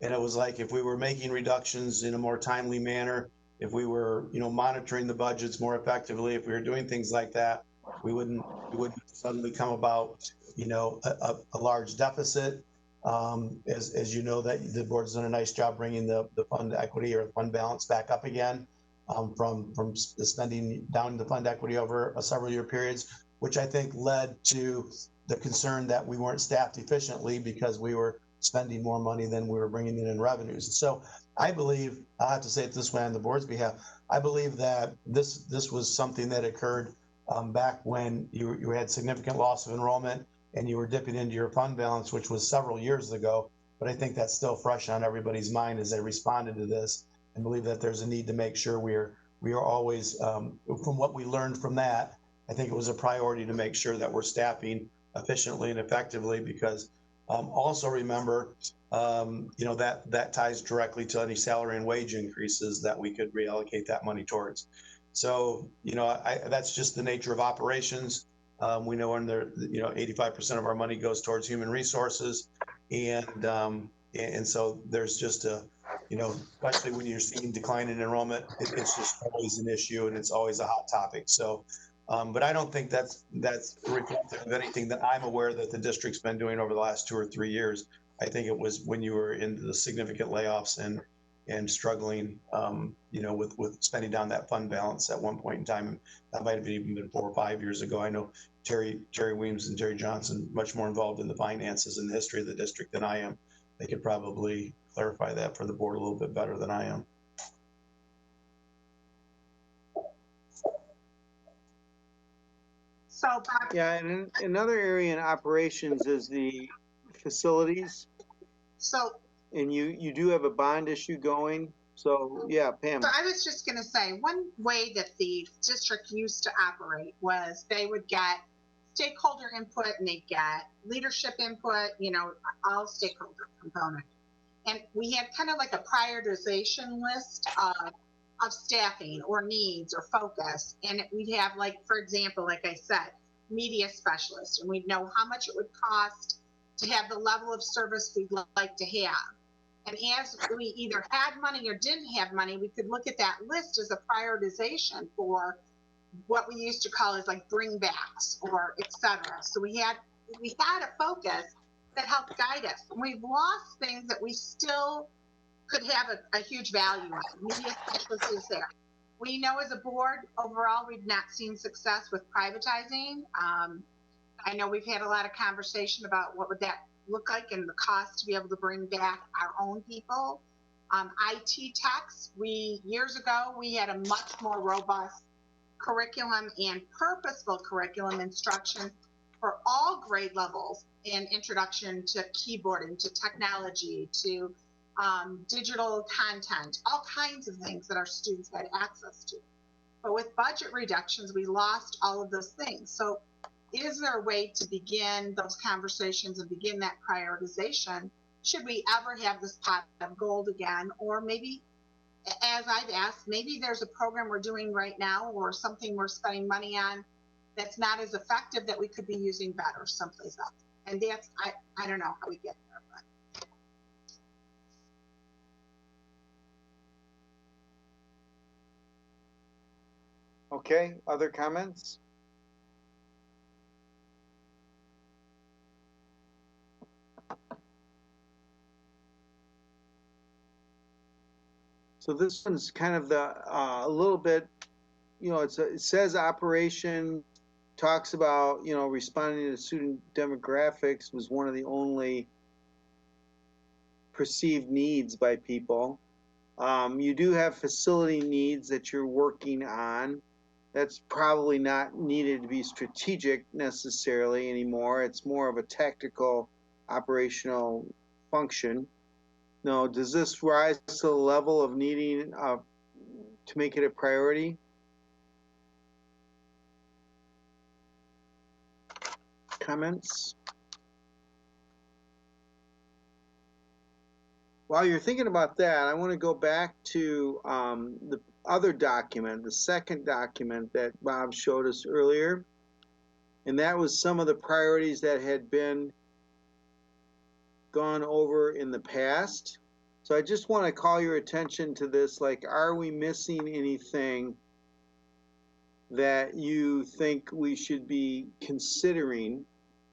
And it was like, if we were making reductions in a more timely manner, if we were, monitoring the budgets more effectively, if we were doing things like that, we wouldn't suddenly come about, a large deficit. As you know, that the board's done a nice job bringing the fund equity or fund balance back up again from the spending down the fund equity over a several year periods, which I think led to the concern that we weren't staffed efficiently because we were spending more money than we were bringing in revenues. So I believe, I'll have to say it this way on the board's behalf, I believe that this was something that occurred back when you had significant loss of enrollment and you were dipping into your fund balance, which was several years ago. But I think that's still fresh on everybody's mind as they responded to this, and believe that there's a need to make sure we are always, from what we learned from that, I think it was a priority to make sure that we're staffing efficiently and effectively, because also remember, that ties directly to any salary and wage increases that we could reallocate that money towards. So, that's just the nature of operations. We know when 85% of our money goes towards human resources. And so there's just especially when you're seeing decline in enrollment, it's just always an issue and it's always a hot topic. So, but I don't think that's reflective of anything that I'm aware that the district's been doing over the last 2 or 3 years. I think it was when you were into the significant layoffs and struggling, with spending down that fund balance at one point in time. That might have even been 4 or 5 years ago. I know Jerry Weems and Jerry Johnson much more involved in the finances and the history of the district than I am. they could probably clarify that for the board a little bit better than I am. So, Bob, Yeah, and another area in operations is the facilities, so and you do have a bond issue going. So yeah, Pam. So I was just going to say, one way that the district used to operate was they would get stakeholder input and they'd get leadership input, you know, all stakeholder component. And we had kind of like a prioritization list of staffing or needs or focus. And we'd have, like, for example, like I said, media specialists, and we'd know how much it would cost to have the level of service we'd like to have. And as we either had money or didn't have money, we could look at that list as a prioritization for what we used to call as like bringbacks or et cetera. So we had a focus that helped guide us. And we've lost things that we still could have a huge value on. Media specialists is there. We know as a board, overall, we've not seen success with privatizing. I know we've had a lot of conversation about what would that look like and the cost to be able to bring back our own people. IT techs, years ago, we had a much more robust curriculum and purposeful curriculum instruction for all grade levels in introduction to keyboarding, to technology, to digital content, all kinds of things that our students had access to. But with budget reductions, we lost all of those things. So is there a way to begin those conversations and begin that prioritization? Should we ever have this pot of gold again? Or maybe, as I've asked, maybe there's a program we're doing right now or something we're spending money on that's not as effective that we could be using better someplace else. And that's, I don't know how we get there. But. Okay, other comments? So this one's kind of a little bit, you know, it says operation, talks about, you know, responding to student demographics was one of the only perceived needs by people. You do have facility needs that you're working on. That's probably not needed to be strategic necessarily anymore. It's more of a tactical operational function. No, does this rise to the level of needing to make it a priority? Comments? While you're thinking about that, I want to go back to the other document, the second document that Bob showed us earlier. And that was some of the priorities that had been gone over in the past. So I just want to call your attention to this, like, are we missing anything that you think we should be considering?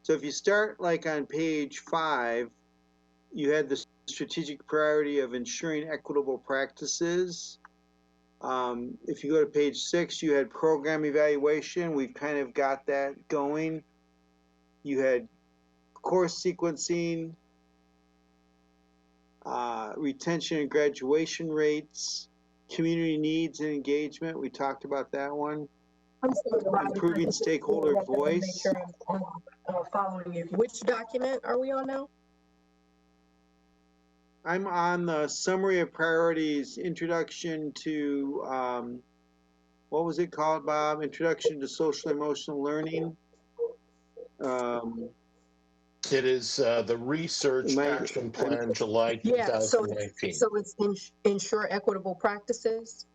So if you start like on page 5, you had the strategic priority of ensuring equitable practices. If you go to page 6, you had program evaluation. We've kind of got that going. You had course sequencing, retention and graduation rates, community needs and engagement. We talked about that one. I'm sorry, Rob, improving stakeholder voice. Make sure I'm following you. Which document are we on now? I'm on the summary of priorities, introduction to, what was it called, Bob? Introduction to social emotional learning. It is the Research Action Plan, July 2019. So it's ensure equitable practices?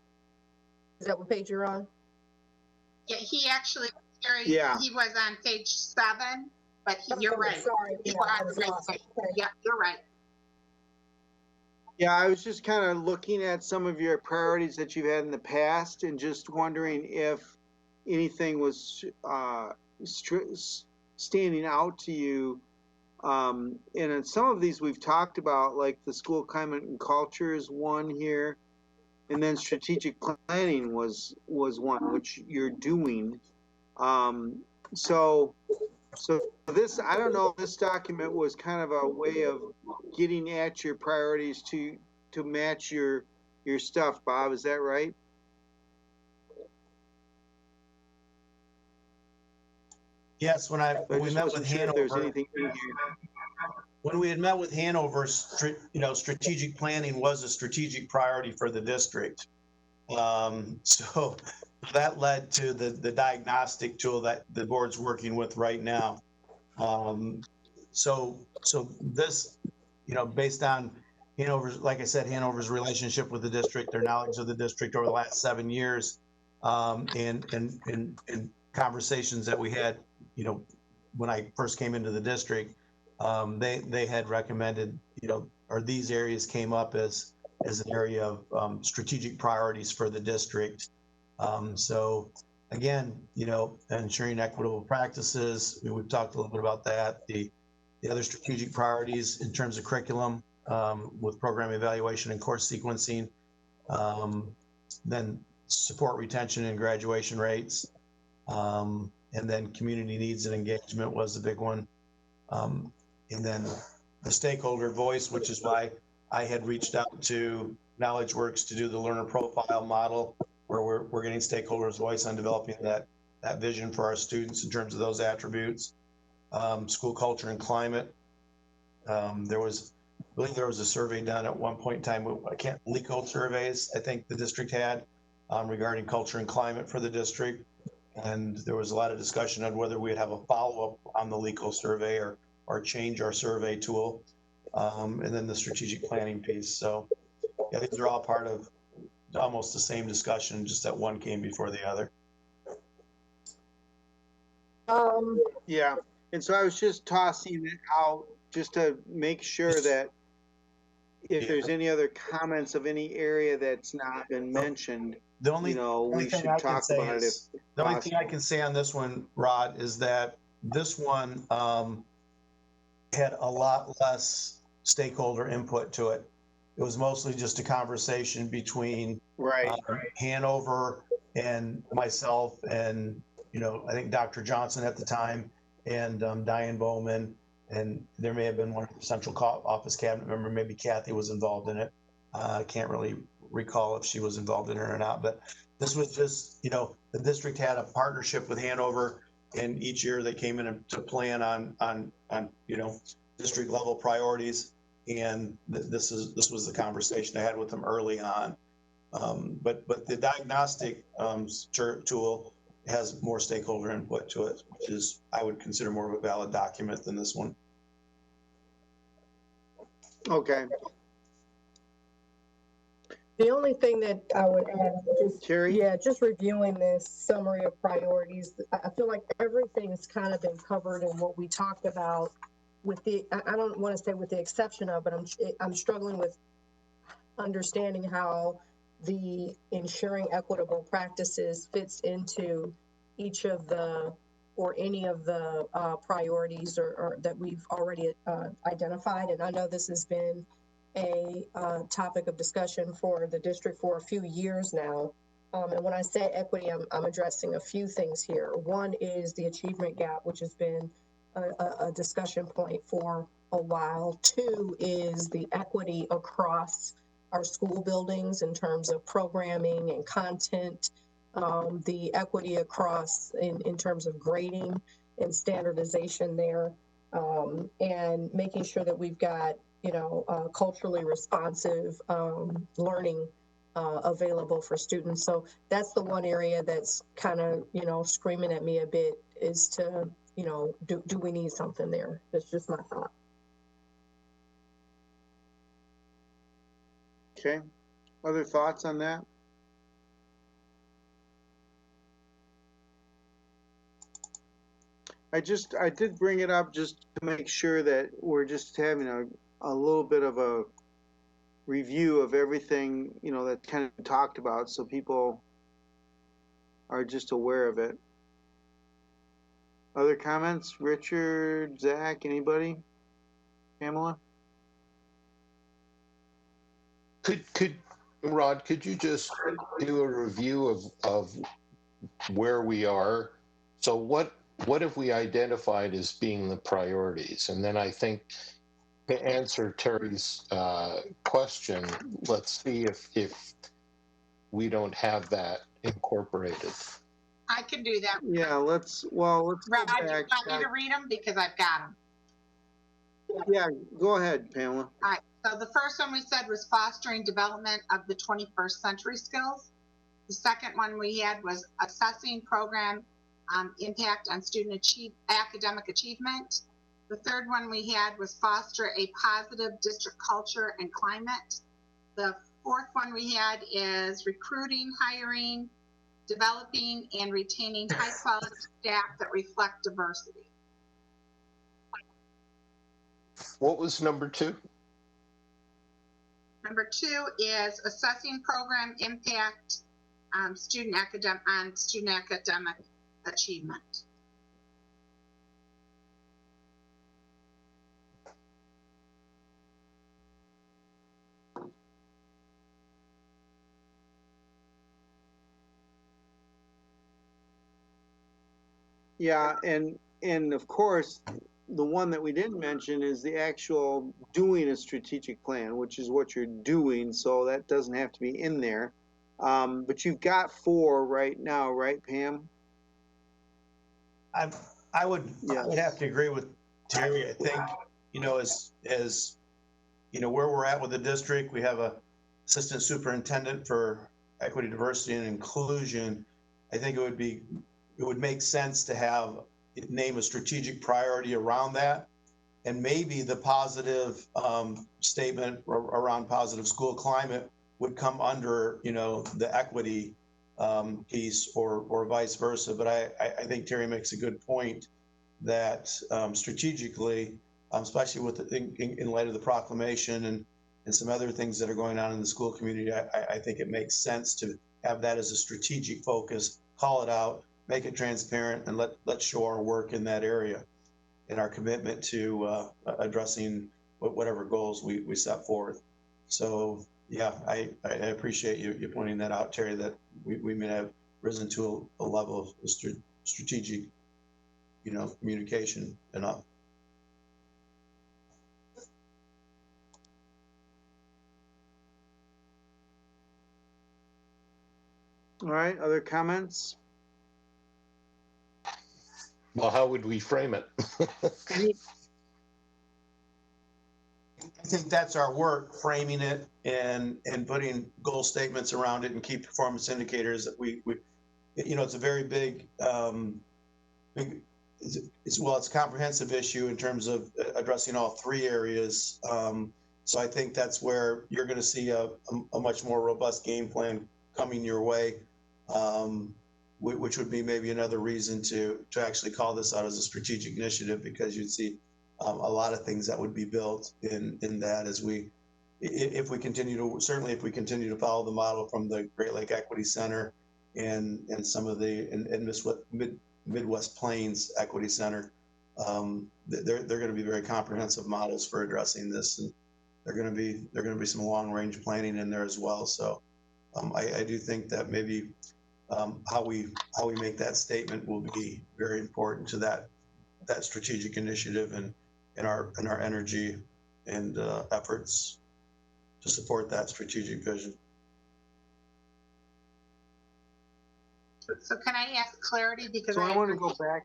Is that what page you're on? Yeah, he actually, yeah. He was on page 7, but you're right. Sorry. You were on the right page. Yeah, you're right. Yeah, I was just kind of looking at some of your priorities that you've had in the past and just wondering if anything was standing out to you. And in some of these we've talked about, like the school climate and culture is one here. And then strategic planning was one, which you're doing. So So this, I don't know, this document was kind of a way of getting at your priorities to match your stuff, Bob, is that right? Yes, when we met with Sure if there's Hanover, anything in here. when we had met with Hanover, strategic planning was a strategic priority for the district. So that led to the diagnostic tool that the board's working with right now. So this, based on Hanover's, like I said, Hanover's relationship with the district, their knowledge of the district over the last 7 years, and conversations that we had, when I first came into the district, they had recommended, or these areas came up as an area of strategic priorities for the district. So again, ensuring equitable practices, we've talked a little bit about that. The other strategic priorities in terms of curriculum, with program evaluation and course sequencing, then support retention and graduation rates, and then community needs and engagement was the big one. And then the stakeholder voice, which is why I had reached out to KnowledgeWorks to do the learner profile model, where we're getting stakeholders' voice on developing that vision for our students in terms of those attributes. School culture and climate. I believe there was a survey done at one point in time. LECO surveys, I think the district had, regarding culture and climate for the district. And there was a lot of discussion on whether we'd have a follow-up on the LECO survey or change our survey tool. And then the strategic planning piece. So yeah, these are all part of almost the same discussion, just that one came before the other. Yeah, and so I was just tossing it out just to make sure that if there's any other comments of any area that's not been mentioned, the only we should talk about it. The only thing I can say on this one, Rod, is that this one had a lot less stakeholder input to it. It was mostly just a conversation between Hanover and myself and, I think Dr. Johnson at the time and Diane Bowman, and there may have been one central office cabinet member, maybe Kathy was involved in it. I can't really recall if she was involved in it or not, but this was just, the district had a partnership with Hanover, and each year they came in to plan on district level priorities. And this was the conversation I had with them early on. But the diagnostic tool has more stakeholder input to it, which is, I would consider, more of a valid document than this one. Okay. The only thing that I would add, just reviewing this summary of priorities, I feel like everything's kind of been covered in what we talked about. I don't want to say with the exception of, but I'm struggling with understanding how the ensuring equitable practices fits into each of the, or any of the priorities or that we've already identified. And I know this has been a topic of discussion for the district for a few years now. And when I say equity, I'm addressing a few things here. One is the achievement gap, which has been a discussion point for a while. Two is the equity across our school buildings in terms of programming and content, the equity across in terms of grading and standardization there, and making sure that we've got, culturally responsive learning available for students. So that's the one area that's kind of, screaming at me a bit, is to, do we need something there? That's just my thought. Okay. Other thoughts on that? I did bring it up just to make sure that we're just having a little bit of a review of everything, that's kind of talked about, so people are just aware of it. Other comments? Richard, Zach, anybody? Pamela? Rod, could you just do a review of where we are? So what what have we identified as being the priorities? And then I think to answer Terry's question, let's see if we don't have that incorporated. I can do that. Yeah, let's go Rod, you back. want me to read them because I've got them. Yeah, go ahead, Pamela. All right, so the first one we said was fostering development of the 21st century skills. The second one we had was assessing program impact on student academic achievement. The third one we had was foster a positive district culture and climate. The fourth one we had is recruiting, hiring, developing, and retaining high quality staff that reflect diversity. What was number 2? Number 2 is assessing program impact on student academic achievement. Yeah, and of course, the one that we didn't mention is the actual doing a strategic plan, which is what you're doing. So that doesn't have to be in there. But you've got 4 right now, right, Pam? I would have to agree with Terry. I think, as where we're at with the district, we have a assistant superintendent for equity, diversity, and inclusion. I think it would make sense to name a strategic priority around that, and maybe the positive statement around positive school climate would come under the equity piece or vice versa. But I think Terry makes a good point that strategically, especially in light of the proclamation and some other things that are going on in the school community, I think it makes sense to have that as a strategic focus, call it out, make it transparent, and let's show our work in that area and our commitment to addressing whatever goals we set forth. So yeah, I appreciate you pointing that out, Terry, that we may have risen to a level of strategic, communication enough. All right, other comments? Well, how would we frame it? I think that's our work, framing it and putting goal statements around it and key performance indicators that we it's a very big, it's a comprehensive issue in terms of addressing all 3 areas. So I think that's where you're going to see a much more robust game plan coming your way, which would be maybe another reason to actually call this out as a strategic initiative, because you'd see a lot of things that would be built in that if we continue to follow the model from the Great Lake Equity Center and some of the Midwest Plains Equity Center. They're going to be very comprehensive models for addressing this, and they're going to be some long range planning in there as well. So I do think that maybe how we make that statement will be very important to that strategic initiative and our energy and efforts to support that strategic vision. So can I ask clarity, because So I want to go back.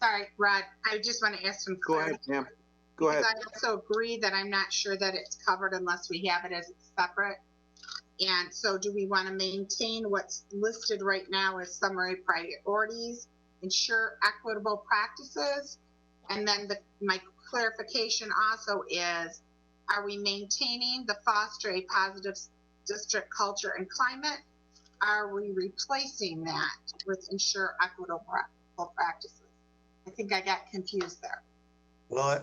Sorry, Rod, I just want to ask some clarity. Go ahead, Pam. Go ahead. I also agree that I'm not sure that it's covered unless we have it as separate. And so do we want to maintain what's listed right now as summary priorities, ensure equitable practices? And then my clarification also is, are we maintaining the foster a positive district culture and climate? Are we replacing that with ensure equitable practices? I think I got confused there. Well,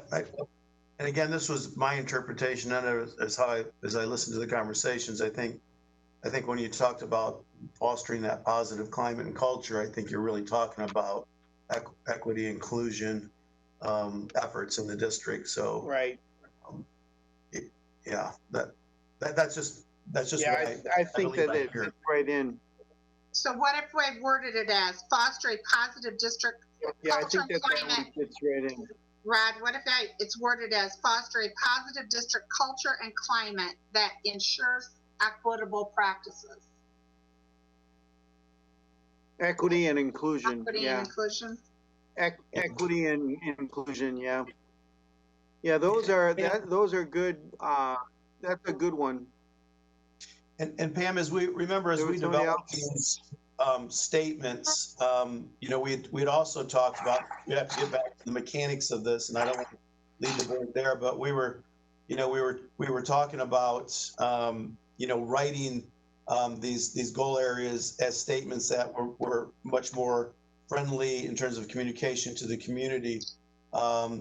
and again, this was my interpretation, and as I listened to the conversations, I think when you talked about fostering that positive climate and culture, I think you're really talking about equity, inclusion efforts in the district. So right, that's just yeah. I think that it fits right in. So what if I worded it as foster a positive district Yeah, I Culture think and that one climate. fits right in. Rod, what if it's worded as foster a positive district culture and climate that ensures equitable practices? Equity and inclusion. Equity Yeah. and inclusion. Equity and inclusion. Yeah. Yeah, those are those are good. That's a good one. And Pam, as we remember, as There we was somebody develop else? these statements, you know, we'd also talked about, we have to get back to the mechanics of this, and I don't want to leave the board there, but we were, you know, we were talking about, you know, writing these goal areas as statements that were much more friendly in terms of communication to the community.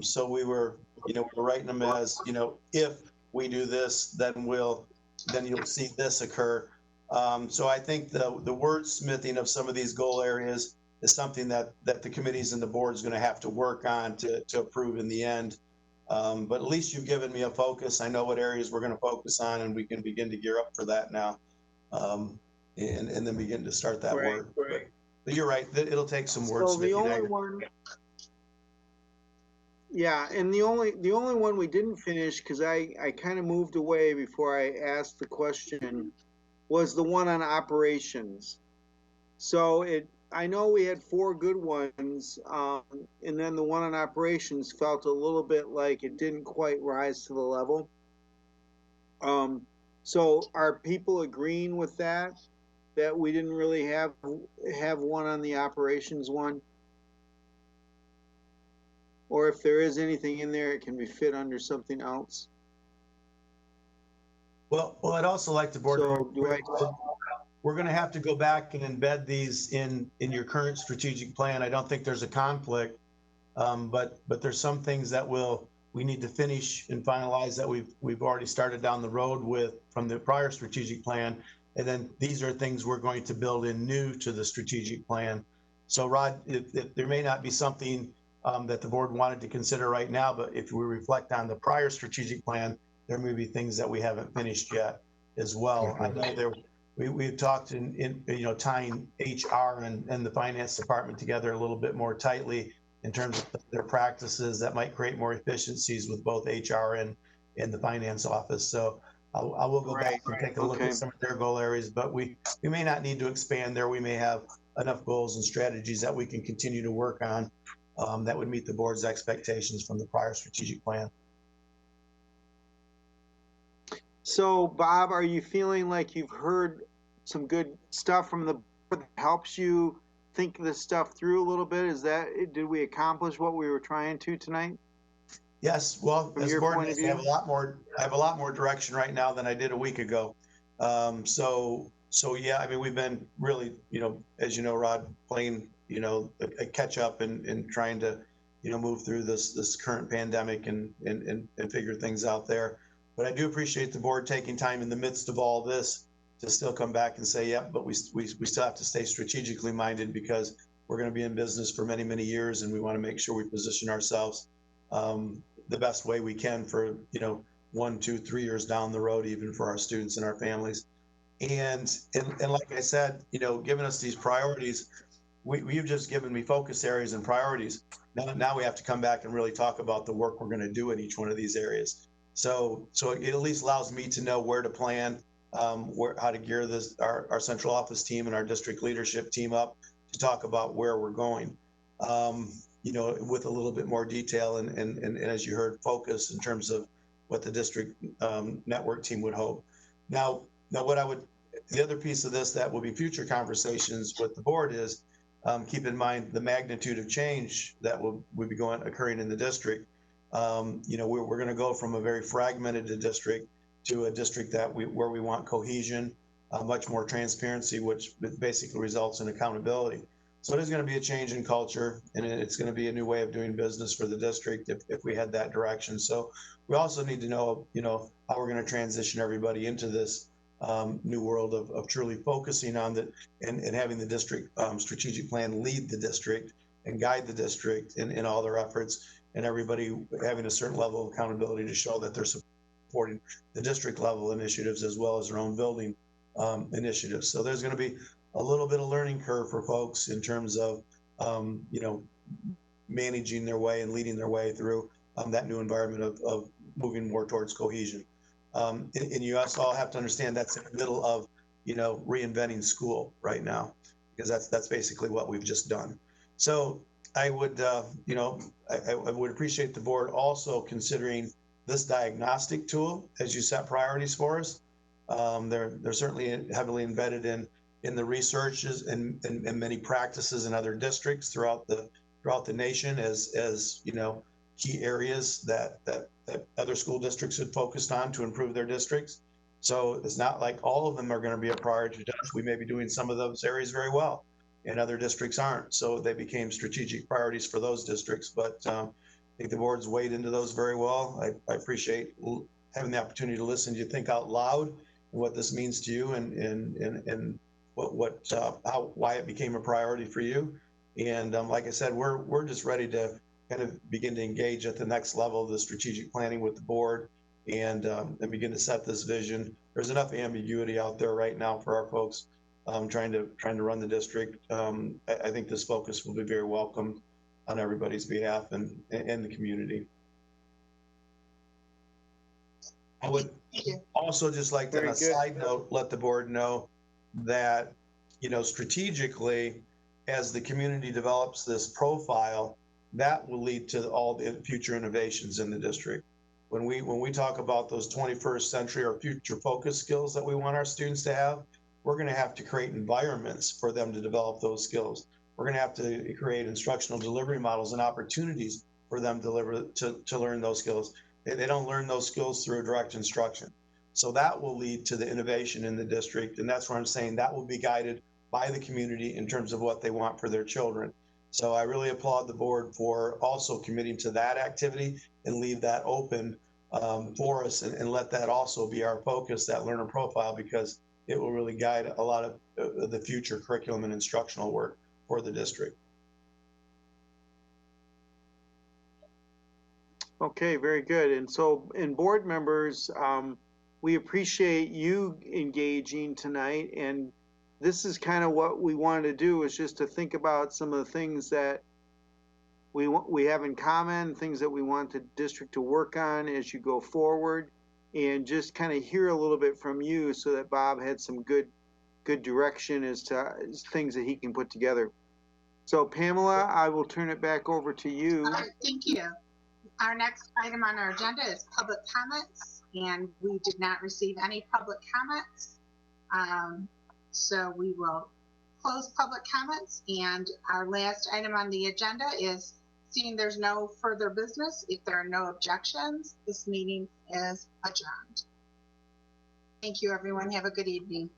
So we were, you know, we're writing them as, you know, if we do this, then you'll see this occur. So I think the wordsmithing of some of these goal areas is something that the committees and the board is going to have to work on to approve in the end. But at least you've given me a focus. I know what areas we're going to focus on, and we can begin to gear up for that now, and then begin to start that work. Right. But you're right. It'll take some wordsmithing. So the only one. Yeah, and the only one we didn't finish, because I kind of moved away before I asked the question, was the one on operations. So I know we had 4 good ones, and then the one on operations felt a little bit like it didn't quite rise to the level. So are people agreeing with that we didn't really have one on the operations one? Or if there is anything in there, it can be fit under something else. Well, I'd also like to board. So We're going to have to go back and embed these in your current strategic plan. I don't think there's a conflict, but there's some things that we need to finish and finalize that we've already started down the road with from the prior strategic plan, and then these are things we're going to build in new to the strategic plan. So, Rod, if there may not be something that the board wanted to consider right now, but if we reflect on the prior strategic plan, there may be things that we haven't finished yet as well. I know we've talked in you know, tying HR and the finance department together a little bit more tightly in terms of their practices that might create more efficiencies with both HR and the finance office. So I will go back and take a look at some of their goal areas, but we may not need to expand there. We may have enough goals and strategies that we can continue to work on that would meet the board's expectations from the prior strategic plan. So, Bob, are you feeling like you've heard some good stuff from the board that helps you think this stuff through a little bit? Did we accomplish what we were trying to tonight? Yes. Well, as a board, I have a lot more direction right now than I did a week ago. So yeah, I mean, we've been really, you know, as you know, Rod, playing, you know, a catch up and trying to, you know, move through this current pandemic and figure things out there. But I do appreciate the board taking time in the midst of all this to still come back and say, yeah, but we still have to stay strategically minded because we're going to be in business for many, many years, and we want to make sure we position ourselves the best way we can for, you know, 1, 2, 3 years down the road, even for our students and our families. And like I said, you know, giving us these priorities, you've just given me focus areas and priorities. Now we have to come back and really talk about the work we're going to do in each one of these areas. So it at least allows me to know where to plan, how to gear our central office team and our district leadership team up to talk about where we're going, you know, with a little bit more detail and as you heard, focus in terms of what the district network team would hope. Now the other piece of this that will be future conversations with the board is keep in mind the magnitude of change that will be occurring in the district. You know, we're going to go from a very fragmented district to a district where we want cohesion, much more transparency, which basically results in accountability. So there's going to be a change in culture, and it's going to be a new way of doing business for the district if we head that direction. So we also need to know, you know, how we're going to transition everybody into this new world of truly focusing on that and having the district strategic plan lead the district and guide the district in all their efforts, and everybody having a certain level of accountability to show that they're supporting the district level initiatives as well as their own building initiatives. So there's going to be a little bit of learning curve for folks in terms of, you know, managing their way and leading their way through that new environment of moving more towards cohesion. And you also all have to understand that's in the middle of, reinventing school right now, because that's basically what we've just done. So I would, I would appreciate the board also considering this diagnostic tool as you set priorities for us. They're certainly heavily embedded in the researches and many practices in other districts throughout the nation as key areas that other school districts had focused on to improve their districts. So it's not like all of them are going to be a priority to us. We may be doing some of those areas very well, and other districts aren't. So they became strategic priorities for those districts. But I think the board's weighed into those very well. I appreciate having the opportunity to listen to you think out loud and what this means to you and why it became a priority for you. And like I said, we're just ready to kind of begin to engage at the next level of the strategic planning with the board and begin to set this vision. There's enough ambiguity out there right now for our folks trying to run the district. I think this focus will be very welcome on everybody's behalf and the community. I would also just like to, on a side note, let the board know that, strategically, as the community develops this profile, that will lead to all the future innovations in the district. When we talk about those 21st century or future focus skills that we want our students to have, we're going to have to create environments for them to develop those skills. We're going to have to create instructional delivery models and opportunities for them to learn those skills. They don't learn those skills through direct instruction. So that will lead to the innovation in the district. And that's where I'm saying that will be guided by the community in terms of what they want for their children. So I really applaud the board for also committing to that activity and leave that open for us and let that also be our focus, that learner profile, because it will really guide a lot of the future curriculum and instructional work for the district. Okay, very good. And so, in board members, we appreciate you engaging tonight. And this is kind of what we wanted to do, is just to think about some of the things that we have in common, things that we want the district to work on as you go forward, and just kind of hear a little bit from you so that Bob had some good direction as to things that he can put together. So Pamela, I will turn it back over to you. All right, thank you. Our next item on our agenda is public comments, and we did not receive any public comments. So we will close public comments, and our last item on the agenda is, seeing there's no further business, if there are no objections, this meeting is adjourned. Thank you, everyone. Have a good evening.